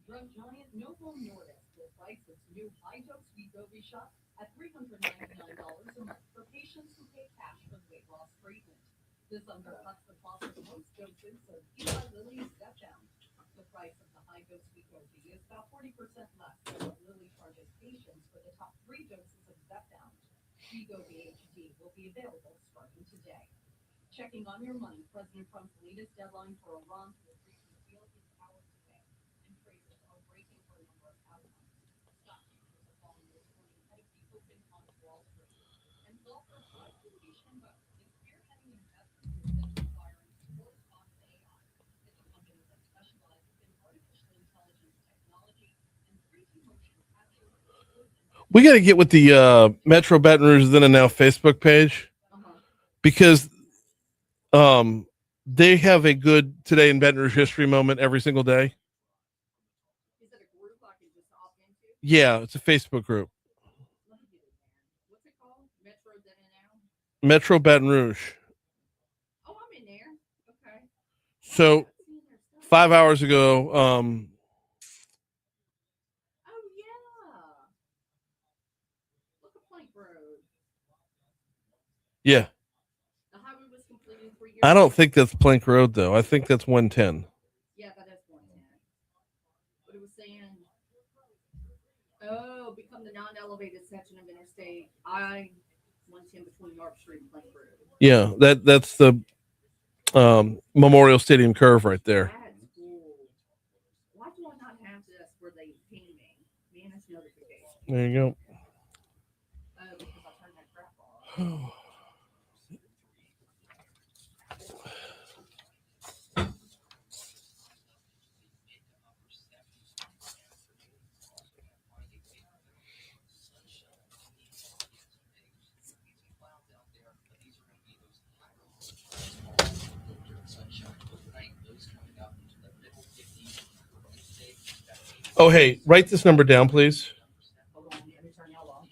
[SPEAKER 12] Drug giant Novo Nordisk will price its new high-dose Wegovy shot at $399 a month for patients who pay cash for weight loss treatment. This undercuts the cost of most doses of Eli Lilly's step down. The price of the high-dose Wegovy is about 40% less than what Lilly charges patients for the top 3 doses of step down. Wegovy HD will be available starting today. Checking on your money, President Trump's latest deadline for Iran to agree to the deal is hours away, and traders are breaking for a number of outcomes. Stock futures are falling this morning ahead of the open on Wall Street. And golfer Bryson DeChambeau is spearheading investors in central firing toward Fox AI. It's a company that specializes in artificial intelligence technology and 3D motion capture.
[SPEAKER 1] We got to get with the Metro Baton Rouge Then and Now Facebook page because they have a good Today in Baton Rouge history moment every single day.
[SPEAKER 2] Is it a group I can just opt into?
[SPEAKER 1] Yeah, it's a Facebook group.
[SPEAKER 2] What's it called? Metro Then and Now?
[SPEAKER 1] Metro Baton Rouge.
[SPEAKER 2] Oh, I'm in there. Okay.
[SPEAKER 1] So 5 hours ago,
[SPEAKER 2] Oh, yeah. Look at Plank Road.
[SPEAKER 1] yeah,
[SPEAKER 2] The highway was completed in 3 years.
[SPEAKER 1] I don't think that's Plank Road though. I think that's 110.
[SPEAKER 2] Yeah, that is 110. But it was saying, oh, become the non-elevated section of Interstate I-110 between York Street and Plank Road.
[SPEAKER 1] Yeah, that's the Memorial Stadium curve right there.
[SPEAKER 2] That's cool. Why do I not have this where they ping me? Manage notification.
[SPEAKER 1] There you go.
[SPEAKER 2] Oh, because I turned that crap off.
[SPEAKER 1] Oh, hey, write this number down, please.
[SPEAKER 2] Hold on, let me turn y'all off.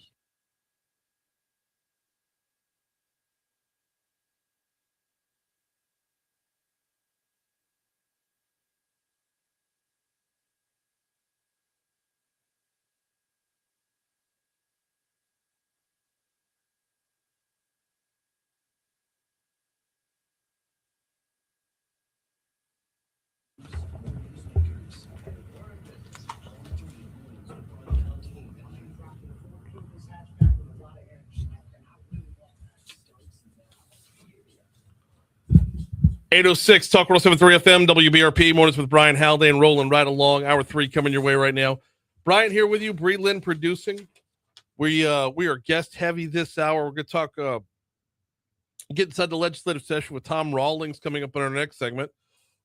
[SPEAKER 1] .806 Talk 107.3 FM WBRP mornings with Brian Haldane rolling right along. Hour 3 coming your way right now. Brian here with you. Bree Lynn producing. We are guest heavy this hour. We're going to talk get inside the legislative session with Tom Rawlings coming up in our next segment.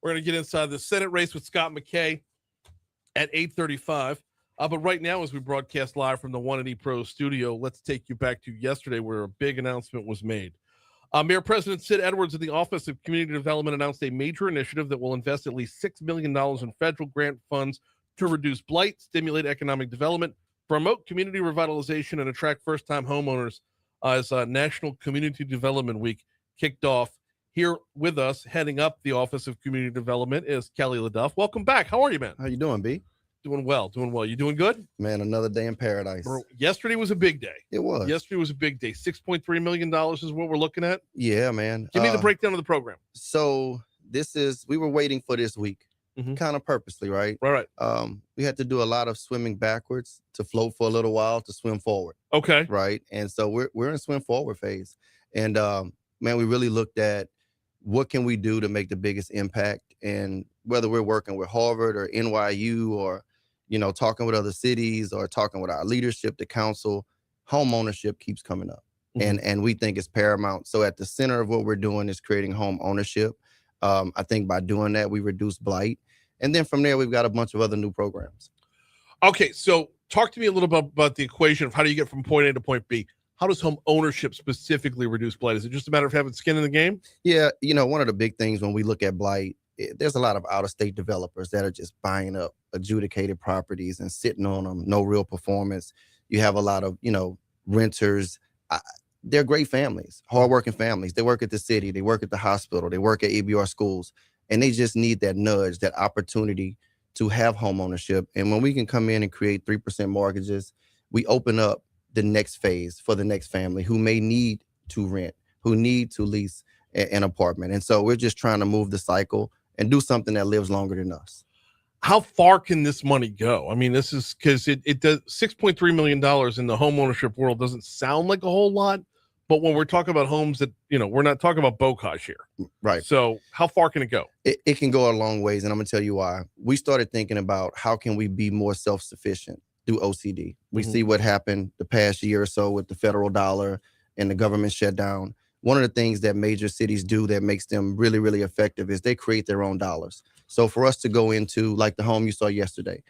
[SPEAKER 1] We're going to get inside the Senate race with Scott McKay at 8:35. But right now, as we broadcast live from the 180 Pro studio, let's take you back to yesterday where a big announcement was made. Mayor President Sid Edwards of the Office of Community Development announced a major initiative that will invest at least $6 million in federal grant funds to reduce blight, stimulate economic development, promote community revitalization, and attract first-time homeowners as National Community Development Week kicked off. Here with us, heading up the Office of Community Development, is Kelly LeDuff. Welcome back. How are you, man?
[SPEAKER 13] How you doing, B?
[SPEAKER 1] Doing well. You doing good?
[SPEAKER 13] Man, another day in paradise.
[SPEAKER 1] Bro, yesterday was a big day.
[SPEAKER 13] It was.
[SPEAKER 1] Yesterday was a big day. $6.3 million is what we're looking at.
[SPEAKER 13] Yeah, man.
[SPEAKER 1] Give me the breakdown of the program.
[SPEAKER 13] So we were waiting for this week, kind of purposely, right?
[SPEAKER 1] Right.
[SPEAKER 13] We had to do a lot of swimming backwards to float for a little while to swim forward.
[SPEAKER 1] Okay.
[SPEAKER 13] Right. And so we're in swim forward phase. And man, we really looked at what can we do to make the biggest impact. And whether we're working with Harvard or NYU or talking with other cities or talking with our leadership, the council, home ownership keeps coming up. And we think it's paramount. So at the center of what we're doing is creating home ownership. I think by doing that, we reduce blight. And then from there, we've got a bunch of other new programs. Okay.
[SPEAKER 1] So talk to me a little bit about the equation of how do you get from point A to point B? How does home ownership specifically reduce blight? Is it just a matter of having skin in the game?
[SPEAKER 13] Yeah. One of the big things when we look at blight, there's a lot of out-of-state developers that are just buying up adjudicated properties and sitting on them, no real performance. You have a lot of, renters. They're great families, hardworking families. They work at the city, they work at the hospital, they work at ABR schools, and they just need that nudge, that opportunity to have home ownership. And when we can come in and create 3% mortgages, we open up the next phase for the next family who may need to rent, who need to lease an apartment. And so we're just trying to move the cycle and do something that lives longer than us.
[SPEAKER 1] How far can this money go? I mean, this is because it does $6.3 million in the home ownership world doesn't sound like a whole lot, but when we're talking about homes that, we're not talking about Bocage here.
[SPEAKER 13] Right.
[SPEAKER 1] So how far can it go?
[SPEAKER 13] It can go a long ways. And I'm going to tell you why. We started thinking about how can we be more self-sufficient through OCD. We see what happened the past year or so with the federal dollar and the government shutdown. One of the things that major cities do that makes them really, really effective is they create their own dollars. So for us to go into like the home you saw yesterday,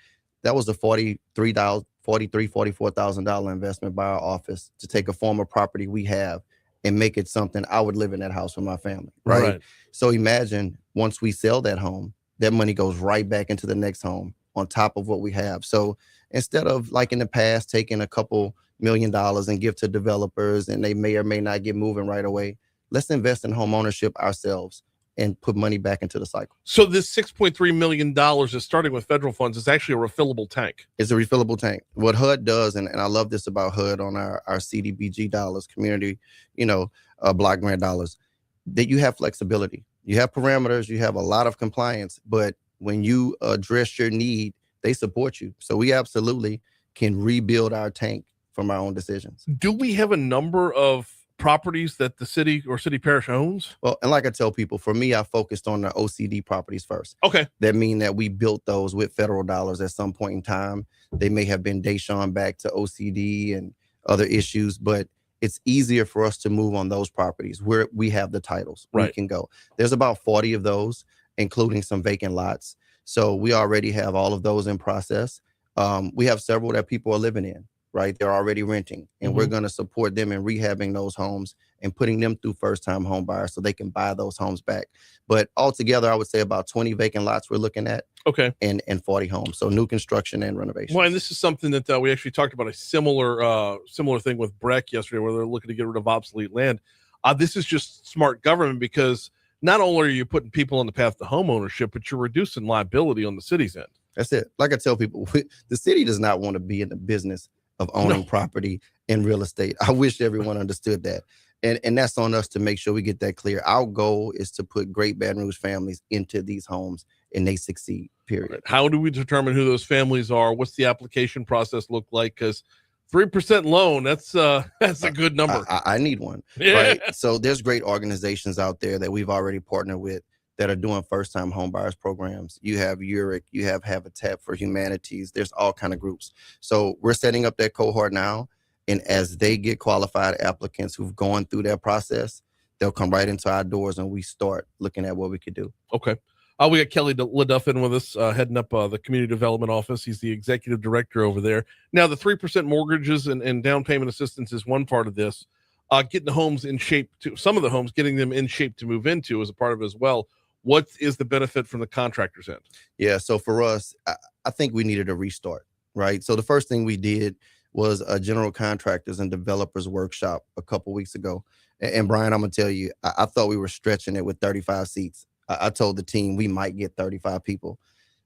[SPEAKER 13] that was a $44,000 investment by our office to take a former property we have and make it something I would live in that house with my family. Right. So imagine once we sell that home, that money goes right back into the next home on top of what we have. So instead of like in the past, taking a couple $1 million and give to developers and they may or may not get moving right away, let's invest in home ownership ourselves and put money back into the cycle.
[SPEAKER 1] So this $6.3 million is starting with federal funds. It's actually a refillable tank.
[SPEAKER 13] It's a refillable tank. What HUD does, and I love this about HUD on our CDBG dollars, community, block grant dollars, that you have flexibility. You have parameters, you have a lot of compliance, but when you address your need, they support you. So we absolutely can rebuild our tank from our own decisions.
[SPEAKER 1] Do we have a number of properties that the city or city parish owns?
[SPEAKER 13] Well, and like I tell people, for me, I focused on the OCD properties first.
[SPEAKER 1] Okay.
[SPEAKER 13] That mean that we built those with federal dollars at some point in time. They may have been Deshaun back to OCD and other issues, but it's easier for us to move on those properties where we have the titles.
[SPEAKER 1] Right.
[SPEAKER 13] We can go. There's about 40 of those, including some vacant lots. So we already have all of those in process. We have several that people are living in. Right, they're already renting, and we're going to support them in rehabbing those homes and putting them through first-time home buyers so they can buy those homes back. But altogether, I would say about 20 vacant lots we're looking at.
[SPEAKER 1] Okay.
[SPEAKER 13] And 40 homes. So new construction and renovation.
[SPEAKER 1] Well, and this is something that we actually talked about a similar thing with Breck yesterday, where they're looking to get rid of obsolete land. This is just smart government, because not only are you putting people on the path to home ownership, but you're reducing liability on the city's end.
[SPEAKER 13] That's it. Like I tell people, the city does not want to be in the business of owning property and real estate. I wish everyone understood that. And that's on us to make sure we get that clear. Our goal is to put great Baton Rouge families into these homes, and they succeed, period.
[SPEAKER 1] Right. How do we determine who those families are? What's the application process look like? Because 3% loan, that's a good number.
[SPEAKER 13] I need one.
[SPEAKER 1] Yeah.
[SPEAKER 13] Right. So there's great organizations out there that we've already partnered with that are doing first-time home buyers programs. You have URIC, you have Habitat for Humanities. There's all kind of groups. So we're setting up that cohort now. And as they get qualified applicants who've gone through that process, they'll come right into our doors and we start looking at what we could do.
[SPEAKER 1] Okay. We got Kelly LeDuff in with us, heading up the community development office. He's the executive director over there. Now, the 3% mortgages and down payment assistance is one part of this. Getting the homes in shape, some of the homes, getting them in shape to move into is a part of it as well. What is the benefit from the contractor's end? Yeah, so for us, I think we needed a restart, right? So the first thing we did was a general contractors and developers workshop a couple weeks ago. And Brian, I'm gonna tell you, I thought we were stretching it with 35 seats. I told the team we might get 35 people.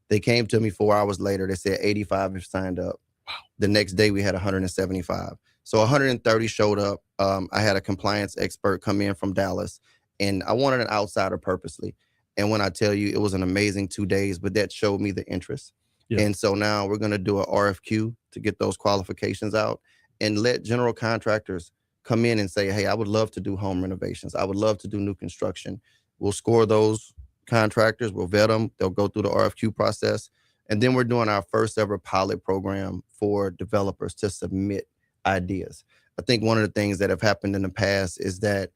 [SPEAKER 1] They came to me 4 hours later. They said 85 have signed up. Wow. The next day we had 175. So 130 showed up. I had a compliance expert come in from Dallas, and I wanted an outsider purposely. And when I tell you, it was an amazing 2 days, but that showed me the interest. Yeah. And so now we're going to do a RFQ to get those qualifications out and let general contractors come in and say, hey, I would love to do home renovations. I would love to do new construction. We'll score those contractors. We'll vet them. They'll go through the RFQ process. And then we're doing our first ever pilot program for developers to submit ideas. I think one of the things that have happened in the past is that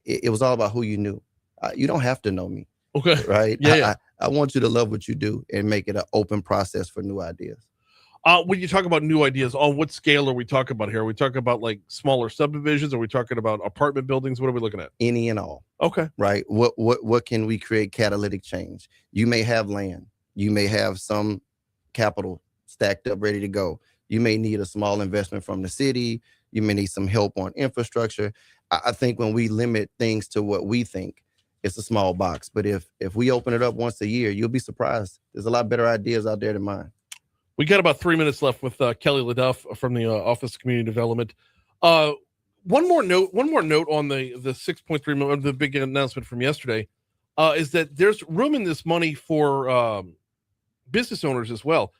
[SPEAKER 1] it was all about who you knew. You don't have to know me. Okay. Right. Yeah. I want you to love what you do and make it an open process for new ideas. When you talk about new ideas, on what scale are we talking about here? Are we talking about like smaller subdivisions? Are we talking about apartment buildings? What are we looking at? Any and all. Okay. Right. What can we create catalytic change? You may have land. You may have some capital stacked up, ready to go. You may need a small investment from the city. You may need some help on infrastructure. I think when we limit things to what we think, it's a small box. But if we open it up once a year, you'll be surprised. There's a lot better ideas out there than mine. We got about 3 minutes left with Kelly LeDuff from the Office of Community Development. One more note on the 6.3 million, the big announcement from yesterday, is that there's room in this money for business owners as well.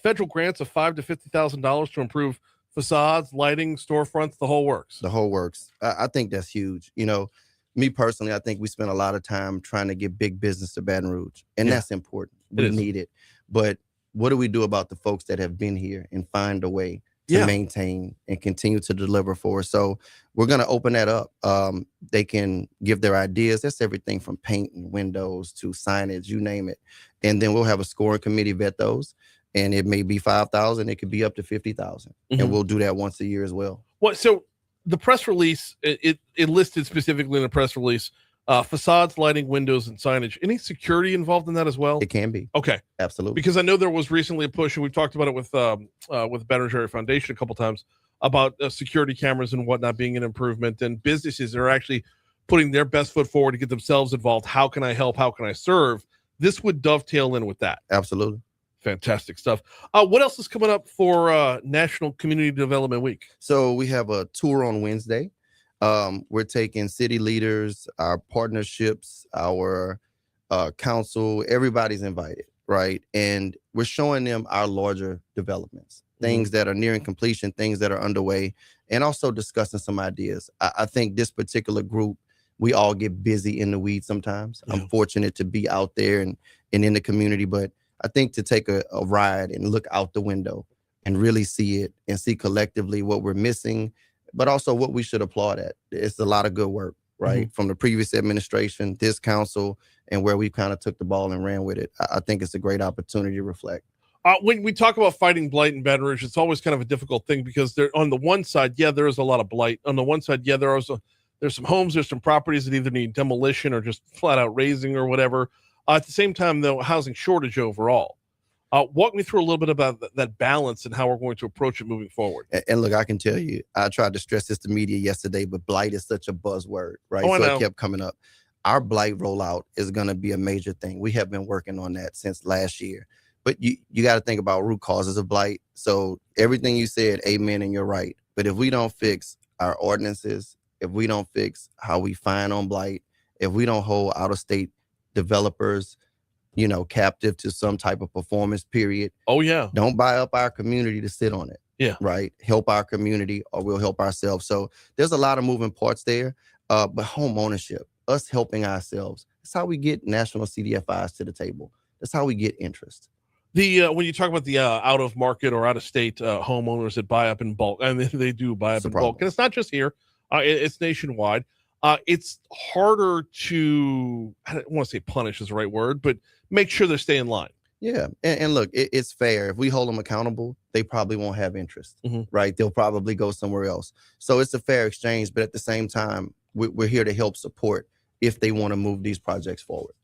[SPEAKER 1] Federal grants of $5,000 to $50,000 to improve facades, lighting, storefronts, the whole works. The whole works. I think that's huge. You know, me personally, I think we spend a lot of time trying to get big business to Baton Rouge, and that's important. We need it. But what do we do about the folks that have been here and find a way to maintain and continue to deliver for us? So we're going to open that up. They can give their ideas. That's everything from paint and windows to signage, you name it. And then we'll have a scoring committee vet those. And it may be 5,000. It could be up to 50,000. Mm-hmm. And we'll do that once a year as well. Well, so the press release, it listed specifically in the press release, facades, lighting, windows, and signage. Any security involved in that as well? It can be. Okay. Absolutely. Because I know there was recently a push, and we've talked about it with Baton Rouge Area Foundation a couple times, about security cameras and whatnot being an improvement, and businesses are actually putting their best foot forward to get themselves involved. How can I help? How can I serve? This would dovetail in with that. Absolutely. Fantastic stuff. What else is coming up for National Community Development Week? So we have a tour on Wednesday. We're taking city leaders, our partnerships, our council, everybody's invited, right? And we're showing them our larger developments, things that are nearing completion, things that are underway, and also discussing some ideas. I think this particular group, we all get busy in the weeds sometimes. Yeah. I'm fortunate to be out there and in the community, but I think to take a ride and look out the window and really see it and see collectively what we're missing, but also what we should applaud at. It's a lot of good work, right? Mm-hmm. From the previous administration, this council, and where we kind of took the ball and ran with it. I think it's a great opportunity to reflect. When we talk about fighting blight in Baton Rouge, it's always kind of a difficult thing because there, on the one side, there is a lot of blight. On the one side, there There's some homes, there's some properties that either need demolition or just flat out raising or whatever. At the same time, though, housing shortage overall. Walk me through a little bit about that balance and how we're going to approach it moving forward.
[SPEAKER 13] And look, I can tell you, I tried to stress this to media yesterday, but blight is such a buzzword, right?
[SPEAKER 1] Oh, I
[SPEAKER 13] so
[SPEAKER 1] know.
[SPEAKER 13] it kept coming up. Our blight rollout is going to be a major thing. We have been working on that since last year. But you got to think about root causes of blight. So everything you said, amen, and you're right. But if we don't fix our ordinances, if we don't fix how we fine on blight, if we don't hold out-of-state developers, captive to some type of performance period.
[SPEAKER 1] Oh, yeah.
[SPEAKER 13] Don't buy up our community to sit on it.
[SPEAKER 1] Yeah.
[SPEAKER 13] Right. Help our community or we'll help ourselves. So there's a lot of moving parts there. But home ownership, us helping ourselves, that's how we get national CDFIs to the table. That's how we get interest.
[SPEAKER 1] When you talk about the out of market or out of state homeowners that buy up in bulk, and they do buy up in bulk, and it's not just here, it's nationwide. It's harder to, I don't want to say punish is the right word, but make sure they stay in line.
[SPEAKER 13] Yeah. And look, it's fair. If we hold them accountable, they probably won't have interest, right? They'll probably go somewhere else. So it's a fair exchange. But at the same time, we're here to help support if they want to move these projects forward.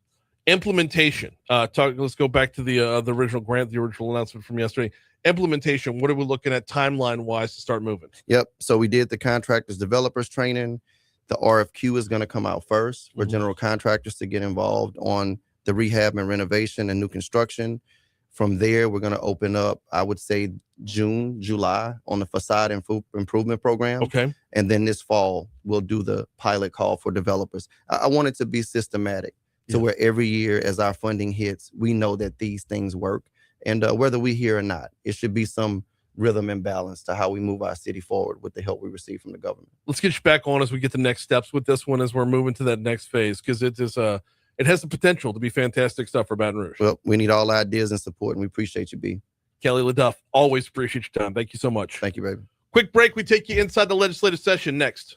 [SPEAKER 1] Implementation. Let's go back to the original grant, the original announcement from yesterday. Implementation. What are we looking at timeline wise to start moving?
[SPEAKER 13] Yep. So we did the contractors developers training. The RFQ is going to come out first for general contractors to get involved on the rehab and renovation and new construction. From there, we're going to open up, I would say June, July on the facade improvement program.
[SPEAKER 1] Okay.
[SPEAKER 13] And then this fall, we'll do the pilot call for developers. I want it to be systematic to where every year as our funding hits, we know that these things work. And whether we hear or not, it should be some rhythm and balance to how we move our city forward with the help we receive from the government.
[SPEAKER 1] Let's get you back on as we get the next steps with this one as we're moving to that next phase, because it has the potential to be fantastic stuff for Baton Rouge.
[SPEAKER 13] Well, we need all ideas and support, and we appreciate you, B.
[SPEAKER 1] Kelly LeDuff, always appreciate your time. Thank you so much.
[SPEAKER 13] Thank you, baby.
[SPEAKER 1] Quick break. We take you inside the legislative session next.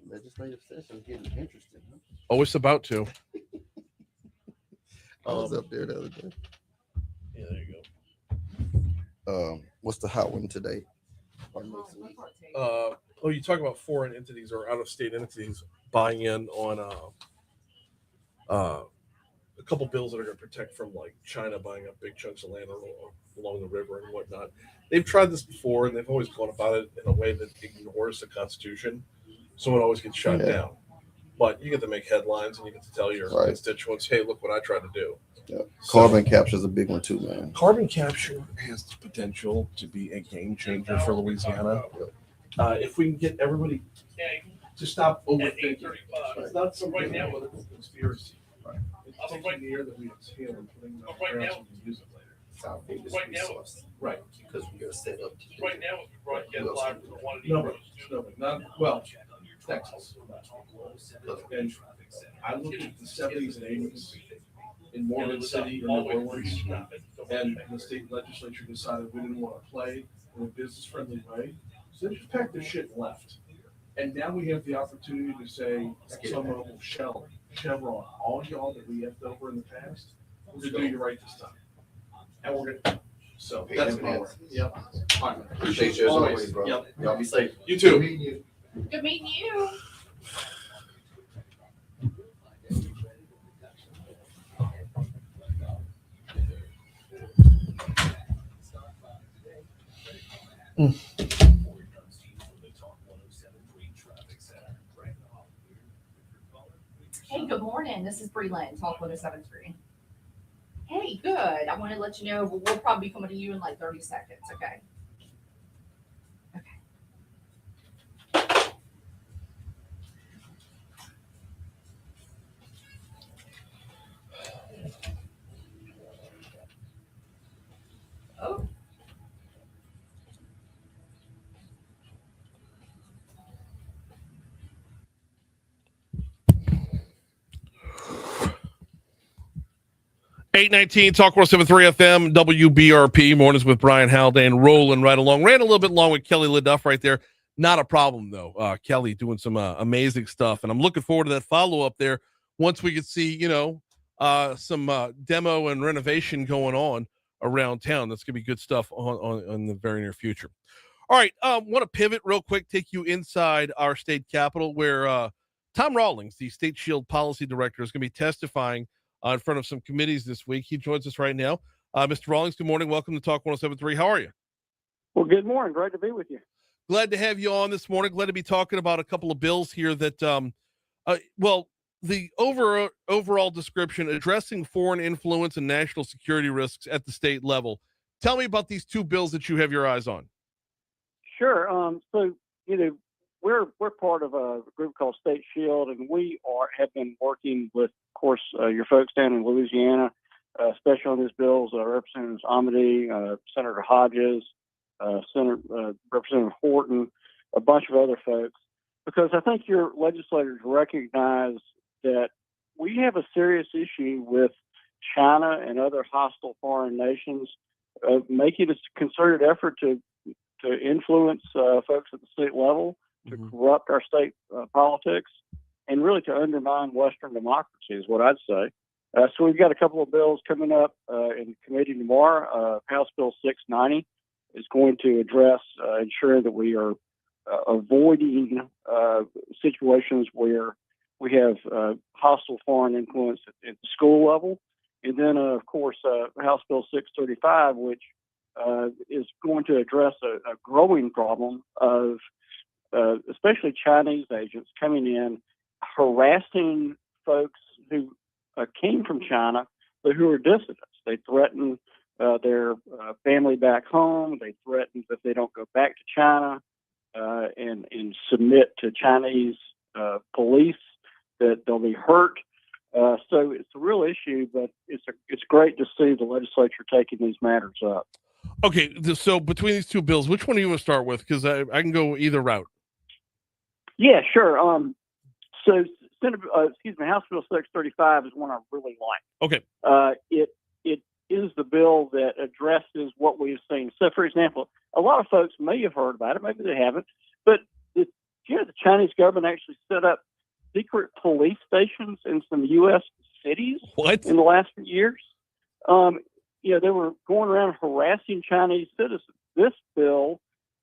[SPEAKER 13] Legislative session is getting interesting. Huh?
[SPEAKER 1] Oh, it's about to.
[SPEAKER 13] I was up there the other day.
[SPEAKER 1] Yeah, there you
[SPEAKER 13] go. What's the hot one today?
[SPEAKER 1] You talk about foreign entities or out-of-state entities buying in on a couple bills that are going to protect from like China buying up big chunks of land along the river and whatnot. They've tried this before, and they've always gone about it in a way that ignores the Constitution, so it always gets shut down. But you get to make headlines, and you get to tell your constituents, "Hey, look what I tried to do."
[SPEAKER 13] Yeah. Carbon capture is a big one too, man.
[SPEAKER 1] Carbon capture has the potential to be a game changer for Louisiana. If we can get everybody to stop overthinking, it's not something that was a conspiracy. It's taking the air that we exhale and putting it on the ground so we can use it later.
[SPEAKER 13] It's our biggest resource.
[SPEAKER 1] Right.
[SPEAKER 13] Because we are set up to do
[SPEAKER 14] Right now, we broadcast live from one of these.
[SPEAKER 1] No, not well. Texas. And I look at the 70s and 80s in Morgan City or New Orleans, and the state legislature decided we didn't want to play in a business-friendly way, so they just packed their shit and left. And now we have the opportunity to say, ExxonMobil, Shell, Chevron, all y'all that we left over in the past, we're gonna do you right this time, and we're gonna. So that's my word. Yep. All right.
[SPEAKER 13] Appreciate you as always, bro.
[SPEAKER 1] Yep.
[SPEAKER 13] Y'all be safe.
[SPEAKER 1] You too.
[SPEAKER 2] Good meeting you. Hey, good morning. This is Bree Lynn, Talk 107.3. Hey, good. I want to let you know we'll probably be coming to you in like 30 seconds, okay? Oh.
[SPEAKER 1] $819 Talk 107.3 FM WBRP mornings with Brian Haldane rolling right along. Ran a little bit long with Kelly LeDuff right there. Not a problem though. Kelly doing some amazing stuff, and I'm looking forward to that follow up there once we can see some demo and renovation going on around town. That's gonna be good stuff on the very near future. All right. Want to pivot real quick, take you inside our state capitol where Tom Rawlings, the State Shield Policy Director, is going to be testifying in front of some committees this week. He joins us right now. Mr. Rawlings, good morning. Welcome to Talk 107.3. How are you?
[SPEAKER 15] Well, good morning. Great to be with you.
[SPEAKER 1] Glad to have you on this morning. Glad to be talking about a couple of bills here that, the overall description addressing foreign influence and national security risks at the state level. Tell me about these two bills that you have your eyes on.
[SPEAKER 15] Sure. So, we're part of a group called State Shield, and we have been working with, of course, your folks down in Louisiana, especially on these bills, Representatives Amity, Senator Hodges, Representative Horton, a bunch of other folks, because I think your legislators recognize that we have a serious issue with China and other hostile foreign nations making a concerted effort to influence folks at the state level, to corrupt our state politics, and really to undermine Western democracy is what I'd say. So we've got a couple of bills coming up in committee tomorrow. House Bill 690 is going to address ensuring that we are avoiding situations where we have hostile foreign influence at the school level. And then, of course, House Bill 635, which is going to address a growing problem of especially Chinese agents coming in, harassing folks who came from China, but who are dissidents. They threaten their family back home. They threaten that if they don't go back to China and submit to Chinese police, that they'll be hurt. So it's a real issue, but it's great to see the legislature taking these matters up.
[SPEAKER 1] Okay, so between these two bills, which one do you want to start with? Because I can go either route.
[SPEAKER 15] Yeah, sure. So House Bill 635 is one I really like.
[SPEAKER 1] Okay.
[SPEAKER 15] It is the bill that addresses what we've seen. So, for example, a lot of folks may have heard about it, maybe they haven't, but the Chinese government actually set up secret police stations in some U.S. cities in the last few years. They were going around harassing Chinese citizens. This bill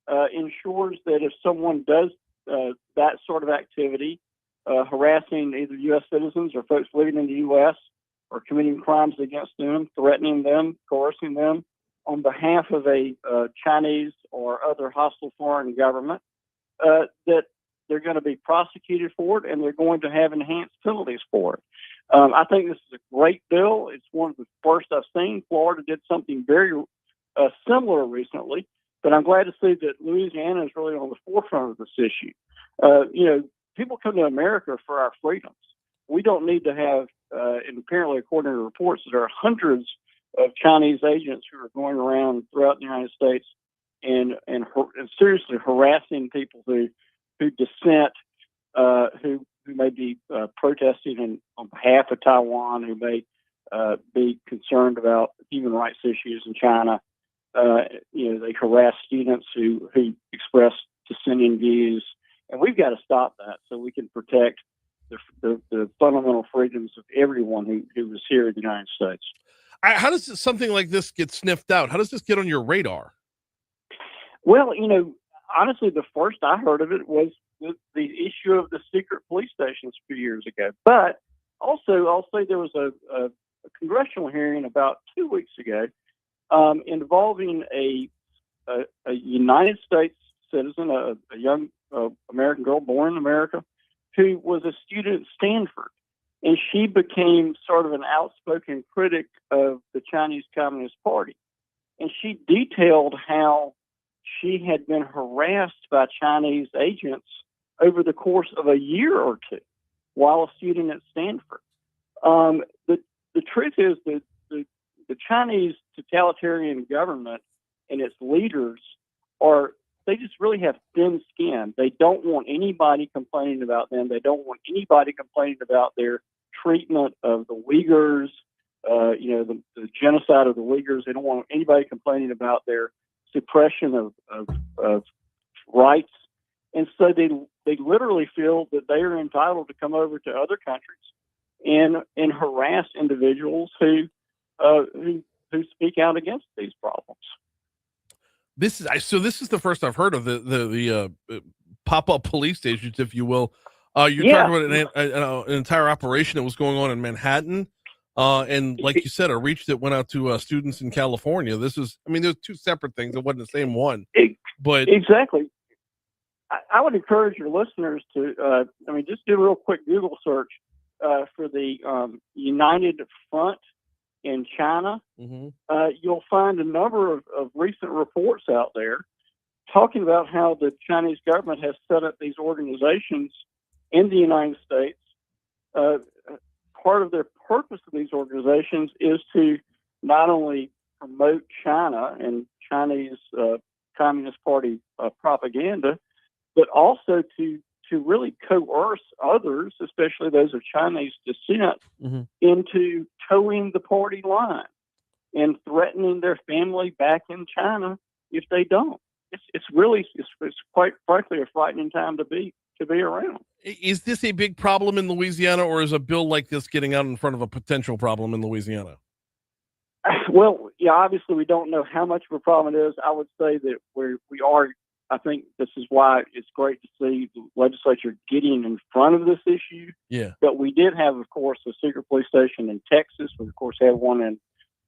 [SPEAKER 15] ensures that if someone does that sort of activity, harassing either U.S. citizens or folks living in the U.S. or committing crimes against them, threatening them, coercing them on behalf of a Chinese or other hostile foreign government, that they're going to be prosecuted for it and they're going to have enhanced penalties for it. I think this is a great bill. It's one of the first I've seen. Florida did something very similar recently, but I'm glad to see that Louisiana is really on the forefront of this issue. People come to America for our freedoms. We don't need to have, and apparently according to reports, there are hundreds of Chinese agents who are going around throughout the United States and seriously harassing people who dissent, who may be protesting on behalf of Taiwan, who may be concerned about human rights issues in China. They harass students who express dissenting views, and we've got to stop that so we can protect the fundamental freedoms of everyone who is here in the United States.
[SPEAKER 1] How does something like this get sniffed out? How does this get on your radar?
[SPEAKER 15] Well, honestly, the first I heard of it was the issue of the secret police stations a few years ago. But also, I'll say there was a congressional hearing about 2 weeks ago involving a United States citizen, a young American girl born in America, who was a student at Stanford. And she became sort of an outspoken critic of the Chinese Communist Party. And she detailed how she had been harassed by Chinese agents over the course of a year or two while a student at Stanford. The truth is that the Chinese totalitarian government and its leaders they just really have thin skin. They don't want anybody complaining about them. They don't want anybody complaining about their treatment of the Uyghurs, the genocide of the Uyghurs. They don't want anybody complaining about their suppression of rights. And so they literally feel that they are entitled to come over to other countries and harass individuals who speak out against these problems.
[SPEAKER 1] This is the first I've heard of the pop-up police stations, if you will. You're talking about an entire operation that was going on in Manhattan, and like you said, a reach that went out to students in California. There's two separate things. It wasn't the same one, but
[SPEAKER 15] exactly. I would encourage your listeners to, just do a real quick Google search for the United Front in China. You'll find a number of recent reports out there talking about how the Chinese government has set up these organizations in the United States. Part of their purpose of these organizations is to not only promote China and Chinese Communist Party propaganda, but also to really coerce others, especially those of Chinese descent, into towing the party line and threatening their family back in China if they don't. It's quite frankly a frightening time to be around.
[SPEAKER 1] Is this a big problem in Louisiana, or is a bill like this getting out in front of a potential problem in Louisiana?
[SPEAKER 15] Well, yeah, obviously we don't know how much of a problem it is. I would say that we are. I think this is why it's great to see the legislature getting in front of this issue.
[SPEAKER 1] Yeah.
[SPEAKER 15] But we did have, of course, a secret police station in Texas. We, of course, had one in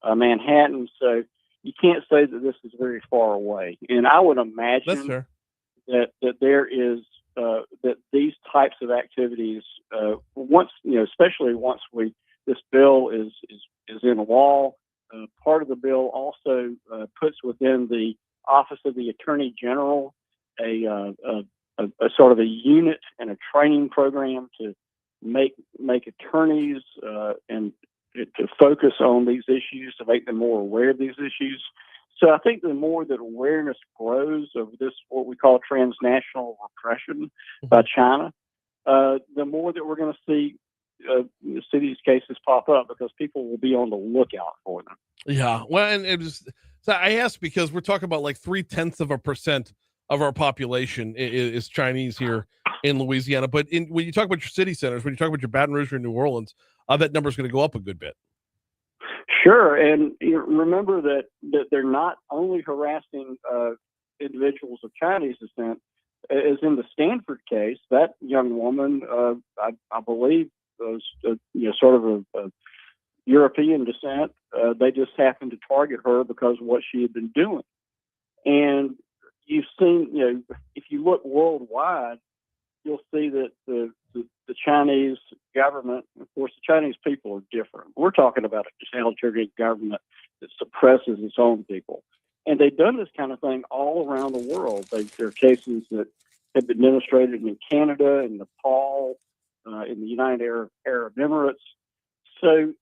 [SPEAKER 15] Manhattan. So you can't say that this is very far away. And I would imagine that there is that these types of activities, especially once this bill is in law, part of the bill also puts within the Office of the Attorney General a sort of a unit and a training program to make attorneys and to focus on these issues, to make them more aware of these issues. So I think the more that awareness grows of this, what we call transnational repression by China, the more that we're going to see these cases pop up, because people will be on the lookout for them.
[SPEAKER 1] Yeah, well, and it was. So I asked because we're talking about like 0.3% of our population is Chinese here in Louisiana. But when you talk about your city centers, when you talk about your Baton Rouge or New Orleans, that number is going to go up a good bit.
[SPEAKER 15] Sure, and remember that they're not only harassing individuals of Chinese descent. As in the Stanford case, that young woman, I believe, was sort of a European descent. They just happened to target her because of what she had been doing. And you've seen, if you look worldwide, you'll see that the Chinese government, of course, the Chinese people are different. We're talking about a totalitarian government that suppresses its own people. And they've done this kind of thing all around the world. There are cases that have been demonstrated in Canada, in Nepal, in the United Arab Emirates. So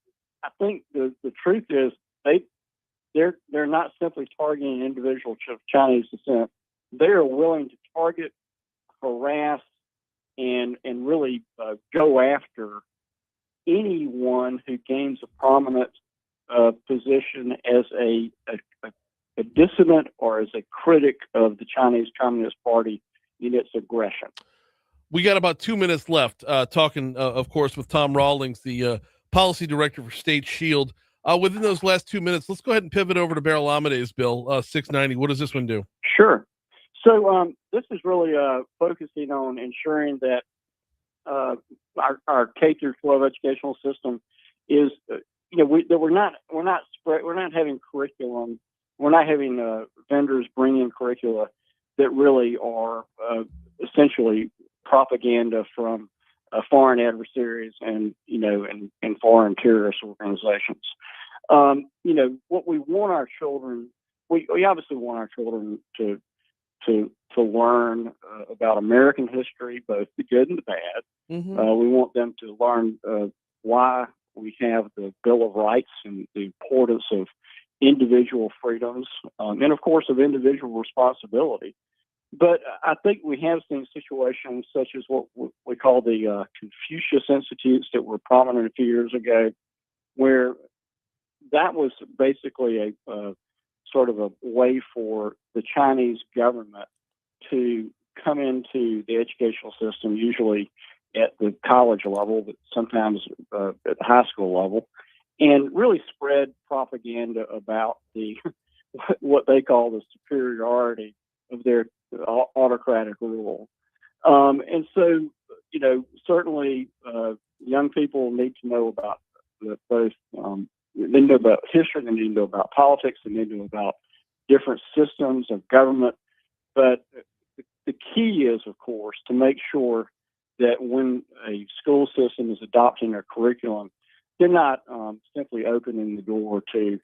[SPEAKER 15] I think the truth is they're not simply targeting individuals of Chinese descent. They are willing to target, harass, and really go after anyone who gains a prominent position as a dissident or as a critic of the Chinese Communist Party in its aggression.
[SPEAKER 1] We got about 2 minutes left, talking, of course, with Tom Rawlings, the policy director for State Shield. Within those last 2 minutes, let's go ahead and pivot over to Beryl Amade's bill, 690. What does this one do?
[SPEAKER 15] Sure. So this is really focusing on ensuring that our K through 12 educational system is, that we're not having curriculum. We're not having vendors bring in curricula that really are essentially propaganda from foreign adversaries and foreign terrorist organizations. What we want our children, we obviously want our children to learn about American history, both the good and the bad. We want them to learn why we have the Bill of Rights and the importance of individual freedoms, and of course of individual responsibility. But I think we have seen situations such as what we call the Confucius Institutes that were prominent a few years ago, where that was basically a sort of a way for the Chinese government to come into the educational system, usually at the college level, but sometimes at the high school level, and really spread propaganda about the what they call the superiority of their autocratic rule. And so, certainly young people need to know about both. They need to know about history, they need to know about politics, they need to know about different systems of government. But the key is, of course, to make sure that when a school system is adopting a curriculum, they're not simply opening the door to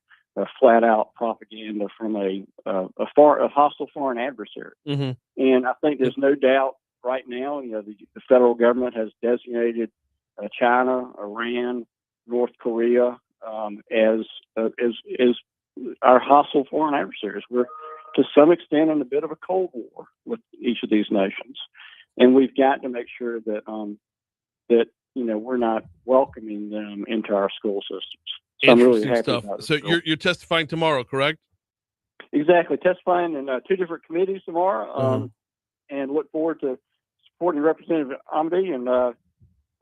[SPEAKER 15] flat out propaganda from a hostile foreign adversary.
[SPEAKER 1] Mm-hmm.
[SPEAKER 15] And I think there's no doubt right now, the federal government has designated China, Iran, North Korea as our hostile foreign adversaries. We're to some extent in a bit of a cold war with each of these nations, and we've got to make sure that we're not welcoming them into our school systems. So I'm really happy
[SPEAKER 1] stuff.
[SPEAKER 15] about it.
[SPEAKER 1] So you're testifying tomorrow, correct?
[SPEAKER 15] Exactly, testifying in 2 different committees tomorrow, and look forward to supporting Representative Amity and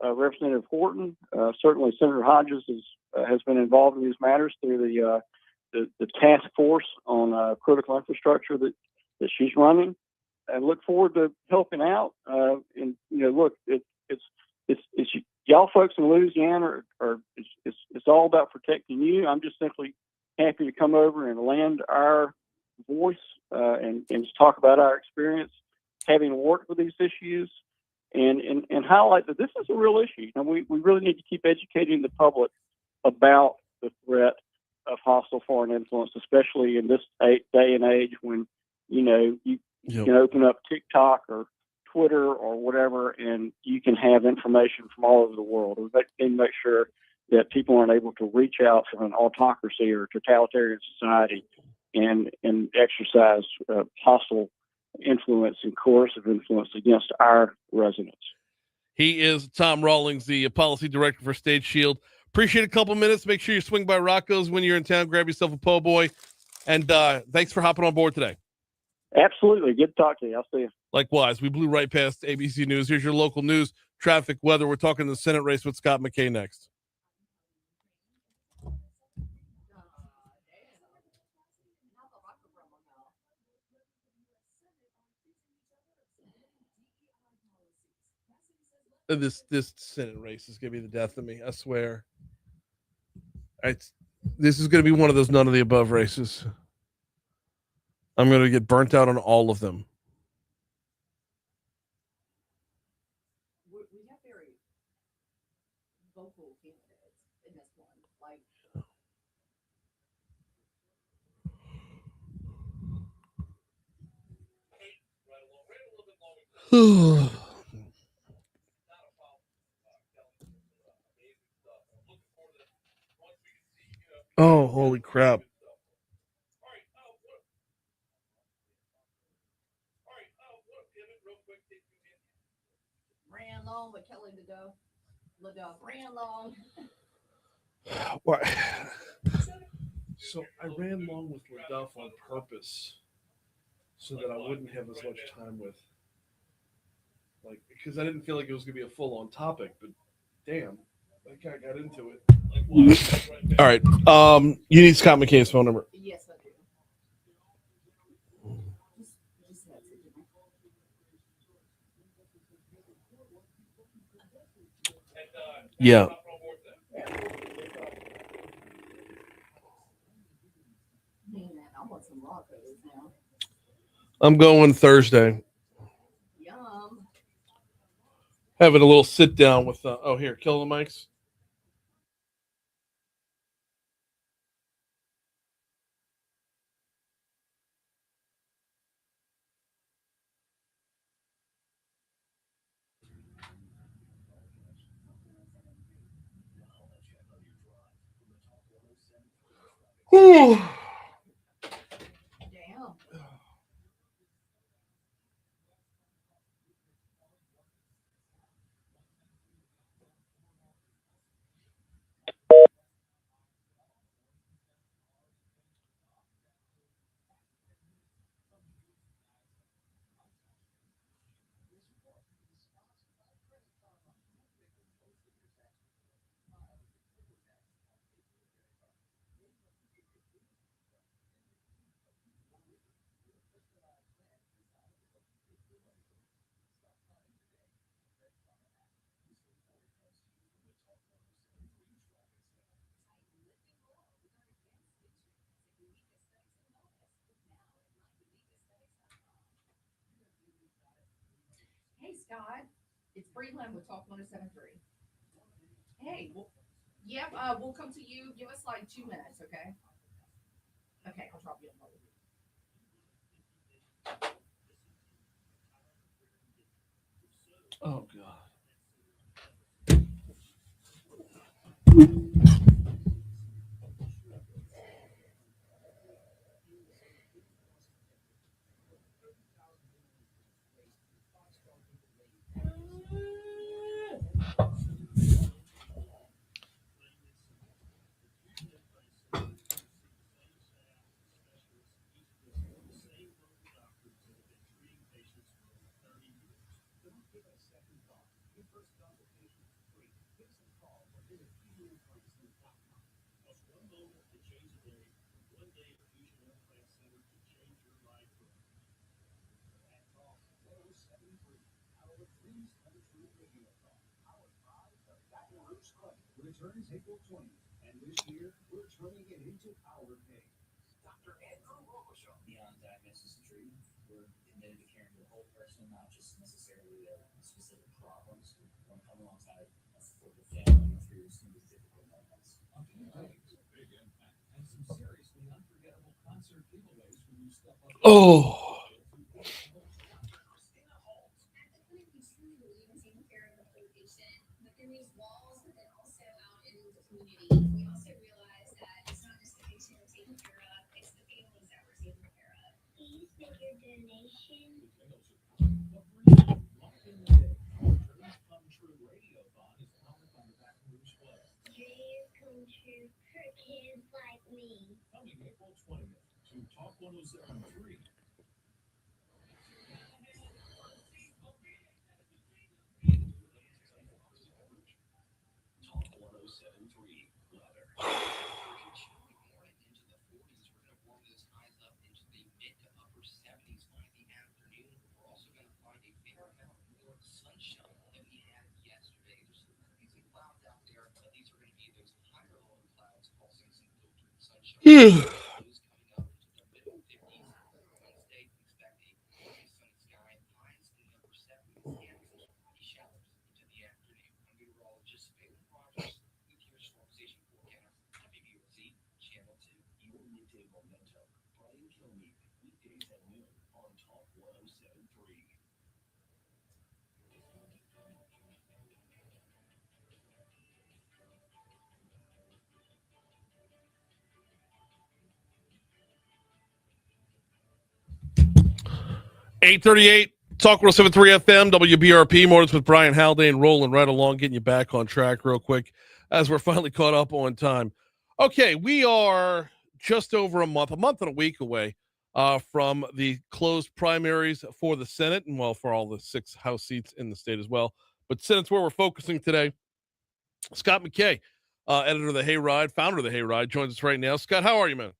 [SPEAKER 15] Representative Horton. Certainly, Senator Hodges has been involved in these matters through the task force on critical infrastructure that she's running, and look forward to helping out. And look, it's y'all folks in Louisiana it's all about protecting you. I'm just simply happy to come over and lend our voice and just talk about our experience having worked with these issues, and highlight that this is a real issue. And we really need to keep educating the public about the threat of hostile foreign influence, especially in this day and age when you can open up TikTok or Twitter or whatever, and you can have information from all over the world. And make sure that people aren't able to reach out from an autocracy or totalitarian society and exercise hostile influence and coercive influence against our residents.
[SPEAKER 1] He is Tom Rawlings, the policy director for State Shield. Appreciate a couple minutes. Make sure you swing by Rocco's when you're in town. Grab yourself a po' boy. And thanks for hopping on board today.
[SPEAKER 15] Absolutely. Good to talk to you. I'll see you.
[SPEAKER 1] Likewise, we blew right past ABC News. Here's your local news, traffic, weather. We're talking the Senate race with Scott McKay next. This Senate race is going to be the death of me. I swear. This is going to be one of those none of the above races. I'm going to get burnt out on all of them.
[SPEAKER 2] We have very vocal candidates in this one.
[SPEAKER 1] Oh, holy crap.
[SPEAKER 2] Ran long with Kelly LeDuff. Ran long.
[SPEAKER 1] What? So I ran long with LeDuff on purpose so that I wouldn't have as much time with, because I didn't feel like it was going to be a full-on topic, but damn, that guy got into it. All right. You need Scott McKay's phone number.
[SPEAKER 2] Yes, I do.
[SPEAKER 1] Yeah.
[SPEAKER 2] Man, I want some Rocco's now.
[SPEAKER 1] I'm going Thursday.
[SPEAKER 2] Yum.
[SPEAKER 1] Having a little sit down with, here, kill the mics. Whew.
[SPEAKER 2] Damn.
[SPEAKER 12] Hey, Scott. It's Breland with Talk 107.3. Hey, we'll come to you. Give us like 2 minutes, okay? Okay, I'll drop you a note.
[SPEAKER 1] Oh God.
[SPEAKER 16] Returns April 20th, and this year we're turning it into our day. Dr. Andrew Robichaud. Beyond diagnosis and treatment, we're committed to caring for the whole person, not just necessarily specific problems. We want to come alongside and support the family through some of these difficult moments. A few things, a big impact, and some seriously unforgettable concert giveaways when you step up.
[SPEAKER 1] Oh.
[SPEAKER 17] We also realize that it's not just the patient we're taking care of, it's the families that we're taking care of. Please make your donation.
[SPEAKER 16] Come True Radiothon is powered by the Baton Rouge Play.
[SPEAKER 17] Dreams come true for kids like me.
[SPEAKER 16] Coming April 20th to Talk 107.3. Talk 107.3. On Talk 107.3.
[SPEAKER 1] 838 Talk 107.3 FM, WBRP. Mornings with Brian Haldane, rolling right along, getting you back on track real quick as we're finally caught up on time. Okay, we are just over a month and a week away from the closed primaries for the Senate and, well, for all the 6 House seats in the state as well. But Senate's where we're focusing today. Scott McKay, editor of the Hayride, founder of the Hayride, joins us right now. Scott, how are you, man?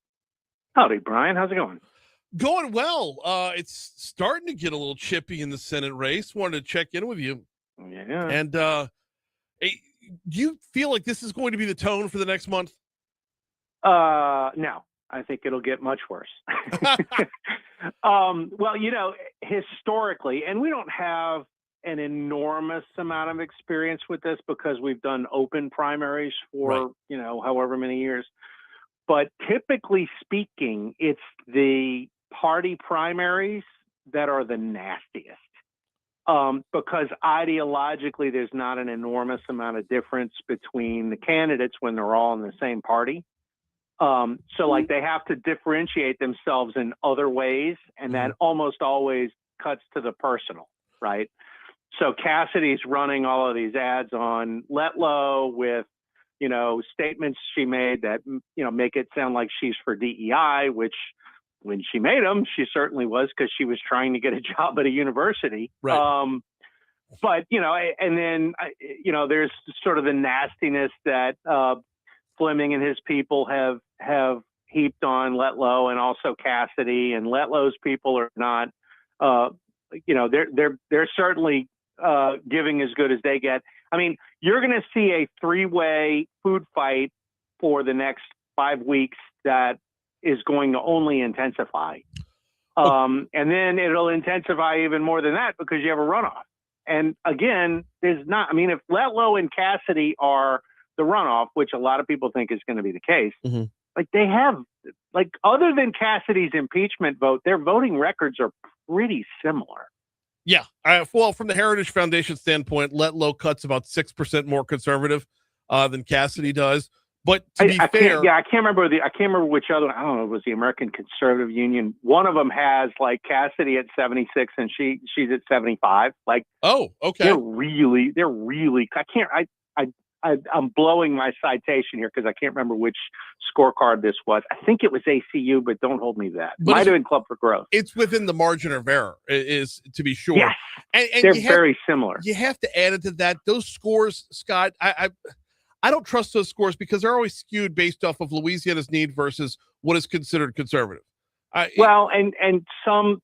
[SPEAKER 18] Howdy, Brian. How's it going?
[SPEAKER 1] Going well. It's starting to get a little chippy in the Senate race. Wanted to check in with you.
[SPEAKER 18] Yeah.
[SPEAKER 1] And do you feel like this is going to be the tone for the next month?
[SPEAKER 18] No, I think it'll get much worse. Well, historically, and we don't have an enormous amount of experience with this because we've done open primaries for, however many years. But typically speaking, it's the party primaries that are the nastiest. Because ideologically, there's not an enormous amount of difference between the candidates when they're all in the same party. So like they have to differentiate themselves in other ways, and that almost always cuts to the personal, right? So Cassidy's running all of these ads on Letlow with, statements she made that, make it sound like she's for DEI, which when she made them, she certainly was because she was trying to get a job at a university.
[SPEAKER 1] Right.
[SPEAKER 18] But, and then, there's sort of the nastiness that Fleming and his people have heaped on Letlow and also Cassidy, and Letlow's people are not, they're certainly giving as good as they get. I mean, you're going to see a 3-way food fight for the next 5 weeks that is going to only intensify. And then it'll intensify even more than that because you have a runoff. And again, there's not, I mean, if Letlow and Cassidy are the runoff, which a lot of people think is going to be the case, like they have, like other than Cassidy's impeachment vote, their voting records are pretty similar.
[SPEAKER 1] Yeah. Well, from the Heritage Foundation standpoint, Letlow cuts about 6% more conservative than Cassidy does. But to be fair,
[SPEAKER 18] I can't remember which other. I don't know. It was the American Conservative Union. One of them has like Cassidy at 76, and she's at 75. Like,
[SPEAKER 1] oh, okay.
[SPEAKER 18] They're really. I'm blowing my citation here because I can't remember which scorecard this was. I think it was ACU, but don't hold me to that. Might have been Club for Growth.
[SPEAKER 1] It's within the margin of error, is to be sure.
[SPEAKER 18] Yes,
[SPEAKER 1] and
[SPEAKER 18] they're very similar.
[SPEAKER 1] You have to add it to that. Those scores, Scott, I don't trust those scores because they're always skewed based off of Louisiana's need versus what is considered conservative.
[SPEAKER 18] And some,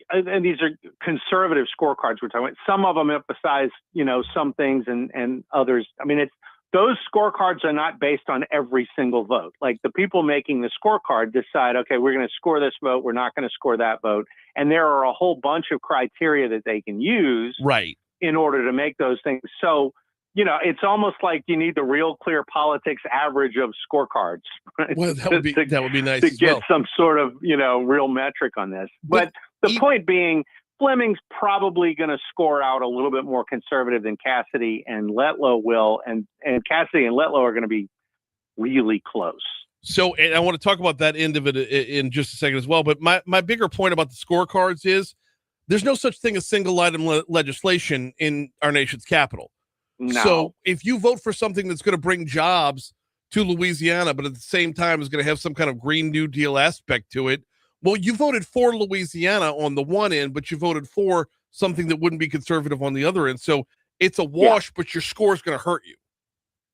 [SPEAKER 18] and these are conservative scorecards we're talking about. Some of them emphasize, some things and others. I mean, those scorecards are not based on every single vote. Like the people making the scorecard decide, okay, we're going to score this vote. We're not going to score that vote. And there are a whole bunch of criteria that they can use in order to make those things. So, it's almost like you need the Real Clear Politics average of scorecards. Right?
[SPEAKER 1] Well, that would be nice
[SPEAKER 18] to get some sort of, real metric on this. But the point being, Fleming's probably going to score out a little bit more conservative than Cassidy and Letlow will, and Cassidy and Letlow are going to be really close.
[SPEAKER 1] So, and I want to talk about that end of it in just a second as well. But my bigger point about the scorecards is there's no such thing as single item legislation in our nation's capital.
[SPEAKER 18] No.
[SPEAKER 1] So if you vote for something that's going to bring jobs to Louisiana, but at the same time is going to have some kind of Green New Deal aspect to it, well, you voted for Louisiana on the one end, but you voted for something that wouldn't be conservative on the other end. So it's a wash, but your score is going to hurt you.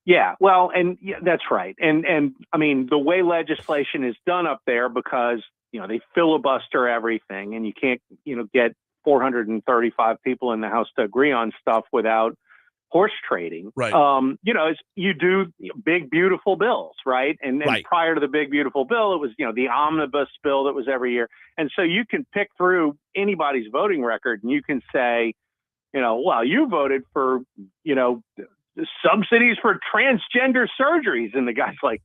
[SPEAKER 18] Yeah, well, and that's right. And I mean, the way legislation is done up there, because, they filibuster everything and you can't, get 435 people in the House to agree on stuff without horse trading.
[SPEAKER 1] Right.
[SPEAKER 18] You do big, beautiful bills, right? And prior to the big, beautiful bill, it was, the omnibus bill that was every year. And so you can pick through anybody's voting record and you can say, well, you voted for, subsidies for transgender surgeries. And the guy's like,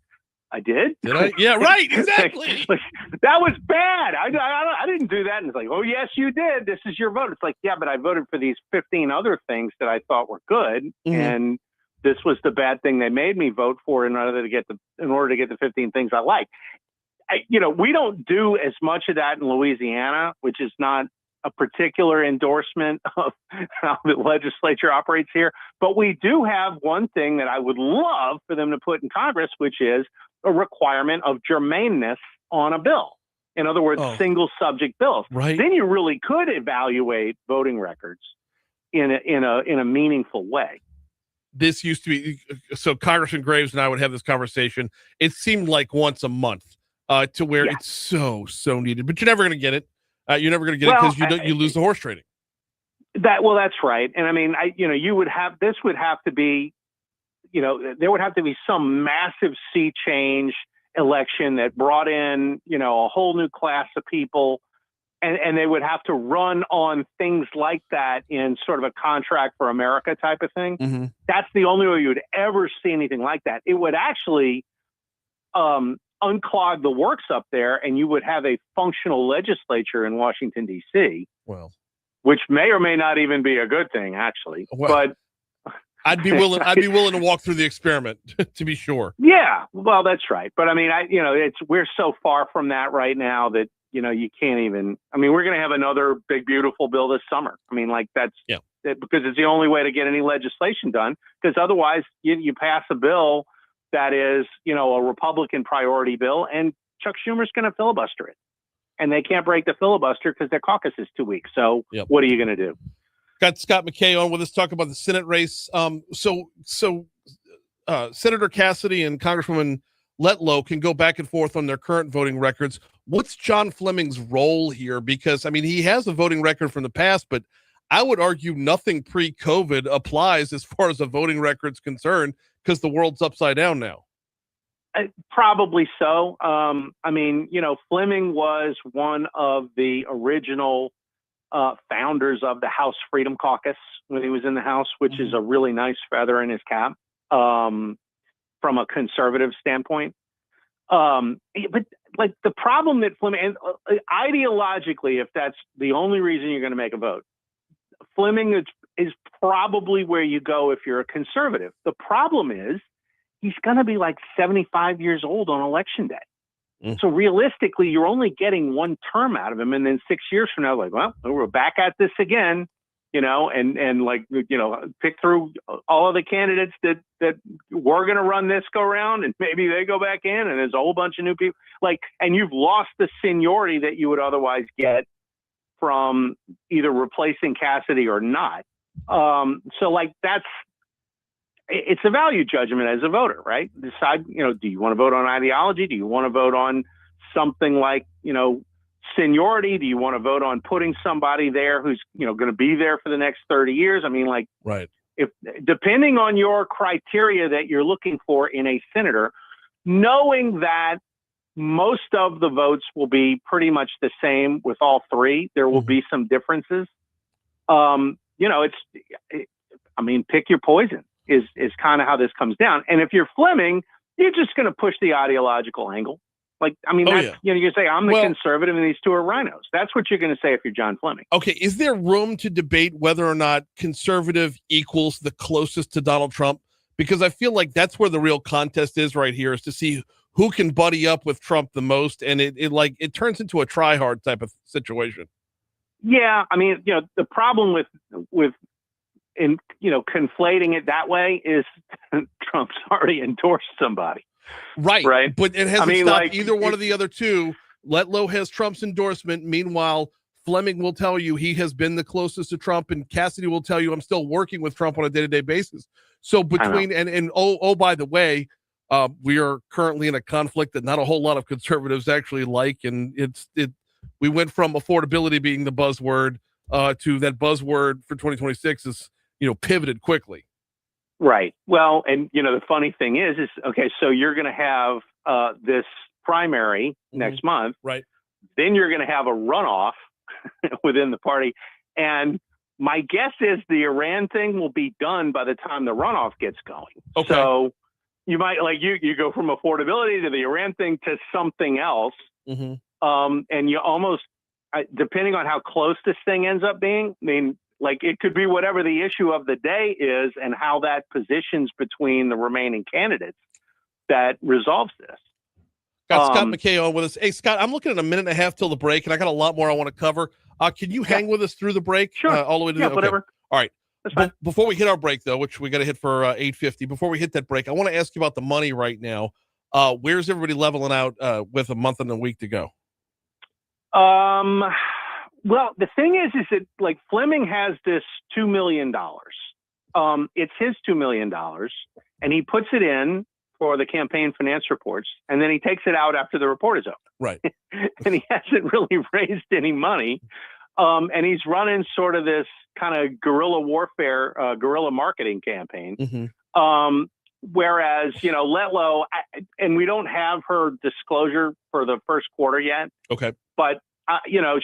[SPEAKER 18] I did?
[SPEAKER 1] Did I? Yeah, right. Exactly.
[SPEAKER 18] like, that was bad. I didn't do that. And it's like, oh, yes, you did. This is your vote. It's like, yeah, but I voted for these 15 other things that I thought were good. And this was the bad thing they made me vote for in order to get the 15 things I like. We don't do as much of that in Louisiana, which is not a particular endorsement of how the legislature operates here. But we do have one thing that I would love for them to put in Congress, which is a requirement of germaneness on a bill. In other words, single subject bills.
[SPEAKER 1] Right.
[SPEAKER 18] Then you really could evaluate voting records in a meaningful way.
[SPEAKER 1] This used to be, so Congressman Graves and I would have this conversation. It seemed like once a month to where it's so needed, but you're never going to get it. You're never going to get it because you lose the horse trading.
[SPEAKER 18] That's right. And I mean, there would have to be some massive sea change election that brought in, a whole new class of people. And they would have to run on things like that in sort of a contract for America type of thing.
[SPEAKER 1] Mm-hmm.
[SPEAKER 18] That's the only way you would ever see anything like that. It would actually, unclog the works up there, and you would have a functional legislature in Washington, D.C.
[SPEAKER 1] Well,
[SPEAKER 18] which may or may not even be a good thing, actually. But
[SPEAKER 1] I'd be willing to walk through the experiment to be sure.
[SPEAKER 18] Yeah, well, that's right. But I mean, we're so far from that right now that you can't even. I mean, we're going to have another big, beautiful bill this summer. I mean, like because it's the only way to get any legislation done. Because otherwise, you pass a bill that is, a Republican priority bill, and Chuck Schumer's going to filibuster it. And they can't break the filibuster because their caucus is 2 weeks. So what are you going to do?
[SPEAKER 1] Got Scott McKay on with us, talk about the Senate race. So Senator Cassidy and Congresswoman Letlow can go back and forth on their current voting records. What's John Fleming's role here? Because, I mean, he has a voting record from the past, but I would argue nothing pre-COVID applies as far as a voting record's concerned, because the world's upside down now.
[SPEAKER 18] Probably so. I mean, Fleming was one of the original founders of the House Freedom Caucus when he was in the House, which is a really nice feather in his cap from a conservative standpoint. But like the problem that Fleming, and ideologically, if that's the only reason you're going to make a vote, Fleming is probably where you go if you're a conservative. The problem is he's going to be like 75 years old on election day. So realistically, you're only getting one term out of him. And then 6 years from now, like, well, we're back at this again, and like, pick through all of the candidates that were going to run this go round, and maybe they go back in and there's a whole bunch of new people, and you've lost the seniority that you would otherwise get from either replacing Cassidy or not. So like it's a value judgment as a voter, right? Decide, do you want to vote on ideology? Do you want to vote on something like, seniority? Do you want to vote on putting somebody there who's, going to be there for the next 30 years? I mean, like,
[SPEAKER 1] right.
[SPEAKER 18] If depending on your criteria that you're looking for in a senator, knowing that most of the votes will be pretty much the same with all three, there will be some differences. Pick your poison is kind of how this comes down. And if you're Fleming, you're just going to push the ideological angle. Like, I mean, you say, I'm the conservative and these two are rhinos. That's what you're going to say if you're John Fleming.
[SPEAKER 1] Okay. Is there room to debate whether or not conservative equals the closest to Donald Trump? Because I feel like that's where the real contest is right here, is to see who can buddy up with Trump the most. And it turns into a try hard type of situation.
[SPEAKER 18] Yeah. I mean, the problem with conflating it that way is Trump's already endorsed somebody.
[SPEAKER 1] Right. But it hasn't stopped either one of the other two. Letlow has Trump's endorsement. Meanwhile, Fleming will tell you he has been the closest to Trump, and Cassidy will tell you I'm still working with Trump on a day-to-day basis. So between and by the way, we are currently in a conflict that not a whole lot of conservatives actually like, and we went from affordability being the buzzword to that buzzword for 2026 is pivoted quickly.
[SPEAKER 18] Right. Well, and the funny thing is okay, so you're going to have this primary next month.
[SPEAKER 1] Right.
[SPEAKER 18] Then you're going to have a runoff within the party. And my guess is the Iran thing will be done by the time the runoff gets going.
[SPEAKER 1] Okay.
[SPEAKER 18] So you might you go from affordability to the Iran thing to something else. And you almost, depending on how close this thing ends up being, I mean, like it could be whatever the issue of the day is and how that positions between the remaining candidates that resolves this.
[SPEAKER 1] Got Scott McKay on with us. Hey, Scott, I'm looking at a minute and a half till the break, and I got a lot more I want to cover. Can you hang with us through the break?
[SPEAKER 18] Sure.
[SPEAKER 1] All the way to
[SPEAKER 18] okay. Whatever.
[SPEAKER 1] All right.
[SPEAKER 18] That's fine.
[SPEAKER 1] Before we hit our break, though, which we got to hit for 8:50, before we hit that break, I want to ask you about the money right now. Where's everybody leveling out with a month and a week to go?
[SPEAKER 18] Well, the thing is that like Fleming has this $2 million. It's his $2 million, and he puts it in for the campaign finance reports, and then he takes it out after the report is over.
[SPEAKER 1] Right.
[SPEAKER 18] And he hasn't really raised any money. And he's running sort of this kind of guerrilla warfare, guerrilla marketing campaign. Whereas, Letlow, and we don't have her disclosure for the first quarter yet.
[SPEAKER 1] Okay.
[SPEAKER 18] But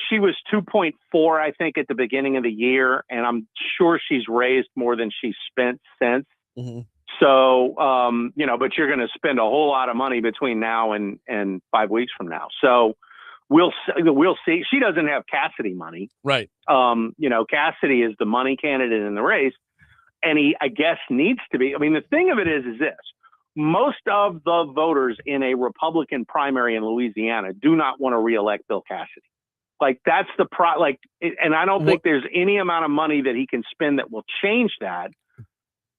[SPEAKER 18] she was 2.4, I think, at the beginning of the year, and I'm sure she's raised more than she's spent since. So, but you're going to spend a whole lot of money between now and 5 weeks from now. So we'll see. She doesn't have Cassidy money.
[SPEAKER 1] Right.
[SPEAKER 18] Cassidy is the money candidate in the race, and he, I guess, needs to be. I mean, the thing of it is this. Most of the voters in a Republican primary in Louisiana do not want to reelect Bill Cassidy. Like that's the and I don't think there's any amount of money that he can spend that will change that.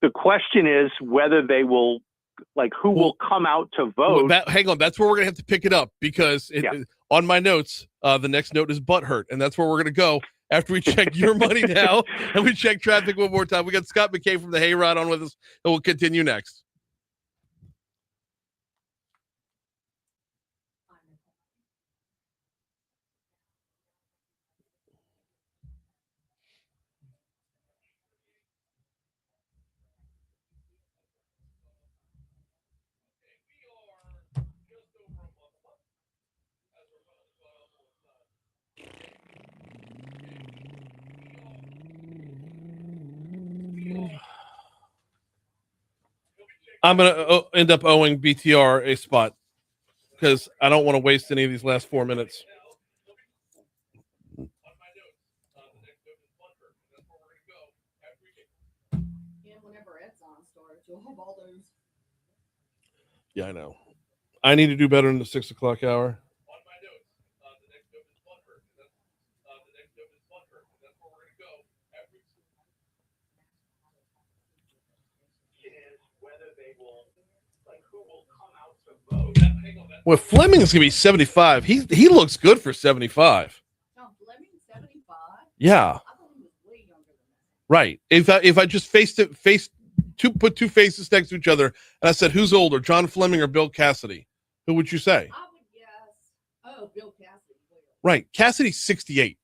[SPEAKER 18] The question is whether they will, who will come out to vote.
[SPEAKER 1] Hang on, that's where we're gonna have to pick it up because on my notes, the next note is butthurt, and that's where we're gonna go after we check your money now and we check traffic one more time. We got Scott McKay from the Hayride on with us, and we'll continue next. I'm gonna end up owing BTR a spot because I don't want to waste any of these last 4 minutes.
[SPEAKER 2] Whenever Exxon starts, you'll have all those.
[SPEAKER 1] Yeah, I know. I need to do better in the 6 o'clock hour. Well, Fleming's gonna be 75. He looks good for 75.
[SPEAKER 2] John Fleming, 75.
[SPEAKER 1] Yeah. Right. If I just put two faces next to each other and I said who's older, John Fleming or Bill Cassidy, who would you say?
[SPEAKER 2] I would guess. Oh, Bill Cassidy.
[SPEAKER 1] Right. Cassidy's 68.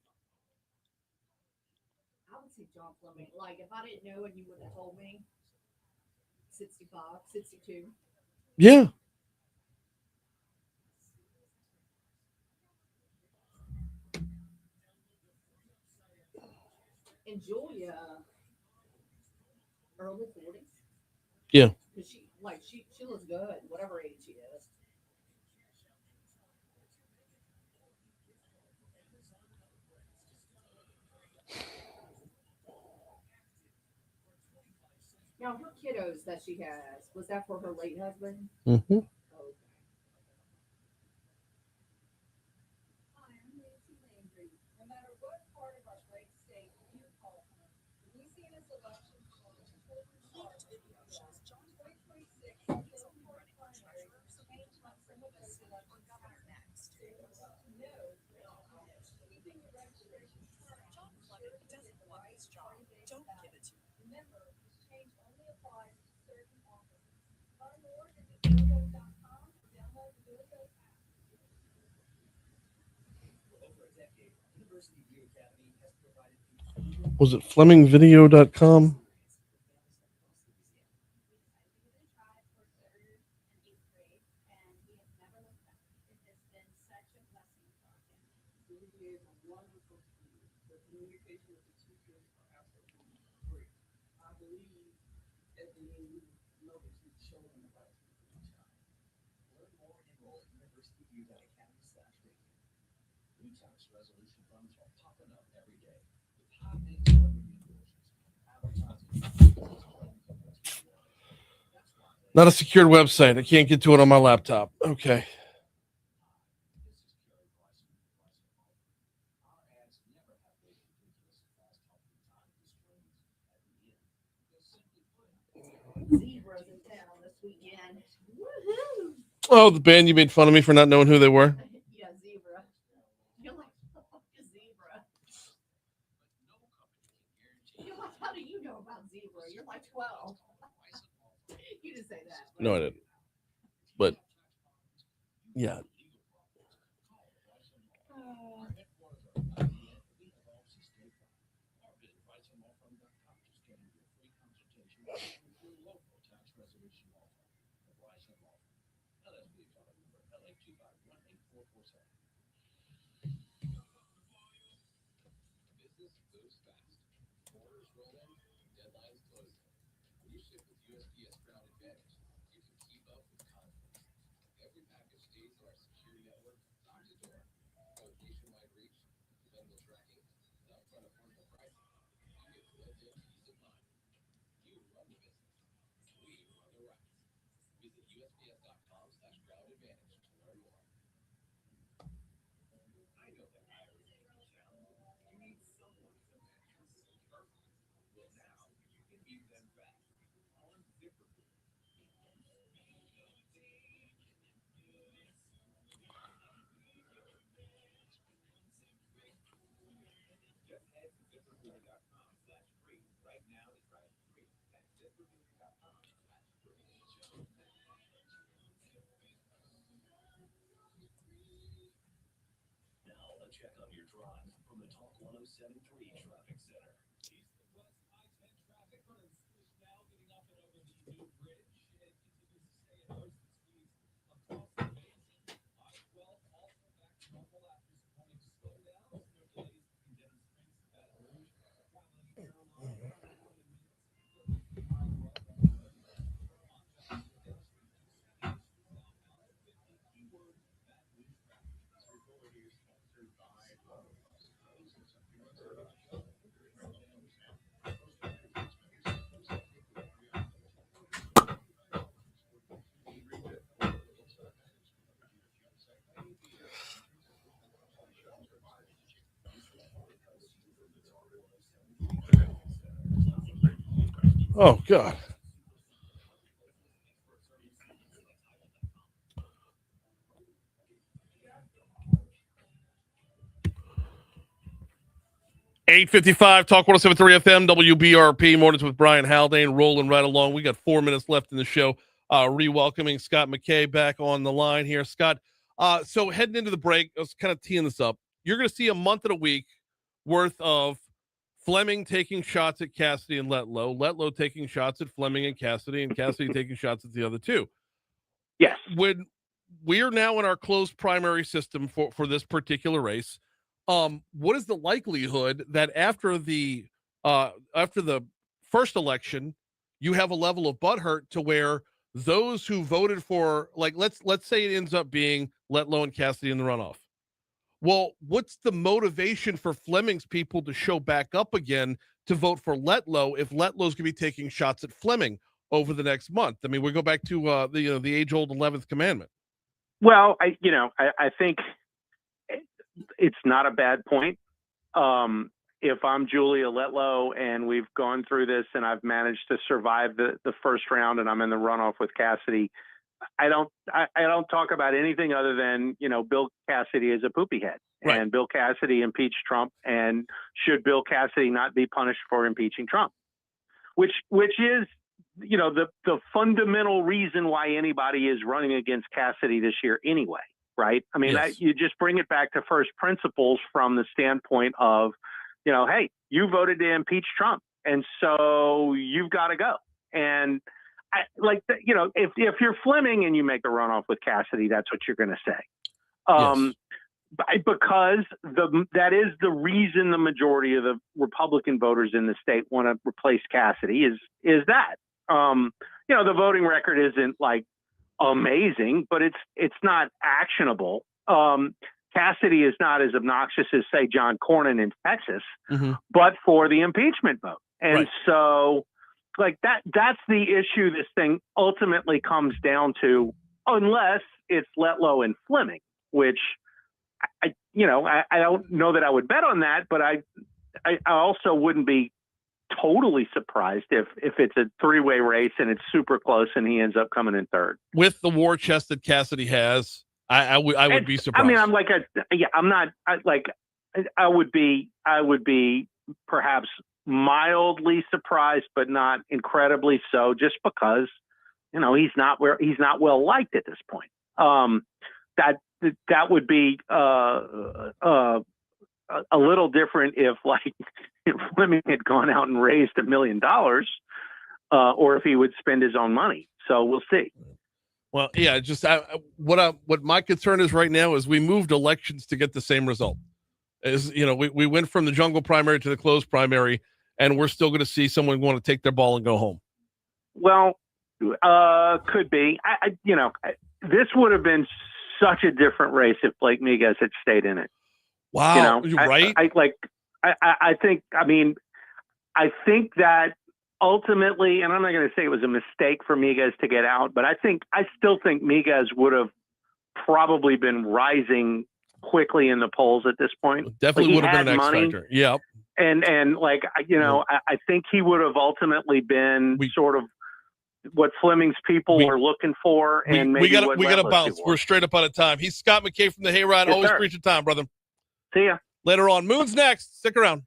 [SPEAKER 2] I would say John Fleming. Like if I didn't know and you would have told me 65, 62.
[SPEAKER 1] Yeah.
[SPEAKER 2] And Julia, early 40s.
[SPEAKER 1] Yeah.
[SPEAKER 2] Because she looks good, whatever age she is. Now her kiddos that she has, was that for her late husband?
[SPEAKER 1] Mm-hmm.
[SPEAKER 12] No matter what part of our great state you call home, Louisiana's election for the children's heart will be on. 2026 Illinois primaries change how some of those elections happen. Keeping your registration current ensures you get the right party ballot. Remember, this change only applies to certain offices. Learn more at thebuildo.com or download the Buildo app.
[SPEAKER 1] Was it FlemingVideo.com? Not a secured website. I can't get to it on my laptop. Okay.
[SPEAKER 2] Zebras in town this weekend. Woohoo!
[SPEAKER 1] Oh, the band you made fun of me for not knowing who they were.
[SPEAKER 2] Yeah, Zebra. You're like, a zebra. You're like, how do you know about Zebra? You're like 12. You just say that.
[SPEAKER 1] No, I didn't. But yeah.
[SPEAKER 19] Check out your drive from the Talk 107.3 Traffic Center. West I-10 traffic is now getting up and over the new bridge. It continues to stay at most speeds across the nation. I-12 also back to normal after some morning slowdowns. No delays between Denham Springs and Baton Rouge. Traveling in Carolina, about 20 minutes.
[SPEAKER 1] Oh, God. $8:55, Talk 107.3 FM, WBRP, Mornings with Brian Haldane, rolling right along. We got 4 minutes left in the show. Re-welcoming Scott McKay back on the line here. Scott, so heading into the break, I was kind of teeing this up. You're going to see a month and a week worth of Fleming taking shots at Cassidy and Letlow taking shots at Fleming and Cassidy taking shots at the other two.
[SPEAKER 18] Yes.
[SPEAKER 1] When we are now in our closed primary system for this particular race, what is the likelihood that after the first election, you have a level of butthurt to where those who voted for, like, let's say it ends up being Letlow and Cassidy in the runoff. Well, what's the motivation for Fleming's people to show back up again to vote for Letlow if Letlow's going to be taking shots at Fleming over the next month? I mean, we go back to the age-old 11th commandment.
[SPEAKER 18] Well, I think it's not a bad point. If I'm Julia Letlow and we've gone through this and I've managed to survive the first round and I'm in the runoff with Cassidy, I don't talk about anything other than, Bill Cassidy is a poopy head, right. And Bill Cassidy impeached Trump, and should Bill Cassidy not be punished for impeaching Trump, which is, the fundamental reason why anybody is running against Cassidy this year anyway. Right. I mean, yes. You just bring it back to first principles from the standpoint of, hey, you voted to impeach Trump, and so you've got to go. And if you're Fleming and you make the runoff with Cassidy, that's what you're going to say. Yes. Because that is the reason the majority of the Republican voters in the state want to replace Cassidy is that, the voting record isn't like amazing, but it's not actionable. Cassidy is not as obnoxious as, say, John Cornyn in Texas, but for the impeachment vote. And right. So that's the issue this thing ultimately comes down to, unless it's Letlow and Fleming, which I don't know that I would bet on that, but I also wouldn't be totally surprised if it's a three-way race and it's super close and he ends up coming in third.
[SPEAKER 1] With the war chest that Cassidy has, I would be surprised.
[SPEAKER 18] I mean, I would be perhaps mildly surprised, but not incredibly so, just because, he's not well liked at this point. That would be a little different if Fleming had gone out and raised $1 million, or if he would spend his own money. So we'll see.
[SPEAKER 1] Well, yeah, what my concern is right now is we moved elections to get the same result. We went from the jungle primary to the closed primary, and we're still going to see someone want to take their ball and go home.
[SPEAKER 18] Well, could be. This would have been such a different race if Blake Miguez had stayed in it.
[SPEAKER 1] Wow, right?
[SPEAKER 18] I think that ultimately, and I'm not going to say it was a mistake for Miguez to get out, but I still think Miguez would have probably been rising quickly in the polls at this point.
[SPEAKER 1] Definitely would have been an X factor. Yep.
[SPEAKER 18] And I think he would have ultimately been sort of what Fleming's people were looking for. And maybe we got to bounce.
[SPEAKER 1] We're straight up out of time. He's Scott McKay from the Hayride.
[SPEAKER 18] Yes,
[SPEAKER 1] always
[SPEAKER 18] sir.
[SPEAKER 1] appreciate your time, brother.
[SPEAKER 18] See ya.
[SPEAKER 1] Later on. Moon's next. Stick around.